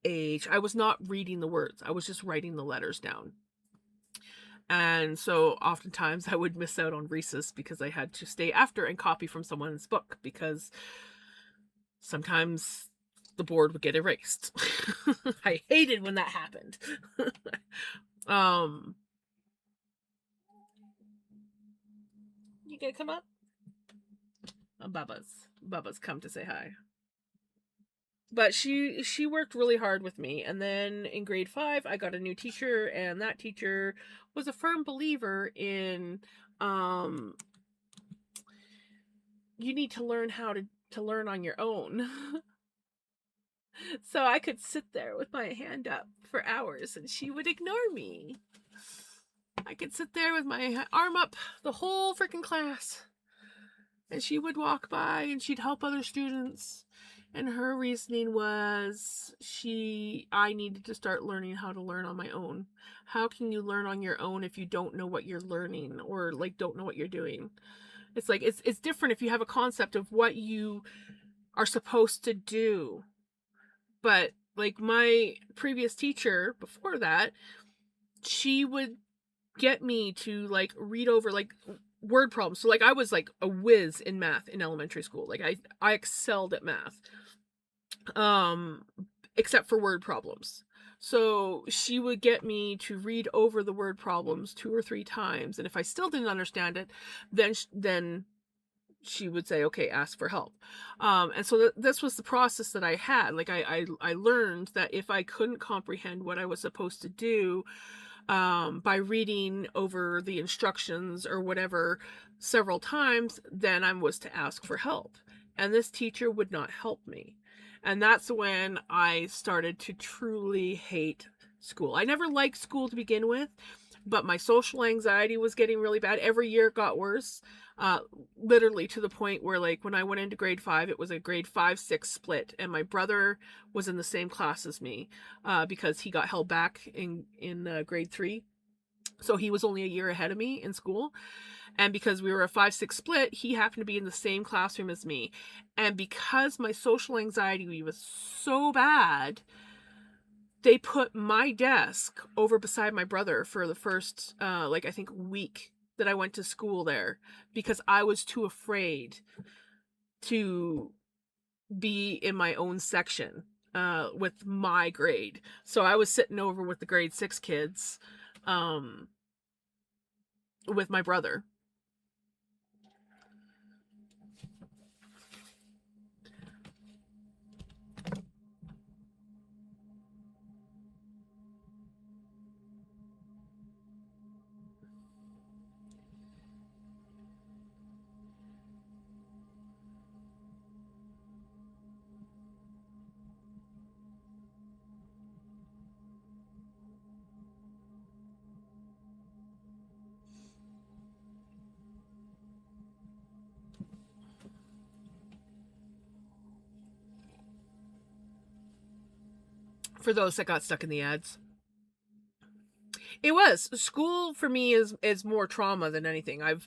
H. I was not reading the words. I was just writing the letters down. And so oftentimes I would miss out on recess because I had to stay after and copy from someone's book, because sometimes the board would get erased. I hated when that happened. You gonna come up? Bubba's come to say hi. But she worked really hard with me, and then in grade 5 I got a new teacher, and that teacher was a firm believer in you need to learn how to learn on your own. So I could sit there with my hand up for hours and she would ignore me. I could sit there with my arm up the whole freaking class, and she would walk by and she'd help other students. And her reasoning was I needed to start learning how to learn on my own. How can you learn on your own if you don't know what you're learning, or like don't know what you're doing? It's like it's different if you have a concept of what you are supposed to do. But like my previous teacher before that, she would get me to like read over like word problems. So like I was like a whiz in math in elementary school. Like I excelled at math. Except for word problems. So she would get me to read over the word problems 2 or 3 times, and if I still didn't understand it, then she would say, okay, ask for help. And so this was the process that I had. Like I learned that if I couldn't comprehend what I was supposed to do, by reading over the instructions or whatever several times, then I was to ask for help. And this teacher would not help me. And that's when I started to truly hate school. I never liked school to begin with, but my social anxiety was getting really bad. Every year it got worse. Literally to the point where like when I went into grade 5, it was a grade 5-6 split, and my brother was in the same class as me, because he got held back in grade 3. So he was only a year ahead of me in school. And because we were a 5-6 split, he happened to be in the same classroom as me. And because my social anxiety was so bad, they put my desk over beside my brother for the first, like I think week that I went to school there, because I was too afraid to be in my own section, with my grade. So I was sitting over with the grade 6 kids, with my brother. For those that got stuck in the ads. It was. School for me is more trauma than anything. I've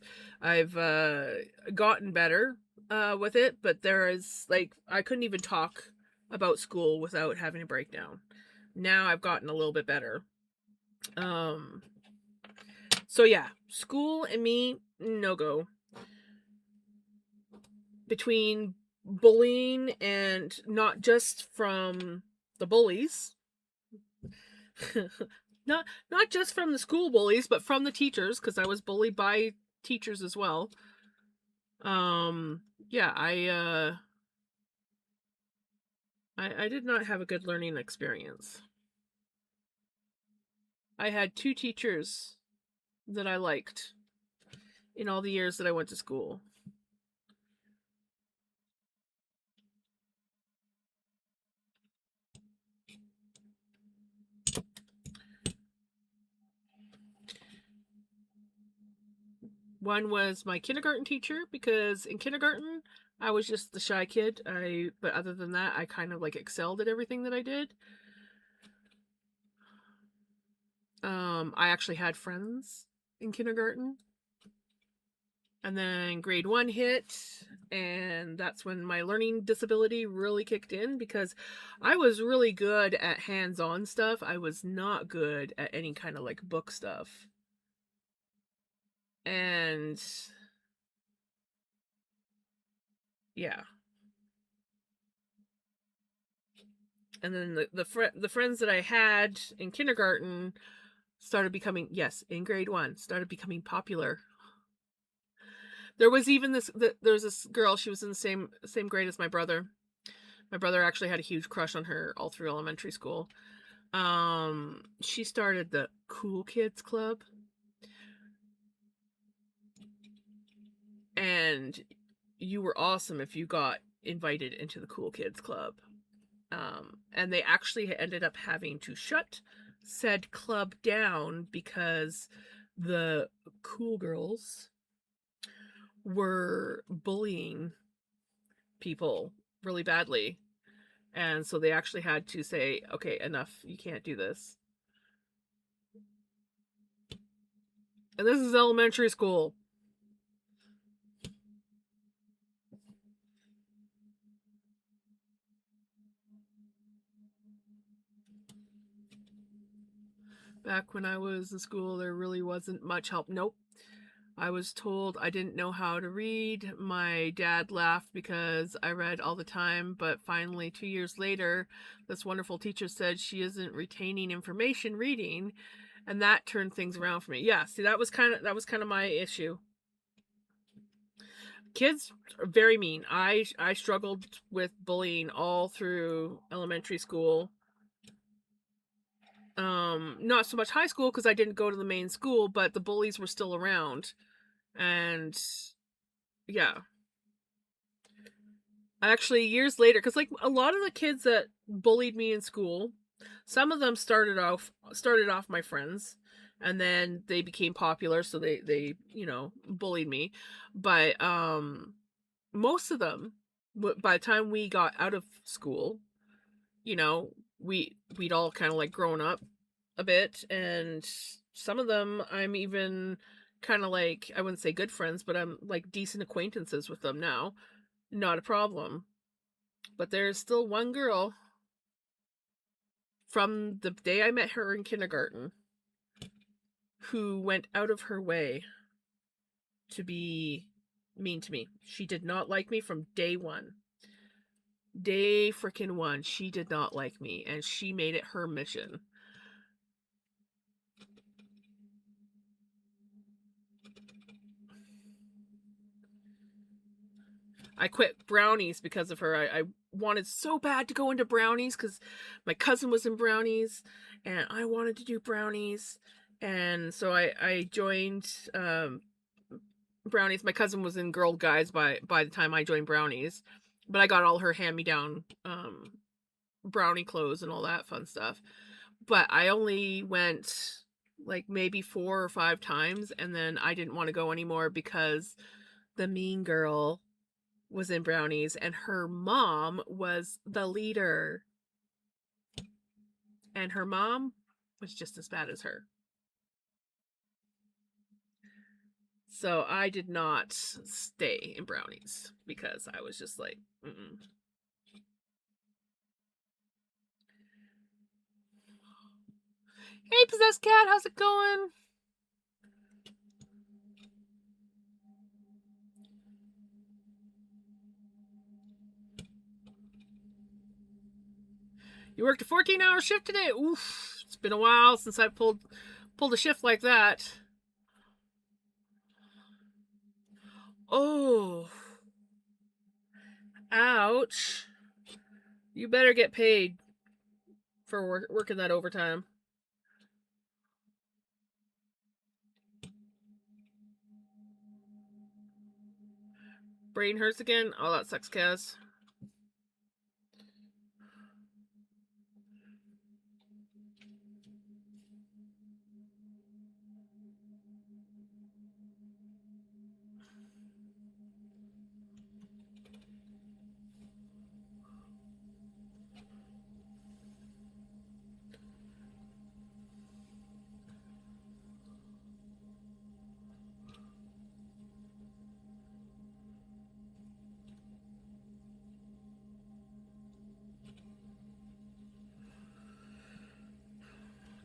gotten better with it, but there is like I couldn't even talk about school without having a breakdown. Now I've gotten a little bit better. So yeah, school and me, no go. Between bullying, and not just from the bullies, not just from the school bullies, but from the teachers, because I was bullied by teachers as well. Yeah, I did not have a good learning experience. I had 2 teachers that I liked in all the years that I went to school. One was my kindergarten teacher, because in kindergarten I was just the shy kid. But other than that, I kind of like excelled at everything that I did. I actually had friends in kindergarten. And then grade 1 hit, and that's when my learning disability really kicked in, because I was really good at hands-on stuff. I was not good at any kind of like book stuff. And yeah. And then the friends that I had in kindergarten started becoming, yes, in grade 1, started becoming popular. There was even there was this girl, she was in the same grade as my brother. My brother actually had a huge crush on her all through elementary school. She started the Cool Kids Club, and you were awesome if you got invited into the Cool Kids Club. And they actually ended up having to shut said club down because the cool girls were bullying people really badly. And so they actually had to say, okay, enough, you can't do this. And this is elementary school. Back when I was in school, there really wasn't much help. Nope. I was told I didn't know how to read. My dad laughed because I read all the time, but finally 2 years later, this wonderful teacher said she isn't retaining information reading, and that turned things around for me. Yeah, see, that was kind of my issue. Kids are very mean. I struggled with bullying all through elementary school. Not so much high school because I didn't go to the main school, but the bullies were still around. And yeah. Actually, years later, because like a lot of the kids that bullied me in school, some of them started off my friends, and then they became popular, so they bullied me. But most of them, by the time we got out of school, you know, we'd all kind of like grown up a bit, and some of them I'm even kind of like, I wouldn't say good friends, but I'm like decent acquaintances with them now. Not a problem. But there's still one girl from the day I met her in kindergarten who went out of her way to be mean to me. She did not like me from day one. Day freaking one, she did not like me, and she made it her mission. I quit brownies because of her. I wanted so bad to go into brownies because my cousin was in brownies, and I wanted to do brownies. And so I joined brownies. My cousin was in Girl Guides by the time I joined brownies, but I got all her hand-me-down brownie clothes and all that fun stuff. But I only went like maybe 4 or 5 times, and then I didn't want to go anymore because the mean girl was in brownies and her mom was the leader, and her mom was just as bad as her. So I did not stay in brownies because I was just like, mm-mm. Hey, Possessed Cat, how's it going? You worked a 14-hour shift today? Oof, it's been a while since I pulled a shift like that. Oh, ouch. You better get paid for working that overtime. Brain hurts again? Oh, that sucks, Kaz.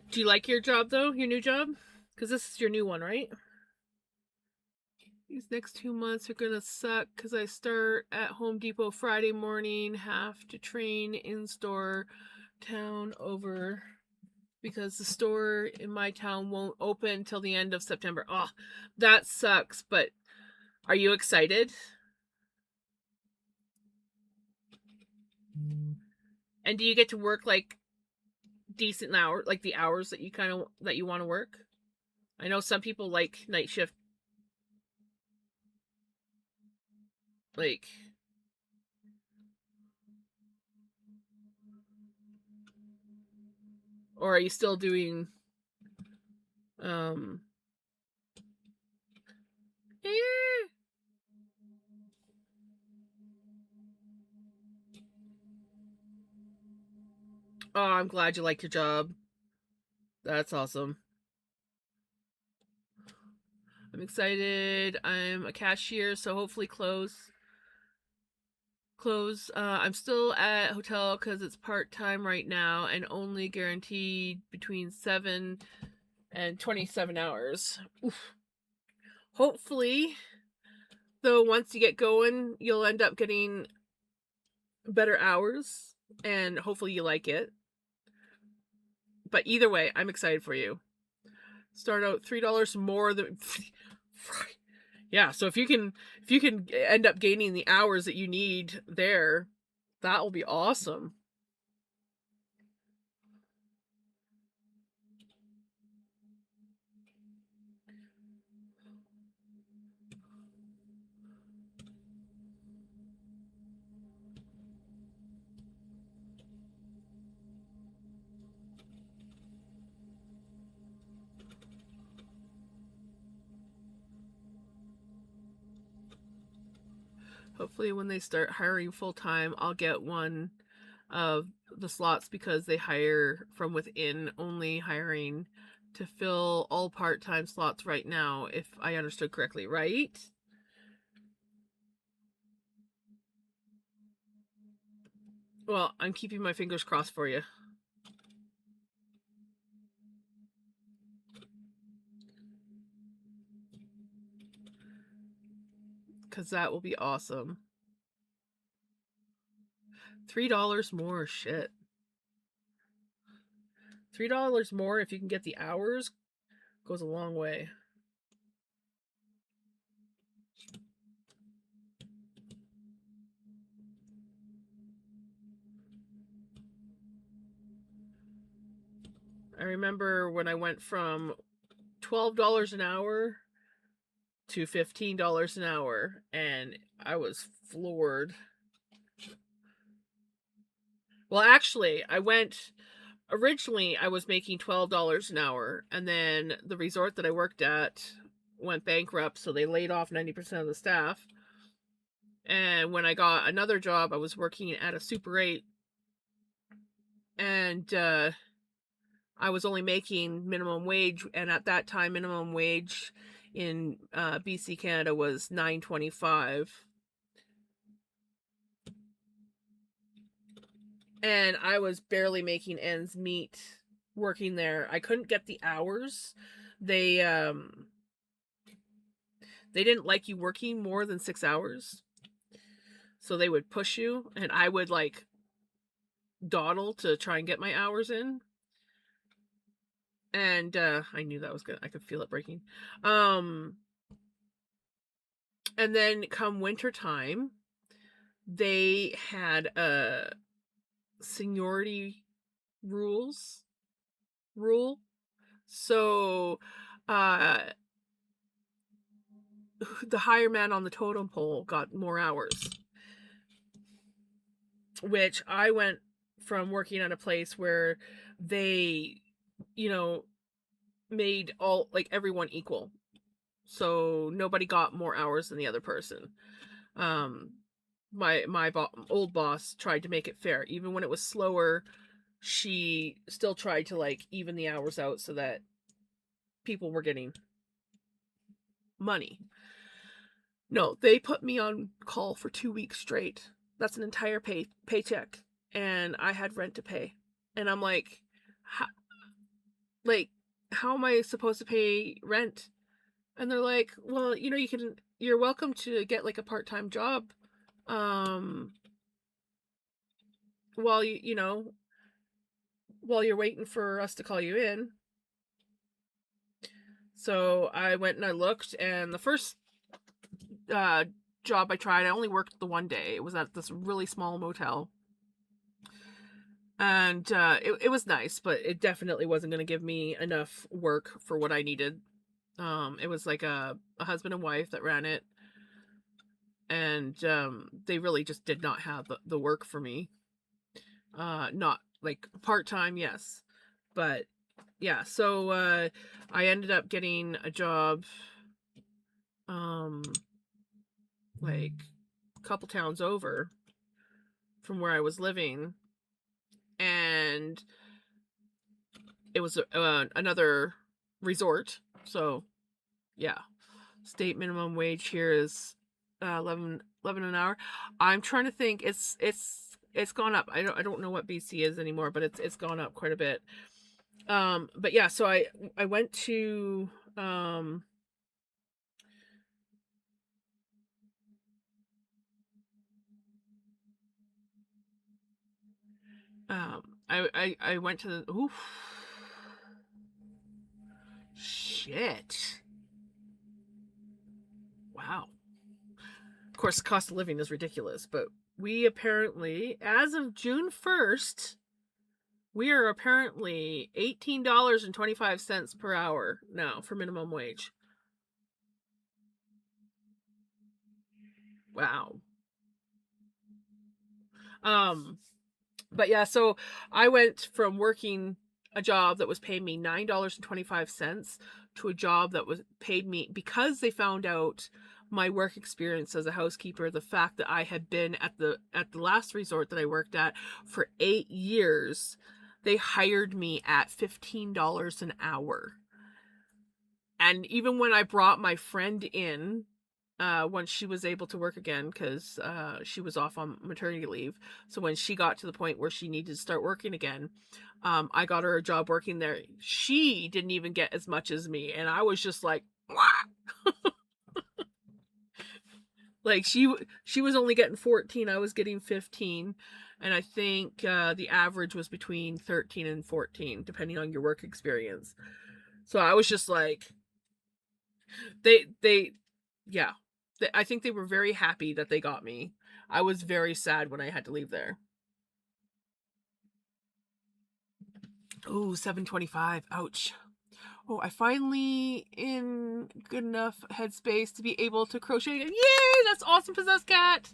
Do you like your job, though? Your new job? Because this is your new one, right? These next 2 months are gonna suck because I start at Home Depot Friday morning, have to train in store, town over, because the store in my town won't open till the end of September. Oh, that sucks, but Are you excited? And do you get to work like decent hour, like the hours that you want to work? I know some people like night shift, like, or are you still doing um eh. Oh, I'm glad you like your job. That's awesome. I'm excited. I'm a cashier, so hopefully close. I'm still at hotel because it's part-time right now and only guaranteed between 7 and 27 hours. Oof. Hopefully, though, once you get going, you'll end up getting better hours and hopefully you like it. But either way, I'm excited for you. Start out $3 more than yeah, so if you can end up gaining the hours that you need there, that will be awesome. Hopefully when they start hiring full-time, I'll get one of the slots because they hire from within, only hiring to fill all part-time slots right now, if I understood correctly, right? Well, I'm keeping my fingers crossed for you. Because that will be awesome. $3 more, shit. $3 more if you can get the hours goes a long way. I remember when I went from $12 an hour to $15 an hour, and I was floored. Well, actually, originally I was making $12 an hour, and then the resort that I worked at went bankrupt, so they laid off 90% of the staff. And when I got another job, I was working at a Super 8, and I was only making minimum wage, and at that time minimum wage in BC, Canada was $9.25. And I was barely making ends meet working there. I couldn't get the hours. They didn't like you working more than 6 hours. So they would push you, and I would like dawdle to try and get my hours in. And I knew that was good. I could feel it breaking. And then come winter time, they had seniority rule. So the higher man on the totem pole got more hours, which I went from working at a place where they, made all, like, everyone equal. So nobody got more hours than the other person. My old boss tried to make it fair. Even when it was slower, she still tried to like even the hours out so that people were getting money. No, they put me on call for 2 weeks straight. That's an entire paycheck, and I had rent to pay. And I'm like, how am I supposed to pay rent? And they're like, well, you're welcome to get like a part-time job while while you're waiting for us to call you in. So I went and I looked, and the first job I tried, I only worked the one day. It was at this really small motel. And it was nice, but it definitely wasn't going to give me enough work for what I needed. It was like a husband and wife that ran it, and they really just did not have the work for me. Not like part-time, yes, but yeah. So I ended up getting a job like a couple towns over from where I was living, and it was another resort. So yeah, state minimum wage here is 11 an hour. I'm trying to think. It's gone up. I don't know what BC is anymore, but it's gone up quite a bit. But yeah, so I went to I went to the oof, shit. Wow. Of course, the cost of living is ridiculous, but we apparently, as of June 1st, we are apparently $18.25 per hour now for minimum wage. Wow. But yeah, so I went from working a job that was paying me $9.25 to a job that was paid me, because they found out my work experience as a housekeeper, the fact that I had been at the last resort that I worked at for 8 years. They hired me at $15 an hour. And even when I brought my friend in, once she was able to work again, because she was off on maternity leave. So when she got to the point where she needed to start working again, I got her a job working there. She didn't even get as much as me, and I was just like, what? Like she was only getting 14, I was getting 15, and I think the average was between 13 and 14, depending on your work experience. So I was just like, they yeah. I think they were very happy that they got me. I was very sad when I had to leave there. Oh, 7:25. Ouch. Oh, I finally in good enough headspace to be able to crochet again. Yay! That's awesome, Possessed Cat.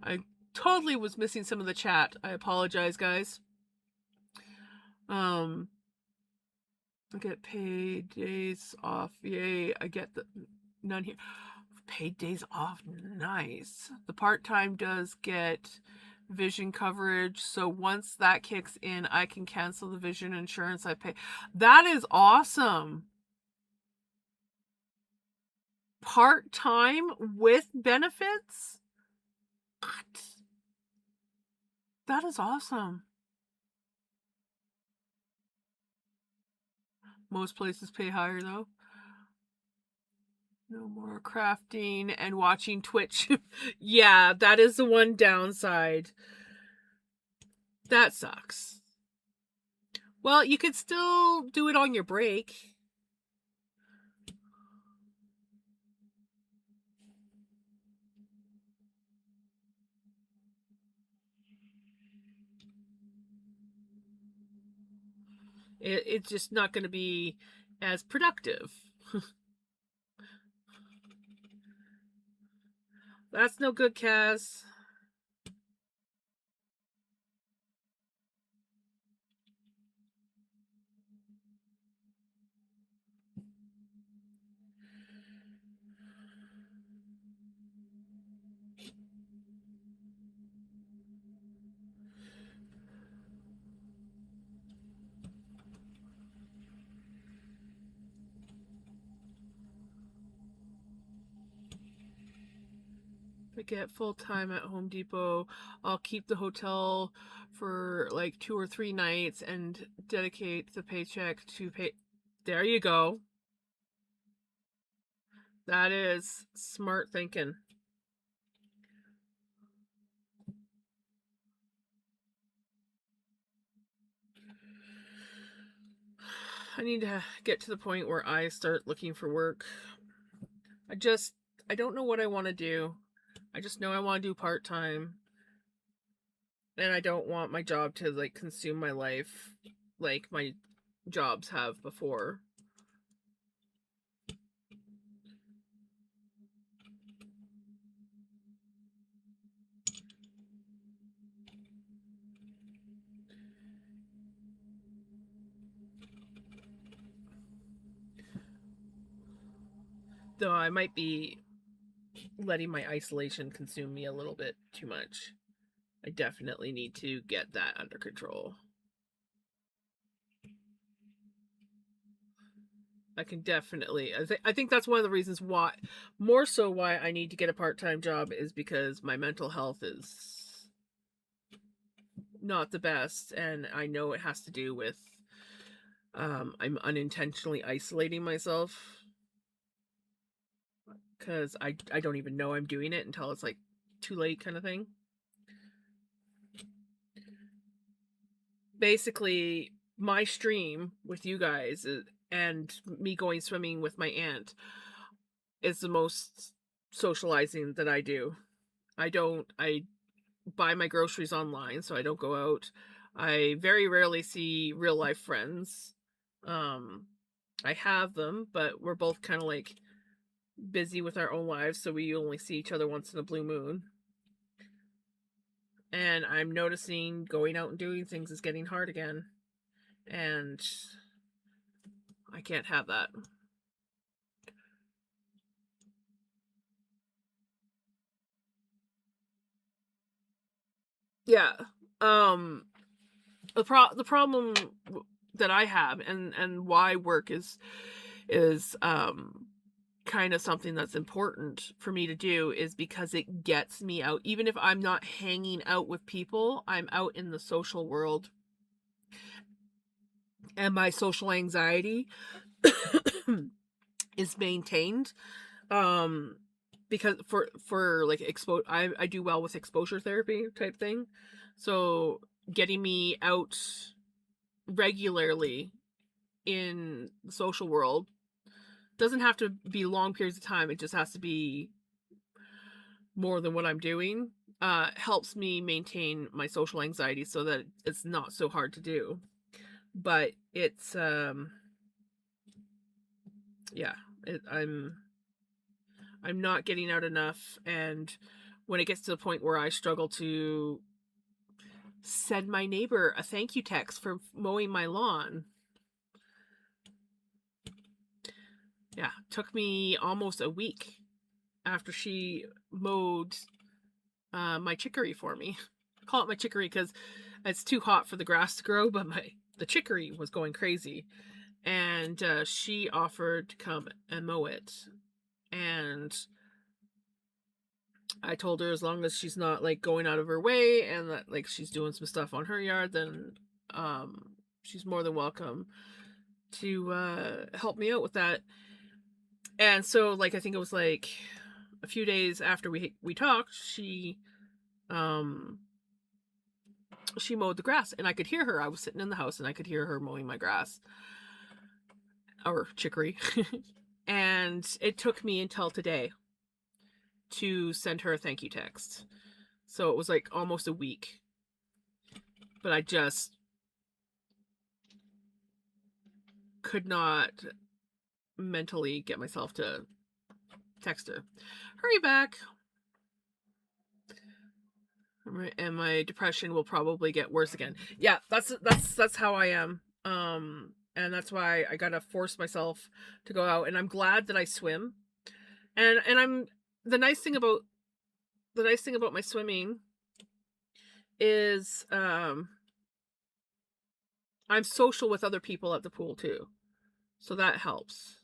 I totally was missing some of the chat. I apologize, guys. I get paid days off. Yay! I get the none here. Paid days off. Nice. The part-time does get vision coverage, so once that kicks in, I can cancel the vision insurance I pay. That is awesome. Part-time with benefits? What? That is awesome. Most places pay higher though. No more crafting and watching Twitch. Yeah, that is the one downside. That sucks. Well, you could still do it on your break. It's just not going to be as productive. That's no good, Kaz. If I get full-time at Home Depot, I'll keep the hotel for like 2 or 3 nights and dedicate the paycheck to pay. There you go. That is smart thinking. I need to get to the point where I start looking for work. I don't know what I want to do. I just know I want to do part-time. And I don't want my job to like consume my life like my jobs have before. Though I might be letting my isolation consume me a little bit too much. I definitely need to get that under control. I can definitely. I think that's one of the reasons why, more so why I need to get a part-time job, is because my mental health is not the best, and I know it has to do with I'm unintentionally isolating myself because I don't even know I'm doing it until it's like too late, kind of thing. Basically, my stream with you guys and me going swimming with my aunt is the most socializing that I do. I buy my groceries online, so I don't go out. I very rarely see real life friends. I have them, but we're both kind of like busy with our own lives, so we only see each other once in a blue moon. And I'm noticing going out and doing things is getting hard again. And I can't have that. Yeah. The problem that I have, and why work is kind of something that's important for me to do, is because it gets me out. Even if I'm not hanging out with people, I'm out in the social world. And my social anxiety is maintained. Because for like I do well with exposure therapy type thing. So getting me out regularly in the social world doesn't have to be long periods of time. It just has to be more than what I'm doing. Helps me maintain my social anxiety so that it's not so hard to do. But it's yeah, I'm not getting out enough, and when it gets to the point where I struggle to send my neighbor a thank you text for mowing my lawn. Yeah, took me almost a week after she mowed my chicory for me. I call it my chicory because it's too hot for the grass to grow, but the chicory was going crazy. And she offered to come and mow it. And I told her as long as she's not like going out of her way and that like she's doing some stuff on her yard, then she's more than welcome to help me out with that. And so like I think it was like a few days after we talked, she mowed the grass, and I could hear her. I was sitting in the house and I could hear her mowing my grass, or chicory. And it took me until today to send her a thank you text. So it was like almost a week. But I just could not mentally get myself to text her. Hurry back. And my depression will probably get worse again. Yeah, that's how I am. And that's why I gotta force myself to go out. And I'm glad that I swim. And I'm the nice thing about my swimming is I'm social with other people at the pool too. So that helps.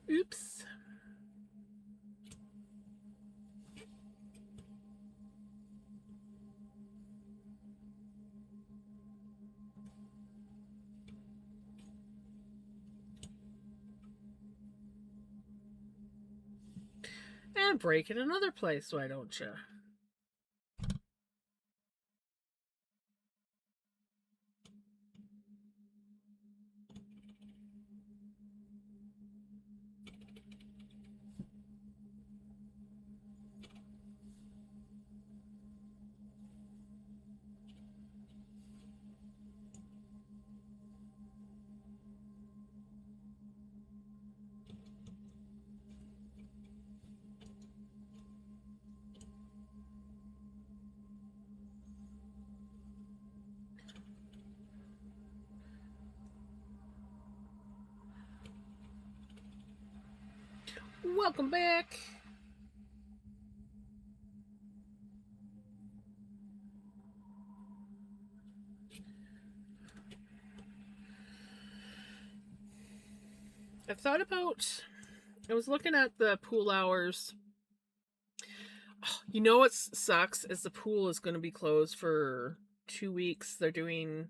Oops. And break in another place, why don't you? Welcome back. I've thought about, I was looking at the pool hours. You know what sucks is the pool is going to be closed for 2 weeks. They're doing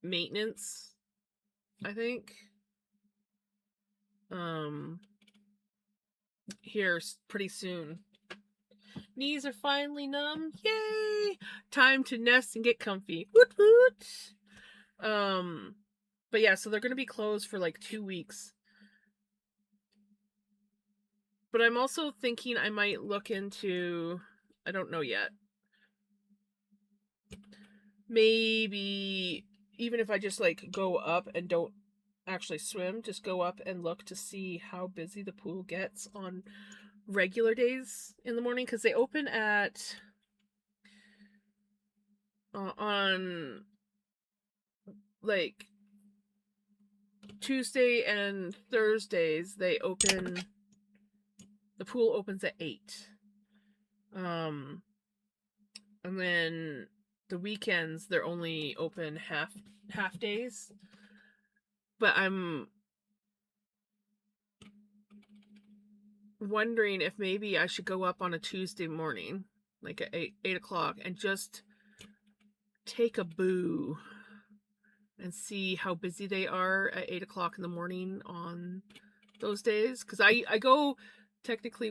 maintenance, I think. Here pretty soon. Knees are finally numb. Yay! Time to nest and get comfy. Woot woot. But yeah, so they're gonna be closed for like 2 weeks. But I'm also thinking I might look into, I don't know yet. Maybe even if I just like go up and don't actually swim, just go up and look to see how busy the pool gets on regular days in the morning, because they open at on like Tuesday and Thursdays the pool opens at 8. And then the weekends they're only open half days. But I'm wondering if maybe I should go up on a Tuesday morning, like at 8 o'clock, and just take a boo and see how busy they are at 8 o'clock in the morning on those days. Because I go technically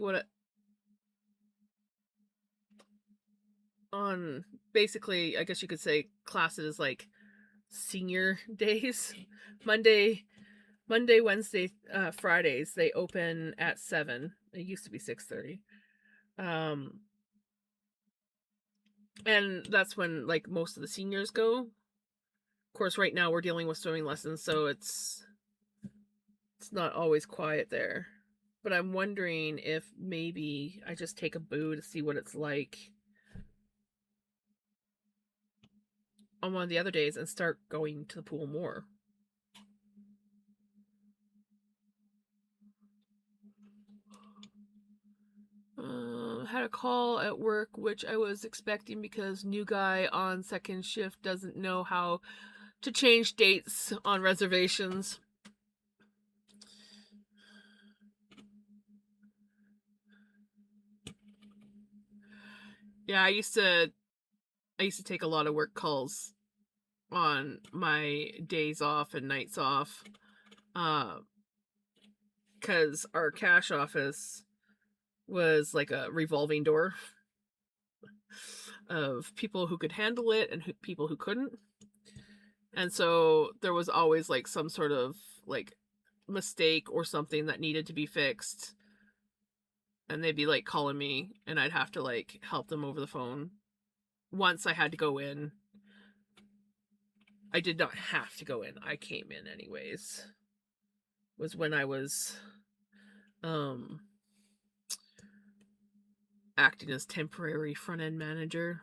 on basically, I guess you could say classes like senior days. Monday, Wednesday, Fridays, they open at 7. It used to be 6:30. And that's when like most of the seniors go. Of course, right now we're dealing with swimming lessons, so it's not always quiet there. But I'm wondering if maybe I just take a boo to see what it's like on one of the other days and start going to the pool more. Had a call at work, which I was expecting because new guy on second shift doesn't know how to change dates on reservations. Yeah, I used to take a lot of work calls on my days off and nights off, because our cash office was like a revolving door of people who could handle it and people who couldn't. And so there was always like some sort of like mistake or something that needed to be fixed. And they'd be like calling me and I'd have to like help them over the phone. Once I had to go in. I did not have to go in. I came in anyways. Was when I was acting as temporary front-end manager.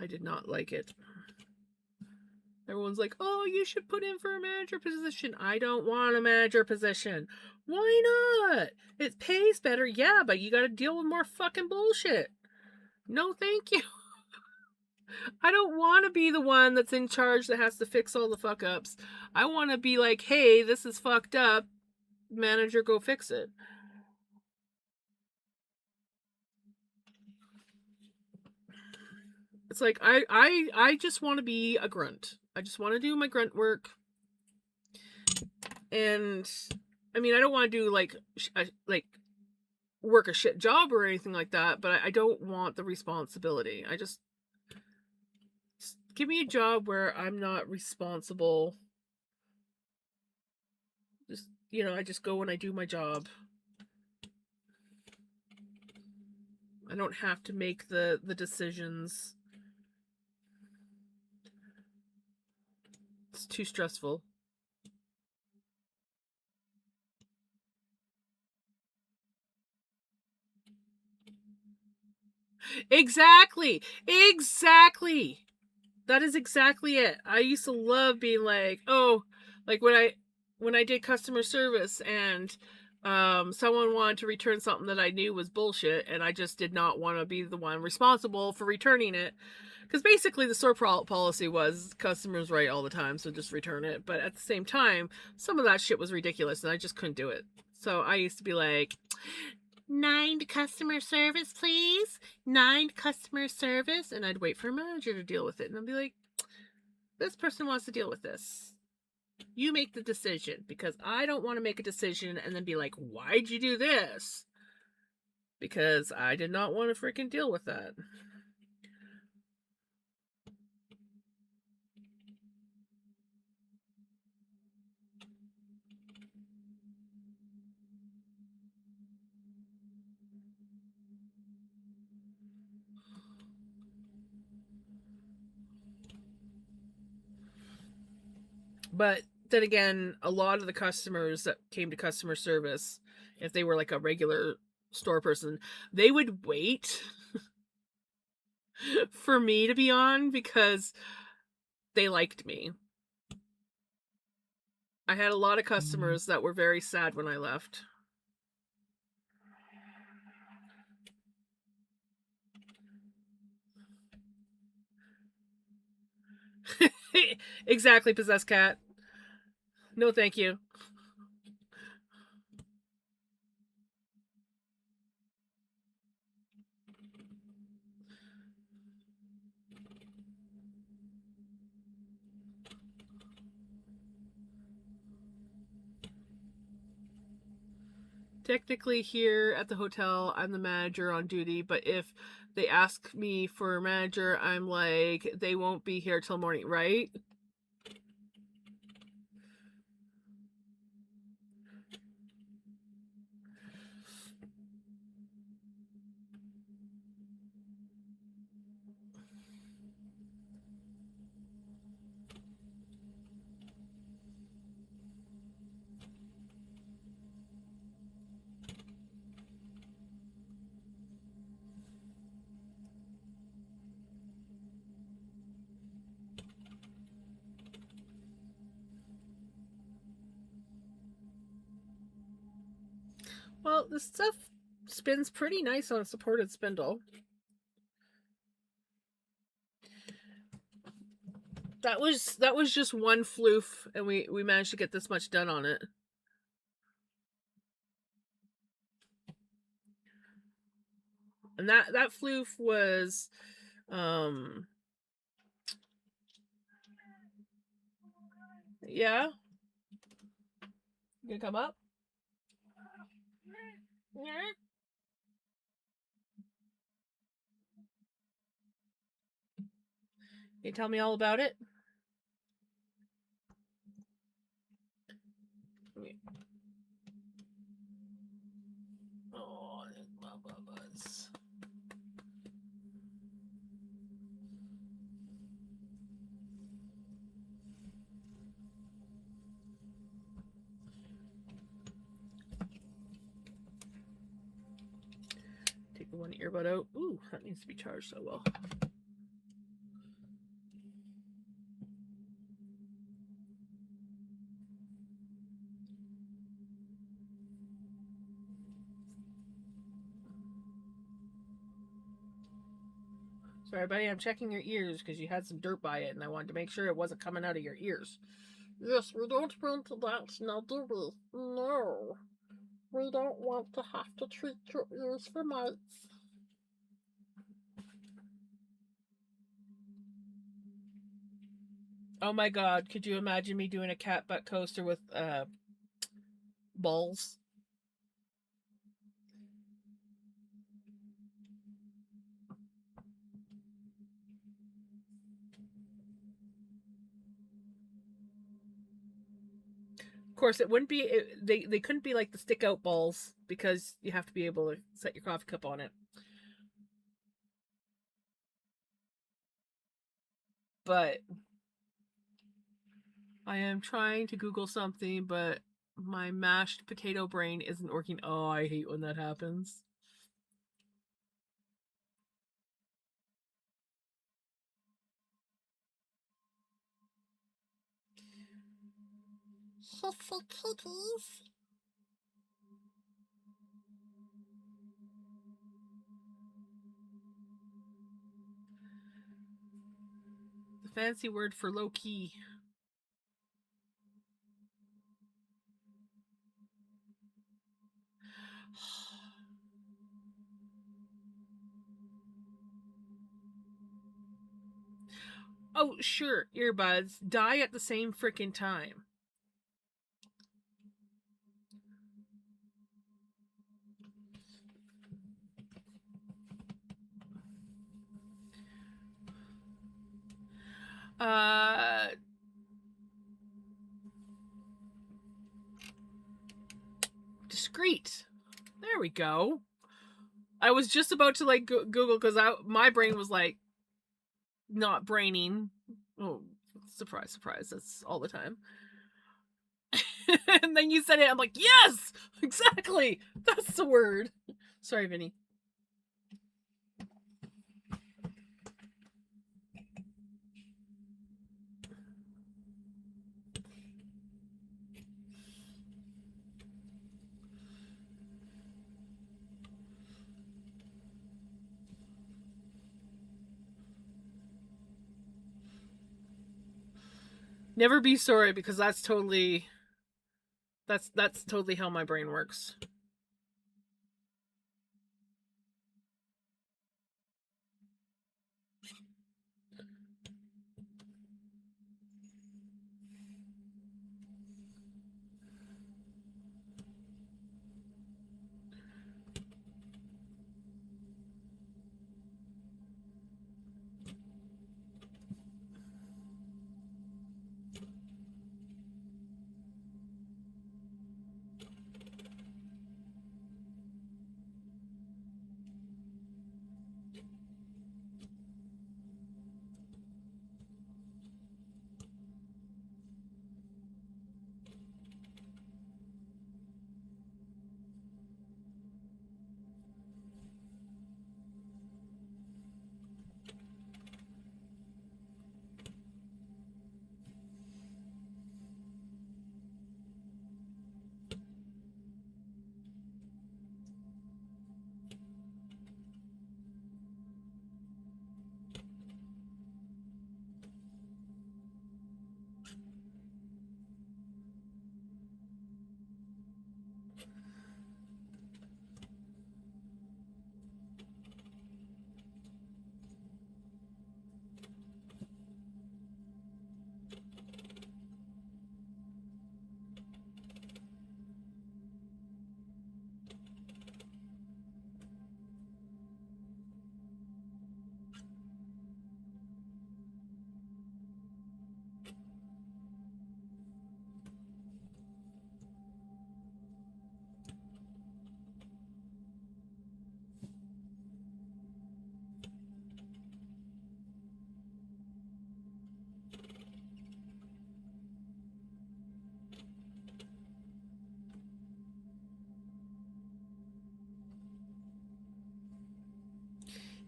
I did not like it. Everyone's like, oh, you should put in for a manager position. I don't want a manager position. Why not? It pays better, yeah, but you gotta deal with more fucking bullshit. No, thank you. I don't want to be the one that's in charge that has to fix all the fuck ups. I want to be like, hey, this is fucked up. Manager, go fix it. It's like I just want to be a grunt. I just want to do my grunt work. And I mean, I don't want to do like work a shit job or anything like that, but I don't want the responsibility. I just give me a job where I'm not responsible. Just, I just go and I do my job. I don't have to make the decisions. It's too stressful. Exactly. That is exactly it. I used to love being like, oh, like when I did customer service and someone wanted to return something that I knew was bullshit, and I just did not want to be the one responsible for returning it. Because basically the store policy was customers right all the time, so just return it. But at the same time, some of that shit was ridiculous and I just couldn't do it. So I used to be like, 9 customer service, please. 9 customer service. And I'd wait for a manager to deal with it. And I'd be like, this person wants to deal with this. You make the decision, because I don't want to make a decision and then be like, why'd you do this? Because I did not want to freaking deal with that. But then again, a lot of the customers that came to customer service, if they were like a regular store person, they would wait for me to be on because they liked me. I had a lot of customers that were very sad when I left. Exactly, possessed cat. No, thank you. Technically, here at the hotel, I'm the manager on duty, but if they ask me for a manager, I'm like, they won't be here till morning, right? Well, this stuff spins pretty nice on a supported spindle. That was just one floof, and we managed to get this much done on it. And that floof was yeah. You gonna come up? Yeah. Can you tell me all about it? Oh, buzz. Take the one earbud out. Ooh, that needs to be charged so well. Sorry, buddy, I'm checking your ears because you had some dirt by it, and I wanted to make sure it wasn't coming out of your ears. Yes, we don't want that now, do we? No. We don't want to have to treat your ears for mites. Oh my god, could you imagine me doing a cat butt coaster with balls? Of course, it wouldn't be. They couldn't be like the stick out balls because you have to be able to set your coffee cup on it. But I am trying to Google something, but my mashed potato brain isn't working. Oh, I hate when that happens. Hissy kitties. The fancy word for low key. Oh, sure, earbuds die at the same freaking time. Discreet. There we go. I was just about to like Google because my brain was like not braining. Oh, surprise, surprise! That's all the time. And then you said it. I'm like, yes, exactly. That's the word. Sorry, Vinny. Never be sorry because that's totally how my brain works.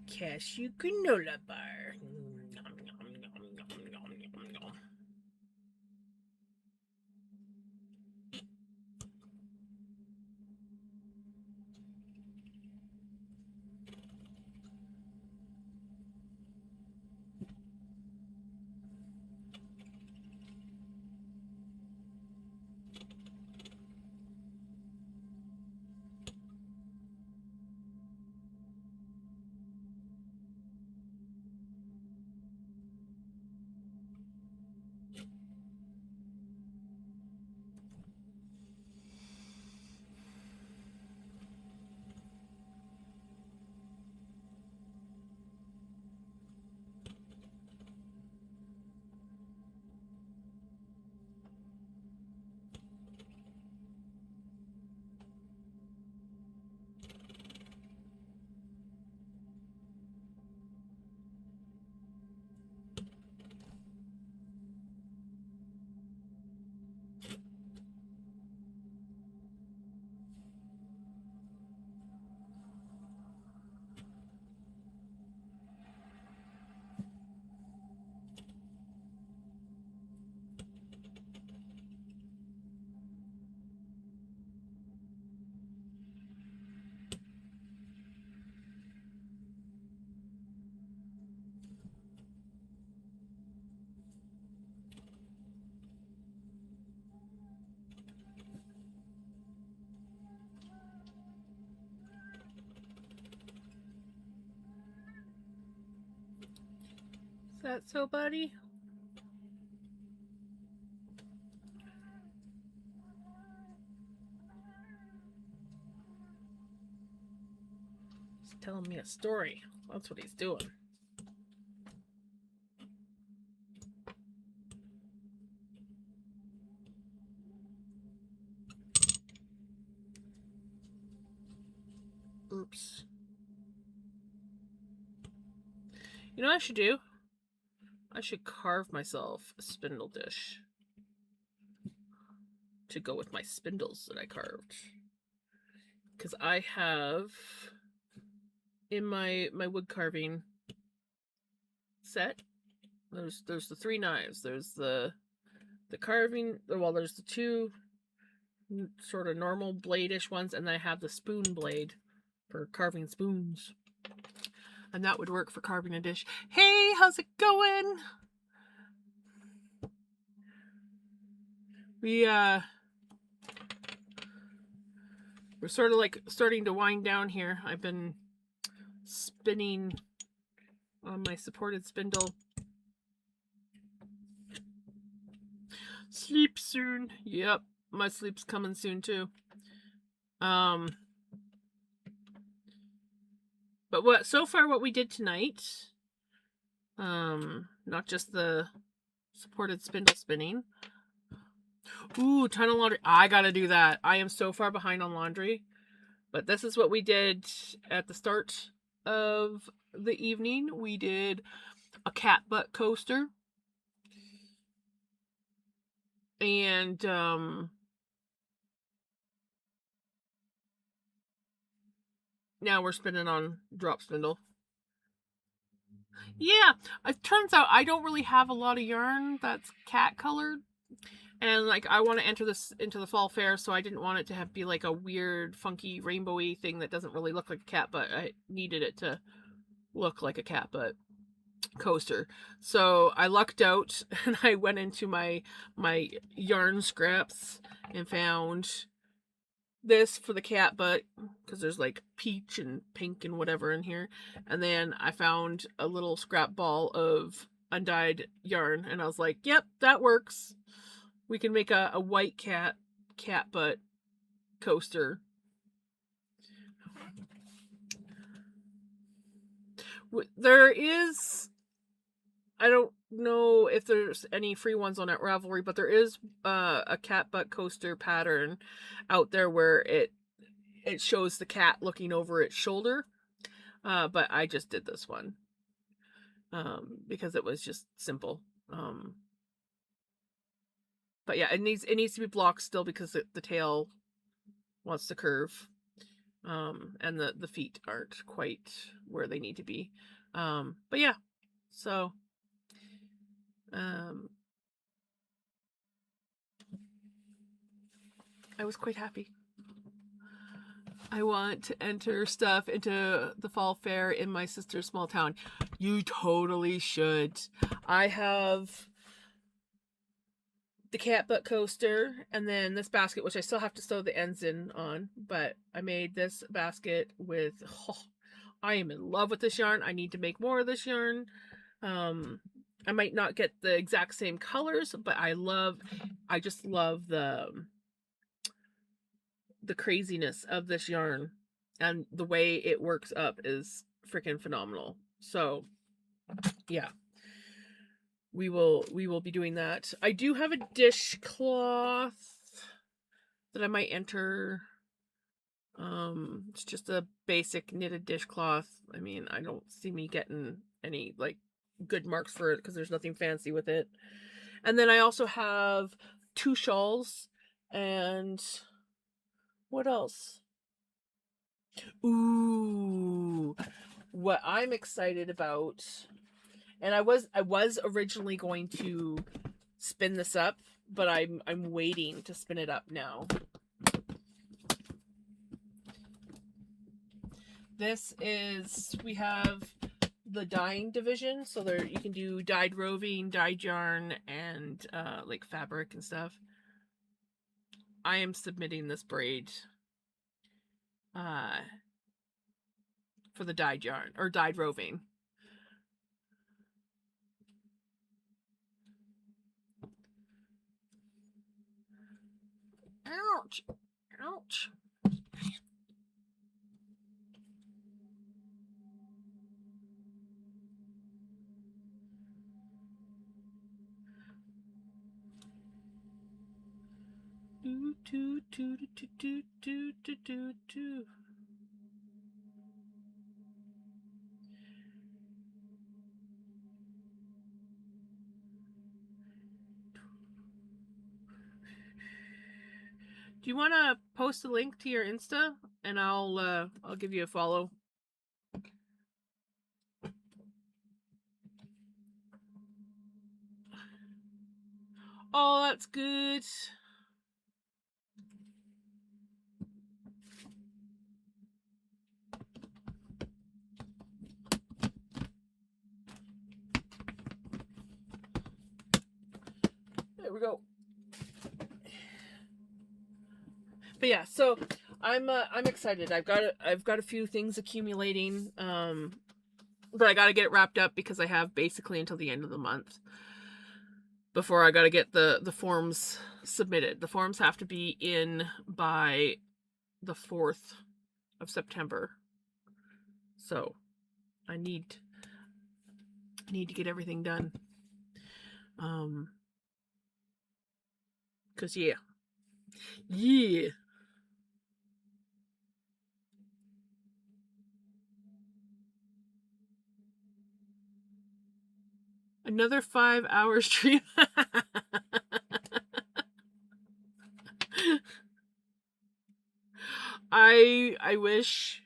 Cashew granola bar. that so, buddy? He's telling me a story. That's what he's doing. Oops. You know what I should do? I should carve myself a spindle dish to go with my spindles that I carved. Because I have in my wood carving set, there's the 3 knives. There's the carving, well, there's the 2 sort of normal blade-ish ones, and then I have the spoon blade for carving spoons. And that would work for carving a dish. Hey, how's it going? We're sort of like starting to wind down here. I've been spinning on my supported spindle. Sleep soon. Yep, my sleep's coming soon too. But what we did tonight, not just the supported spindle spinning. Ooh, ton of laundry. I gotta do that. I am so far behind on laundry. But this is what we did at the start of the evening. We did a cat butt coaster. And now we're spinning on drop spindle. Yeah, it turns out I don't really have a lot of yarn that's cat colored. And like I want to enter this into the fall fair, so I didn't want it to be like a weird, funky, rainbowy thing that doesn't really look like a cat butt. I needed it to look like a cat butt coaster. So I lucked out and I went into my yarn scraps and found this for the cat butt, because there's like peach and pink and whatever in here. And then I found a little scrap ball of undyed yarn, and I was like, yep, that works. We can make a white cat butt coaster. There is, I don't know if there's any free ones on Ravelry, but there is a cat butt coaster pattern out there where it shows the cat looking over its shoulder. But I just did this one because it was just simple. But yeah, it needs to be blocked still because the tail wants to curve. And the feet aren't quite where they need to be. But yeah, so I was quite happy. I want to enter stuff into the fall fair in my sister's small town. You totally should. I have the cat butt coaster, and then this basket, which I still have to sew the ends in on, but I made this basket with, I am in love with this yarn. I need to make more of this yarn. I might not get the exact same colors, but I just love the craziness of this yarn, and the way it works up is freaking phenomenal. So yeah, we will be doing that. I do have a dishcloth that I might enter. It's just a basic knitted dishcloth. I mean, I don't see me getting any like good marks for it because there's nothing fancy with it. And then I also have 2 shawls, and what else? Ooh, what I'm excited about, and I was originally going to spin this up, but I'm waiting to spin it up now. This is, we have the dyeing division, so there you can do dyed roving, dyed yarn, and like fabric and stuff. I am submitting this braid for the dyed yarn or dyed roving. Ouch. Ouch. Do, do, do, do, do, do, do, do, do. Do you want to post a link to your Insta, and I'll give you a follow. Oh, that's good. There we go. But yeah, so I'm excited. I've got a few things accumulating, but I got to get it wrapped up because I have basically until the end of the month before I got to get the forms submitted. The forms have to be in by the 4th of September. So I need to get everything done. Cause yeah. Another 5-hour stream. I wish.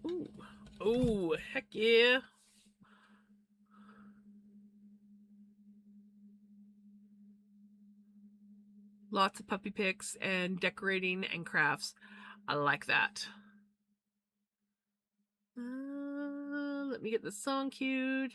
Ooh. Oh, heck yeah. Lots of puppy pics and decorating and crafts. I like that. Let me get the song queued.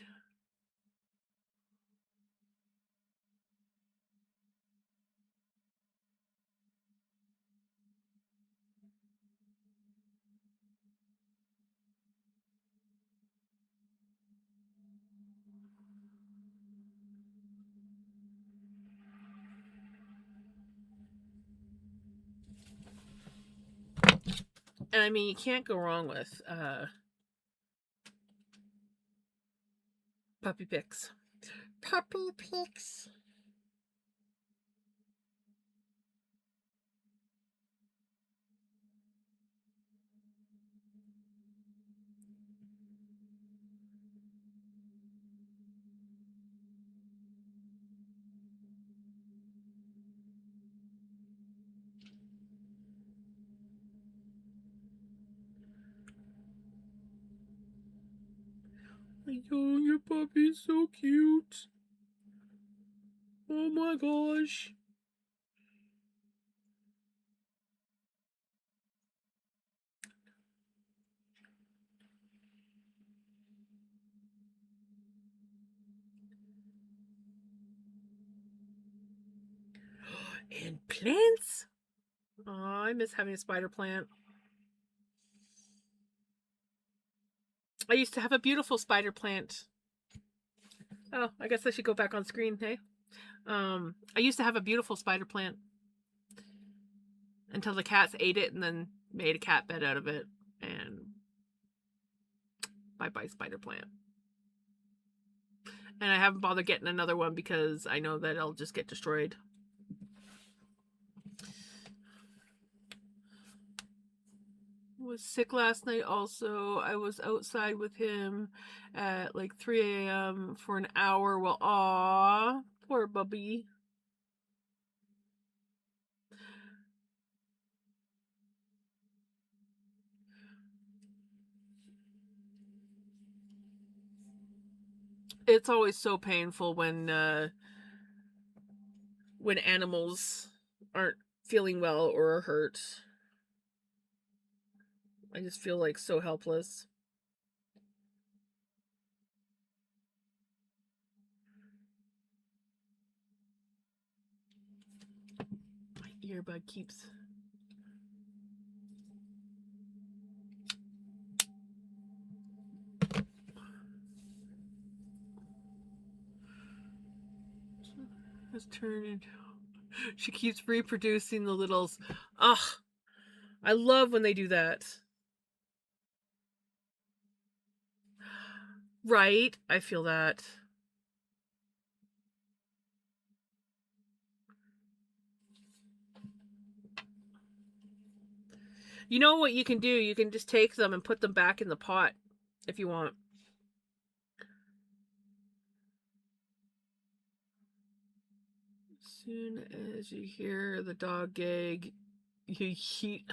And I mean, you can't go wrong with puppy pics. Puppy pics. Oh, your puppy's so cute. Oh my gosh. And plants? Oh, I miss having a spider plant. I used to have a beautiful spider plant. Oh, I guess I should go back on screen, hey? I used to have a beautiful spider plant until the cats ate it and then made a cat bed out of it. And bye-bye spider plant. And I haven't bothered getting another one because I know that it'll just get destroyed. Was sick last night also. I was outside with him at like 3 a.m. for an hour. Well, aw, poor Bubby. It's always so painful when animals aren't feeling well or are hurt. I just feel like so helpless. My earbud keeps. Has turned. She keeps reproducing the littles. Ugh. I love when they do that. Right? I feel that. You know what you can do? You can just take them and put them back in the pot if you want. As soon as you hear the dog gag, you heat.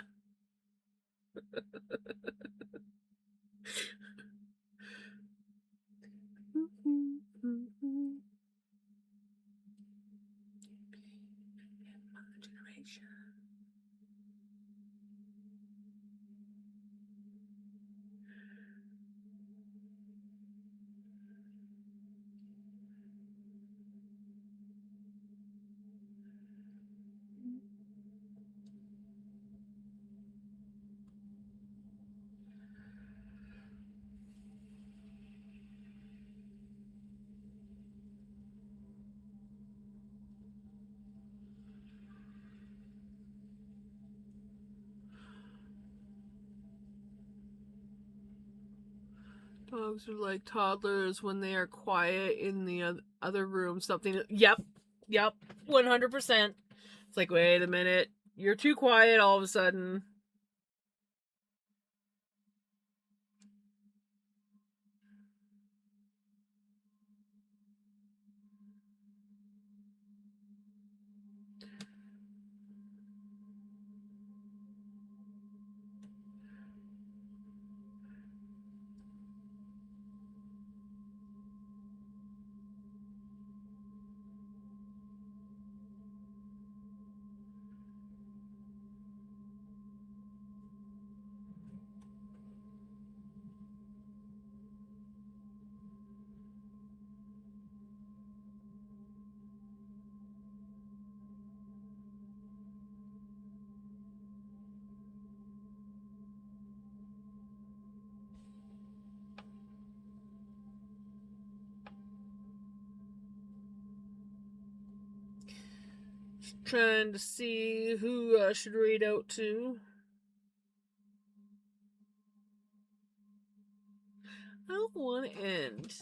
Dogs are like toddlers when they are quiet in the other room. Something. Yep. 100%. It's like, wait a minute. You're too quiet all of a sudden. Trying to see who I should read out to. I don't want to end.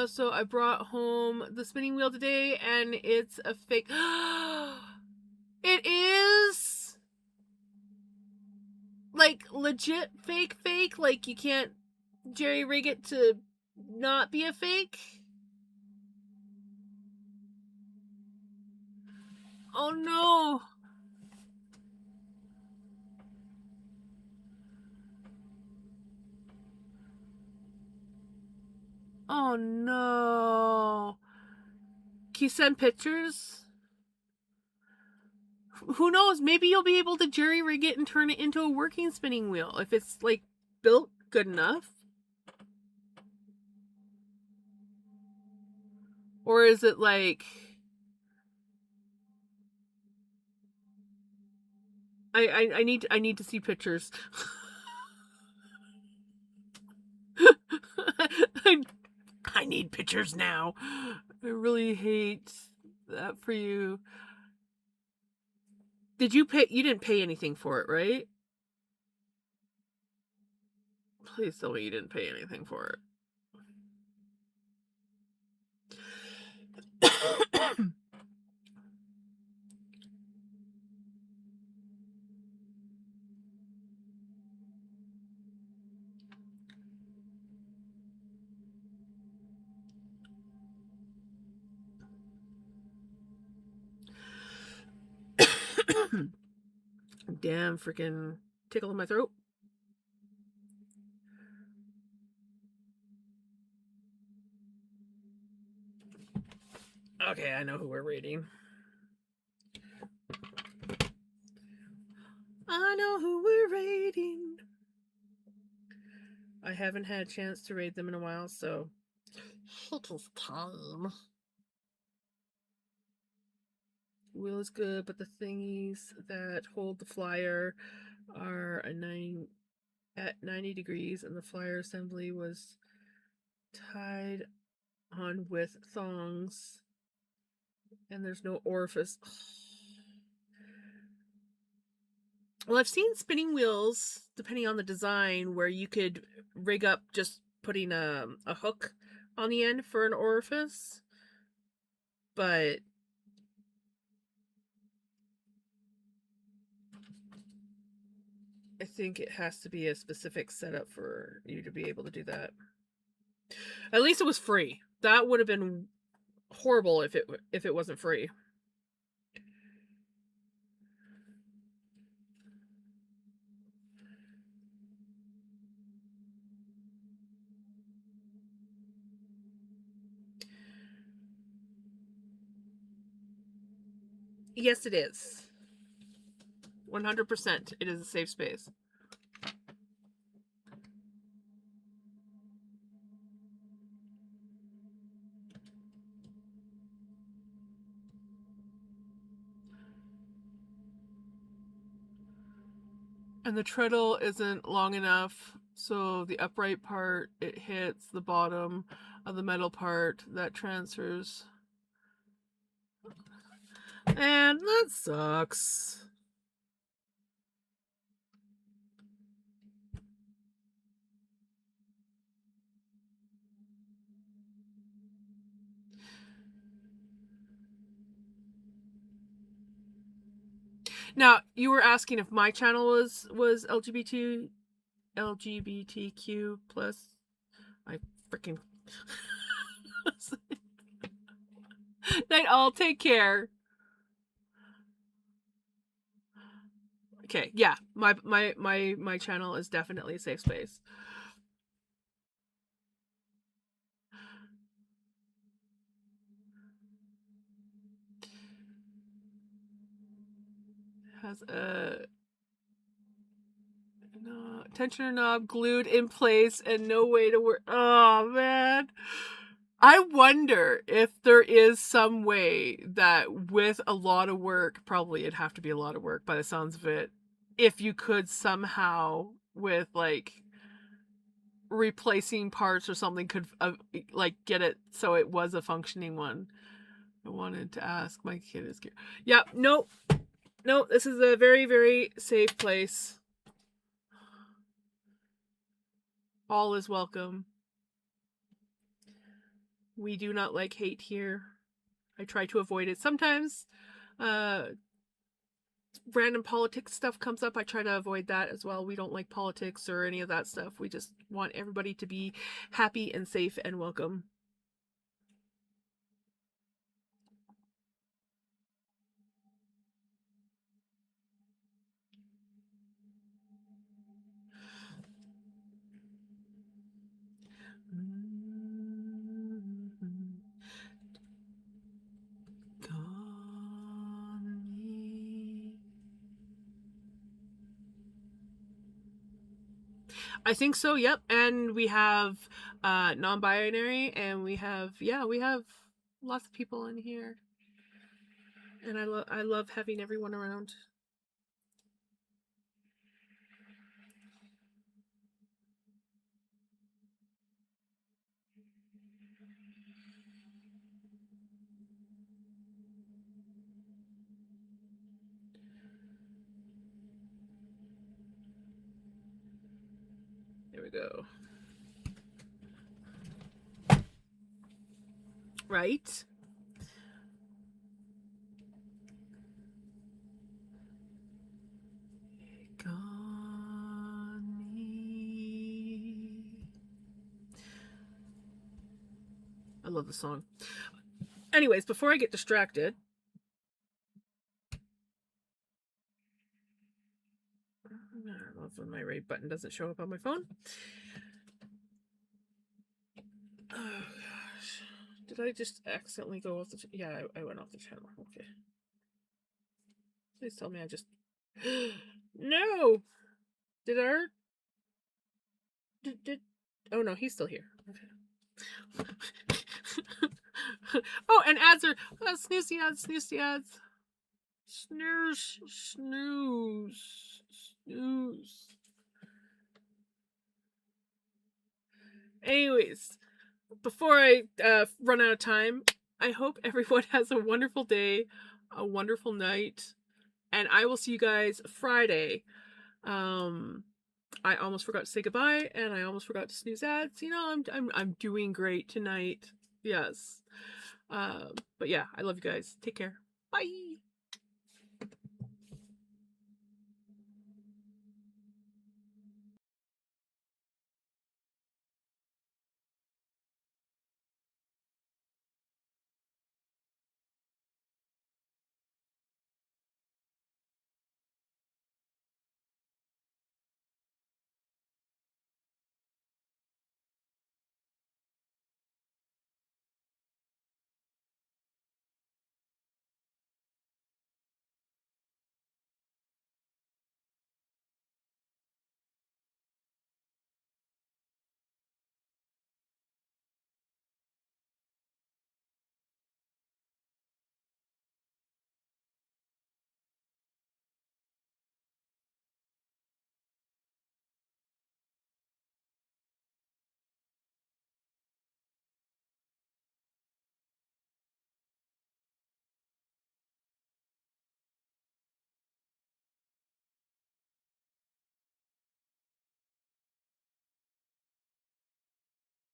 So I brought home the spinning wheel today, and it's a fake. It is like legit fake. Like you can't jerry rig it to not be a fake. Oh no. Oh no. Can you send pictures? Who knows? Maybe you'll be able to jerry rig it and turn it into a working spinning wheel if it's like built good enough. Or is it like I need to see pictures. I need pictures now. I really hate that for you. Did you pay? You didn't pay anything for it, right? Please tell me you didn't pay anything for it. Damn freaking tickle in my throat. Okay, I know who we're reading. I know who we're raiding. I haven't had a chance to raid them in a while, so It is time. Wheel is good, but the thingies that hold the flyer are at 90 degrees, and the flyer assembly was tied on with thongs, and there's no orifice. Well, I've seen spinning wheels, depending on the design, where you could rig up just putting a hook on the end for an orifice, but I think it has to be a specific setup for you to be able to do that. At least it was free. That would have been horrible if it wasn't free. Yes, it is. 100%. It is a safe space. And the treadle isn't long enough, so the upright part, it hits the bottom of the metal part that transfers. And that sucks. Now, you were asking if my channel was LGBTQ plus. I freaking night all. Take care. Okay, yeah, my channel is definitely a safe space. Has a tensioner knob glued in place and no way to work. Oh man, I wonder if there is some way that with a lot of work, probably it'd have to be a lot of work by the sounds of it, if you could somehow with like replacing parts or something could like get it so it was a functioning one. I wanted to ask. My kid is here. Yeah, nope. No, this is a very, very safe place. All is welcome. We do not like hate here. I try to avoid it. Sometimes random politics stuff comes up. I try to avoid that as well. We don't like politics or any of that stuff. We just want everybody to be happy and safe and welcome. I think so, yep. And we have non-binary, and we have lots of people in here. And I love having everyone around. There we go. Right? I love the song. Anyways, before I get distracted, I love when my raid button doesn't show up on my phone. Oh gosh. Did I just accidentally go off the yeah, I went off the channel. Okay. Please tell me I just no. Did I did oh no, he's still here. Okay. Oh, and ads are snoozy ads, snoozy ads. Snooze, snooze, snooze. Anyways, before I run out of time, I hope everyone has a wonderful day, a wonderful night, and I will see you guys Friday. I almost forgot to say goodbye, and I almost forgot to snooze ads. You know, I'm doing great tonight. Yes. But yeah, I love you guys. Take care. Bye.